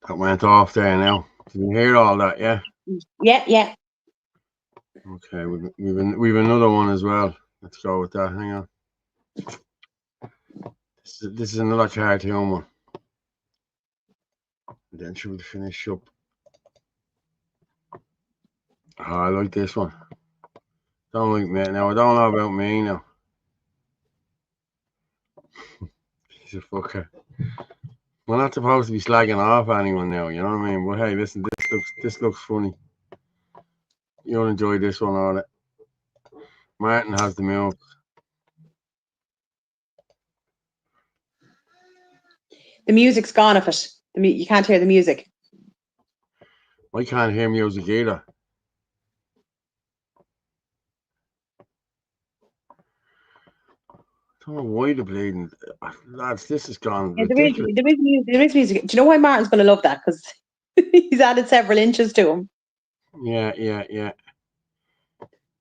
That went off there now. Did you hear all that? Yeah. Yeah. Okay, we've another one as well. Let's go with that. Hang on. This is another cartoon one. And then should we finish up? Oh, I like this one. Don't like me now. I don't know about me now. He's a fucker. We're not supposed to be slagging off anyone now, you know what I mean? But hey, listen, this looks funny. You'll enjoy this one, all right? Martin has the milk. The music's gone off it. You can't hear the music. I can't hear music either. I don't know why the bleeding. Lads, this has gone ridiculous. There is music. Do you know why Martin's going to love that? Because he's added several inches to him. Yeah.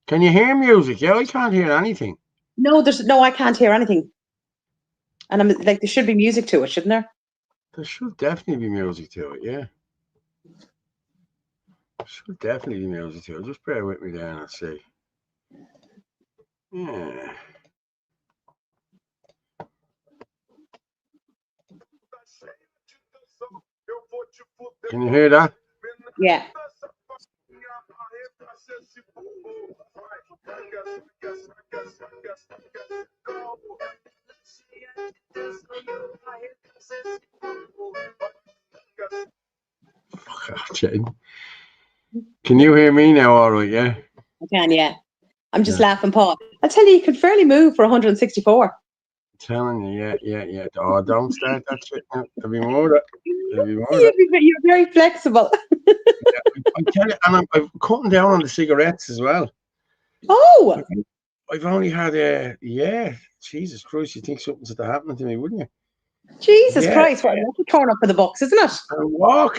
Can you hear music? Yeah, I can't hear anything. No, I can't hear anything. And I'm like, there should be music to it, shouldn't there? There should definitely be music to it, yeah. There should definitely be music to it. Just bear with me there and I'll see. Yeah. Can you hear that? Yeah. Can you hear me now all right, yeah? I can, yeah. I'm just laughing, Paul. I tell you could fairly move for 164. I'm telling you, yeah. Oh, don't start that shit now. There'll be more of that. You're very flexible. I'm telling you, and I'm cutting down on the cigarettes as well. Oh! I've only had Jesus Christ, you think something's happening to me, wouldn't you? Jesus Christ, what a turn up for the books, isn't it? I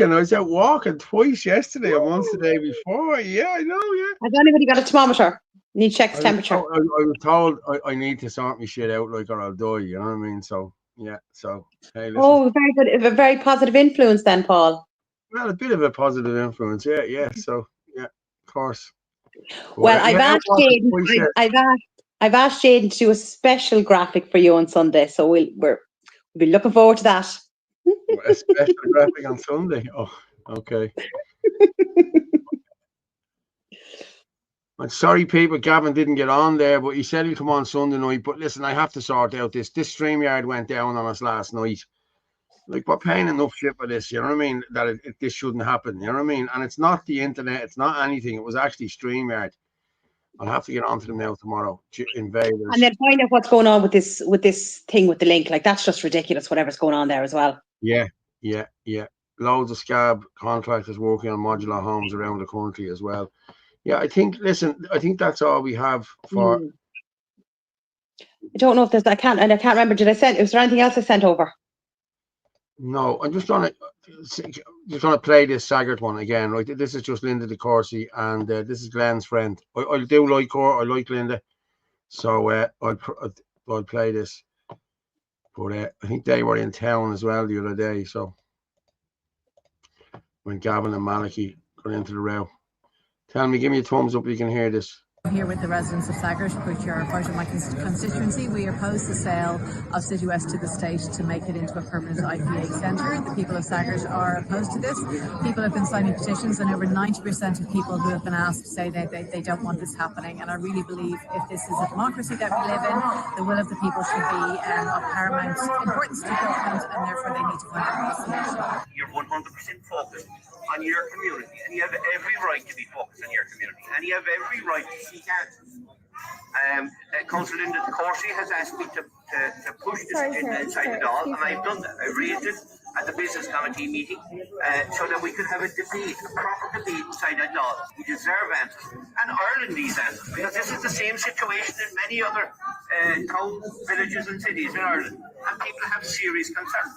was out walking twice yesterday and once the day before. Yeah, I know, yeah. Has anybody got a thermometer? Need to check the temperature. I was told I need to sort my shit out like or I'll die, you know what I mean? So, yeah, hey, listen. Oh, very good. A very positive influence then, Paul. Well, a bit of a positive influence, yeah. So, yeah, of course. Well, I've asked Jaden. I've asked Jaden to do a special graphic for you on Sunday, so we'll be looking forward to that. A special graphic on Sunday. Oh, okay. I'm sorry, people. Gavin didn't get on there, but he said he'd come on Sunday night. But listen, I have to sort out this. This StreamYard went down on us last night. Like, we're paying enough shit for this, you know what I mean? That this shouldn't happen, you know what I mean? And it's not the internet, it's not anything. It was actually StreamYard. I'll have to get onto them now tomorrow. Invaders. And then find out what's going on with this thing with the link. Like, that's just ridiculous, whatever's going on there as well. Yeah. Loads of scab contractors working on modular homes around the country as well. Yeah, I think that's all we have for. I don't know if there's, I can't remember. Is there anything else I sent over? No, I'm just gonna play this Saggart one again. Right, this is just Linda DeCourcy, and this is Glenn's friend. I do like her. I like Linda, so I'll play this. But I think they were in town as well the other day. So when Gavin and Malachy got into the row, give me a thumbs up if you can hear this. Here with the residents of Saggart, which are part of my constituency, we oppose the sale of City West to the state to make it into a permanent IPA centre. The people of Saggart are opposed to this. People have been signing petitions, and over 90% of people who have been asked say that they don't want this happening. And I really believe if this is a democracy that we live in, the will of the people should be of paramount importance to government, and therefore they need to find a solution. You're 100% focused on your community, and you have every right to be focused on your community, and you have every right to seek answers. Councillor Linda Corsi has asked me to push this agenda inside the Dáil, and I've done that. I raised it at the business committee meeting so that we could have a debate, a proper debate inside the Dáil. We deserve answers, and Ireland needs answers, because this is the same situation in many other towns, villages and cities in Ireland, and people have serious concerns.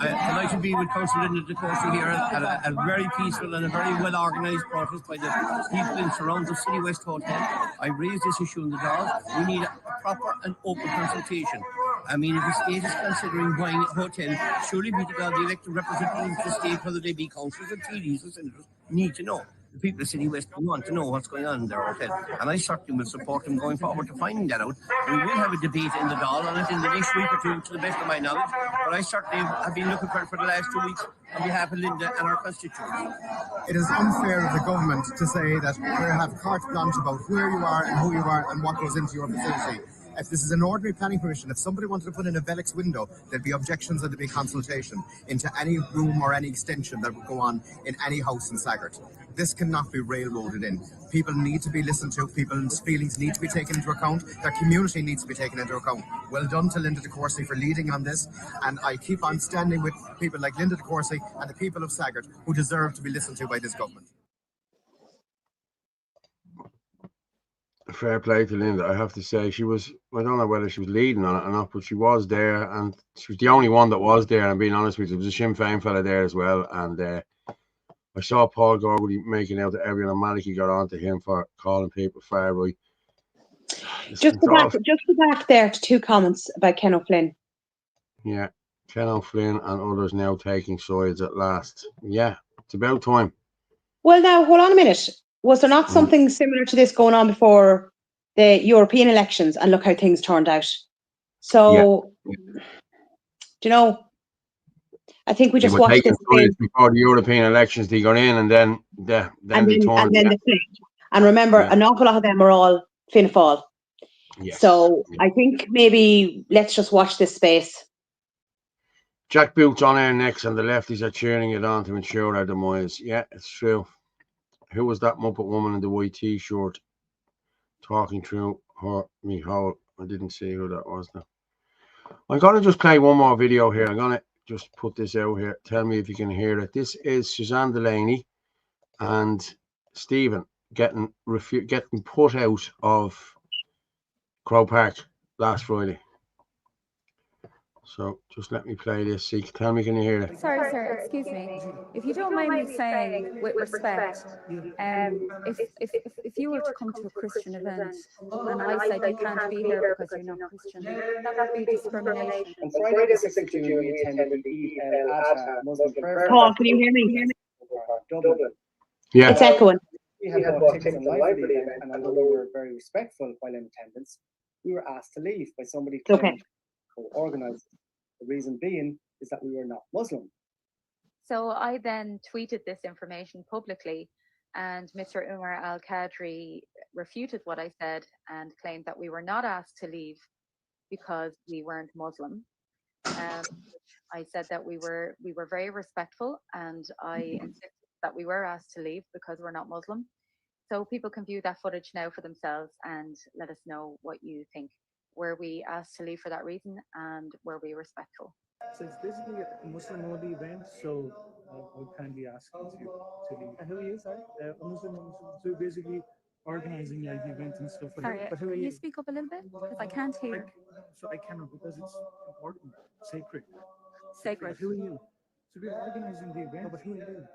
I'd like to be with Councillor Linda Corsi here at a very peaceful and a very well organised protest by the people in surrounds of City West Hotel. I raised this issue in the Dáil. We need a proper and open consultation. I mean, if the state is considering buying a hotel, surely we, the elected representatives of the state, whether they be councillors or TDs or senators, need to know. The people of City West want to know what's going on in their hotel. And I certainly will support them going forward to finding that out. We will have a debate in the Dáil on it in the next week or two, to the best of my knowledge. But I certainly have been looking for it for the last 2 weeks on behalf of Linda and our constituents. It is unfair of the government to say that we have carte blanche about where you are and who you are and what goes into your facility. If this is an ordinary planning permission, if somebody wanted to put in a Velux window, there'd be objections and there'd be consultation into any room or any extension that would go on in any house in Saggart. This cannot be railroaded in. People need to be listened to. People's feelings need to be taken into account. Their community needs to be taken into account. Well done to Linda de Courcy for leading on this. And I keep on standing with people like Linda de Courcy and the people of Saggart who deserve to be listened to by this government. Fair play to Linda. I have to say, she was, I don't know whether she was leading on it or not, but she was there, and she was the only one that was there. And being honest with you, there was a Sinn Féin fella there as well. And I saw Paul Gorwood making out that everyone automatically got onto him for calling people far right. Just go back there to 2 comments about Ken O'Flynn. Yeah, Ken O'Flynn and others now taking sides at last. Yeah, it's about time. Well, now, hold on a minute. Was there not something similar to this going on before the European elections? And look how things turned out. So, you know, I think we just watched this before the European elections. They got in, and then they turned. They flipped. And remember, an awful lot of them are all Fianna Fáil. Yes. So I think maybe let's just watch this space. Jack Boots on air next, and the lefties are cheering it on to ensure our demise. Yeah, it's true. Who was that Muppet woman in the white T-shirt talking through her hole? I didn't see who that was now. I'm going to just play one more video here. I'm going to just put this out here. Tell me if you can hear it. This is Suzanne Delaney and Stephen getting put out of Crow Park last Friday. So just let me play this. See, tell me, can you hear it? Sorry, sir, excuse me. If you don't mind me saying, with respect, if you were to come to a Christian event and I said you can't be here because you're not Christian, that would be discrimination. On Friday the 6th of June, we attended the Adha Muslim prayer. Paul, can you hear me? Dublin. Yeah. It's echoing. We had bought tickets and live for the event, and although we were very respectful while in attendance, we were asked to leave by somebody claiming to co-organise. The reason being is that we were not Muslim. So I then tweeted this information publicly, and Mr. Umar Al-Qadri refuted what I said and claimed that we were not asked to leave because we weren't Muslim. I said that we were very respectful, and I insisted that we were asked to leave because we're not Muslim. So people can view that footage now for themselves and let us know what you think. Were we asked to leave for that reason, and were we respectful? So it's basically a Muslim-only event, so I would kindly ask you to leave. And who are you, sorry? A Muslim, so basically organising like the event and stuff. Sorry, but who are you? Speak up a little bit, because I can't hear. So I cannot, because it's important, sacred. Sacred. But who are you? So we're organising the event. No, but who are you?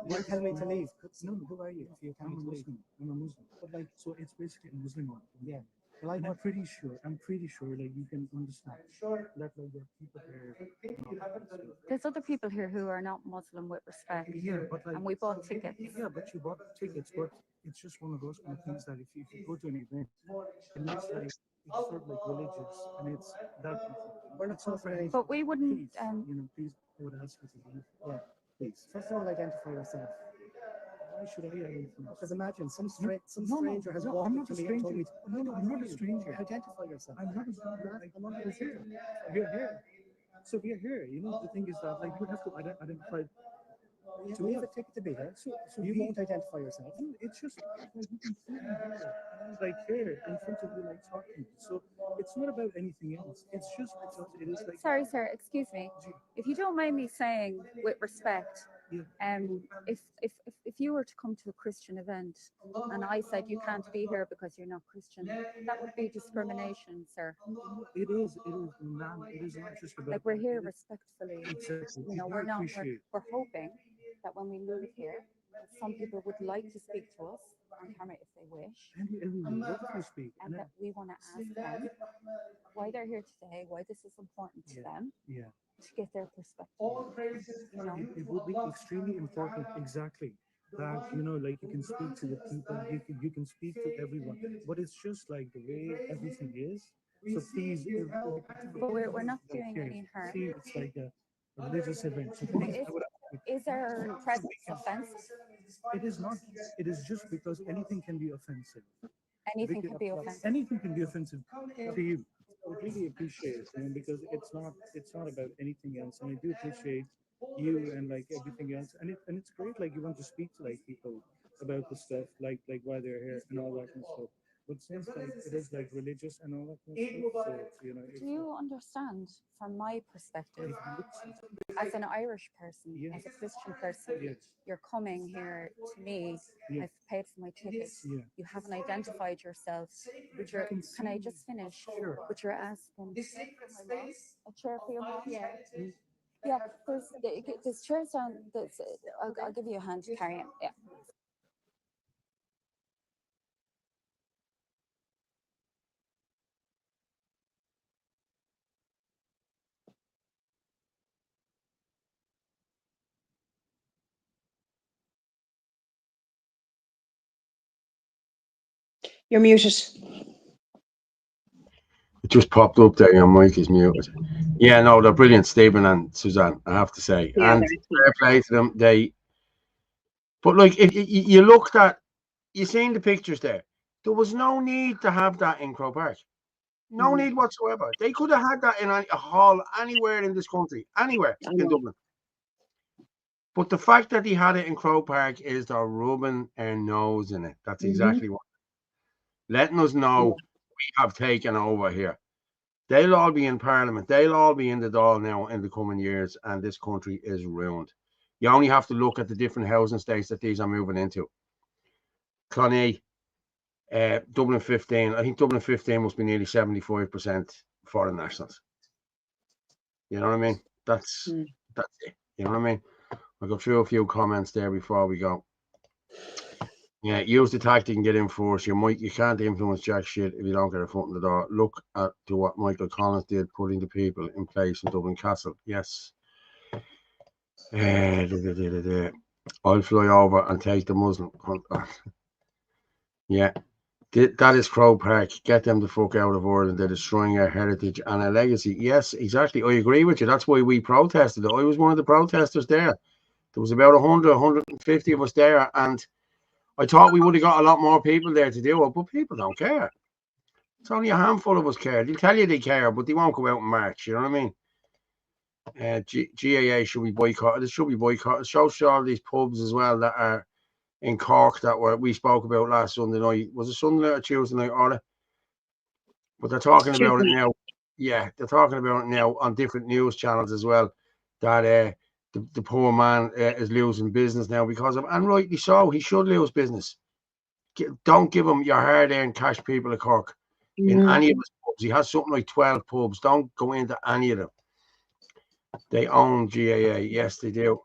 You're telling me to leave. No, who are you? I'm a Muslim. I'm a Muslim. But like, so it's basically a Muslim one. Yeah. Like I'm pretty sure, like you can understand that like there are people here. There's other people here who are not Muslim with respect. Yeah, but like, and we bought tickets. Yeah, but you bought tickets, but it's just one of those kind of things that if you go to an event, it looks like it's sort of like religious, and it's that kind of thing. We're not suffering. But we wouldn't. Please, I would ask you to leave. Yeah, please. First of all, identify yourself. Why should I identify? Because imagine some stranger has walked up to me and told me, I'm not a stranger. Identify yourself. I'm not a stranger. We're here. We're here. So we're here. You know, the thing is that like you have to identify. To me, it's a ticket to be here. So you won't identify yourself. No, it's just like you can see me here, like here in front of you, like talking. So it's not about anything else. It's just because it is like. Sorry, sir. Excuse me. If you don't mind me saying, with respect, if you were to come to a Christian event and I said you can't be here because you're not Christian, that would be discrimination, sir. It is, ma'am. It is not just about. Like we're here respectfully. Exactly. You know, we're not. We're hoping that when we leave here, some people would like to speak to us on camera if they wish. Everyone loves to speak. And that we want to ask them why they're here today, why this is important to them. Yeah. To get their perspective. You know? It would be extremely important, exactly. That, you know, like you can speak to the people, you can speak to everyone. But it's just like the way everything is. So please, but we're not doing any harm. See, it's like a religious event. So is our presence offensive? It is not. It is just because anything can be offensive. Anything can be offensive. Anything can be offensive to you. I would really appreciate it, you know, because it's not about anything else, and I do appreciate you and like everything else, and it's great. Like you want to speak to like people about the stuff, like why they're here and all that kind of stuff. But since like it is like religious and all that kind of stuff, so you know. Do you understand, from my perspective, as an Irish person, as a Christian person, you're coming here to me. I've paid for my tickets. You haven't identified yourself. Can I just finish? Sure. But you're asking a chair for your mom. Yeah. There's chairs down. I'll give you a hand to carry it. Yeah. You're muted. It just popped up there. Your mic is muted. Yeah, no, they're brilliant, Stephen and Suzanne, I have to say. Yeah, and fair play to them. But like, if you looked at, you seen the pictures there. There was no need to have that in Croke Park. No need whatsoever. They could have had that in a hall anywhere in this country, anywhere in Dublin. But the fact that he had it in Croke Park is they're rubbing their nose in it. That's exactly what. Letting us know we have taken over here. They'll all be in Parliament. They'll all be in the Dáil now in the coming years, and this country is ruined. You only have to look at the different housing states that these are moving into. Clonee, Dublin 15. I think Dublin 15 must be nearly 75% foreign nationals. You know what I mean? That's it. You know what I mean? I'll go through a few comments there before we go. Yeah, use the tactic and get in first. You can't influence jack shit if you don't get a foot in the door. Look at what Michael Collins did, putting the people in place in Dublin Castle. Yes. I'll fly over and take the Muslim. Yeah. That is Croke Park. Get them the fuck out of Ireland. They're destroying our heritage and our legacy. Yes, exactly. I agree with you. That's why we protested. I was one of the protesters there. There was about 100, 150 of us there, and I thought we would have got a lot more people there to do it, but people don't care. It's only a handful of us care. They'll tell you they care, but they won't go out and march. You know what I mean? GAA should be boycotted. It should be boycotted. So should all these pubs as well that are in Cork that we spoke about last Sunday night. Was it Sunday night or Tuesday night, Orla? But they're talking about it now. Yeah, they're talking about it now on different news channels as well. That the poor man is losing business now because of, and rightly so, he should lose business. Don't give him your hard-earned cash, people of Cork, in any of his pubs. He has something like 12 pubs. Don't go into any of them. They own GAA. Yes, they do.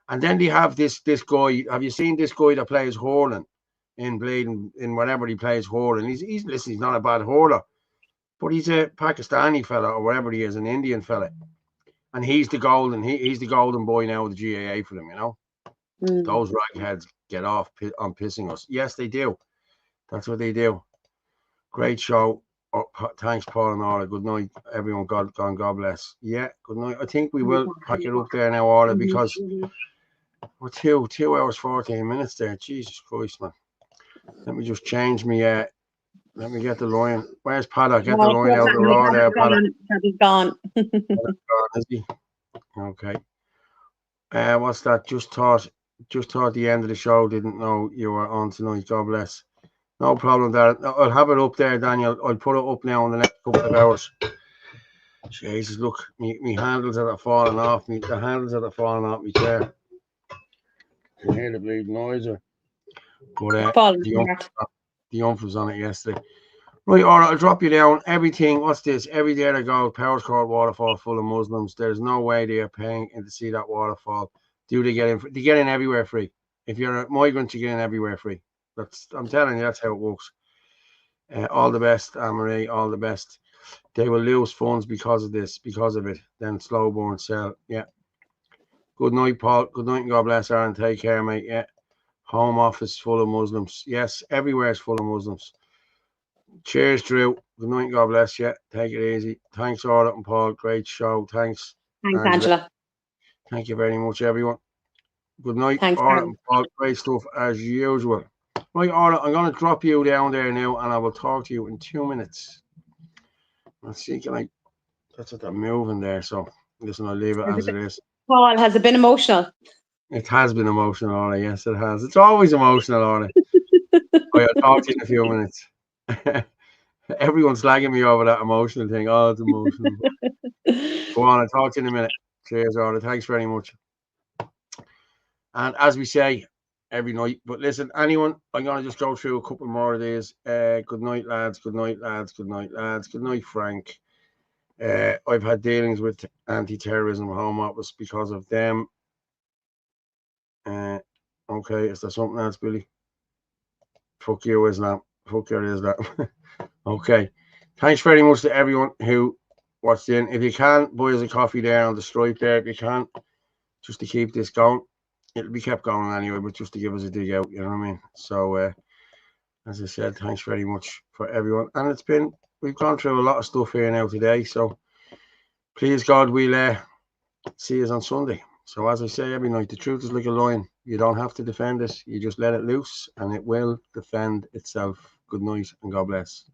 And then they have this guy. Have you seen this guy that plays hurling? in bleeding in whatever he plays hurling. He's listen, he's not a bad hurler, but he's a Pakistani fella or whatever he is, an Indian fella, and he's the golden boy now of the GAA for them. You know, those ragheads get off on pissing us. Yes, they do. That's what they do. Great show. Oh, thanks, Paul and Orla. Good night, everyone. God bless. Yeah, good night. I think we will pack it up there now, Orla, because we're 2 hours 14 minutes there. Jesus Christ, man. Let me just change me. Let me get the line. Where's Paddock? Get the line out the raw there, Paddock. He's gone. Is he? Okay. What's that? Just thought the end of the show. Didn't know you were on tonight. God bless. No problem, Darren. I'll have it up there, Daniel. I'll put it up now in the next couple of hours. Jesus, look, me handles that are falling off me. The handles that are falling off me chair. You hear the bleeding noise, or but the ump was on it yesterday. Right, all right, I'll drop you down. Everything. What's this? Every day I go, Powers Court waterfall full of Muslims. There's no way they are paying in to see that waterfall. Do they get in? They get in everywhere free. If you're a migrant, you get in everywhere free. I'm telling you, that's how it works. All the best, Anne-Marie, all the best. They will lose funds because of it. Then slow burn sell. Yeah. Good night, Paul. Good night and God bless, Aaron. Take care, mate. Yeah. Home office full of Muslims. Yes, everywhere is full of Muslims. Cheers, Drew. Good night and God bless you. Take it easy. Thanks, Orla and Paul. Great show. Thanks. Thanks, Angela. Thank you very much, everyone. Good night, Thanks, Orla and Paul. Great stuff as usual. Right, Orla, I'm going to drop you down there now, and I will talk to you in 2 minutes. Let's see, that's what I'm moving there, so listen, I'll leave it as it is. Paul, has it been emotional? It has been emotional, Orla. Yes, it has. It's always emotional, Orla. I'll talk to you in a few minutes. Everyone's slagging me over that emotional thing. Oh, it's emotional. Go on, I'll talk to you in a minute. Cheers, Orla. Thanks very much. And as we say every night, but listen, anyone, I'm going to just go through a couple more of these. Good night, lads. Good night, lads. Good night, lads. Good night, Frank. I've had dealings with anti-terrorism Home Office because of them. Okay, is there something else, Billy? Fuck you, Islam. Fuck your Islam. Okay. Thanks very much to everyone who watched in. If you can, buy us a coffee there on the stripe there. If you can, just to keep this going. It'll be kept going anyway, but just to give us a dig out, you know what I mean? So, as I said, thanks very much for everyone. And we've gone through a lot of stuff here now today. So, please, God, we'll see us on Sunday. So, as I say every night, the truth is like a lion. You don't have to defend it. You just let it loose and it will defend itself. Good night and God bless.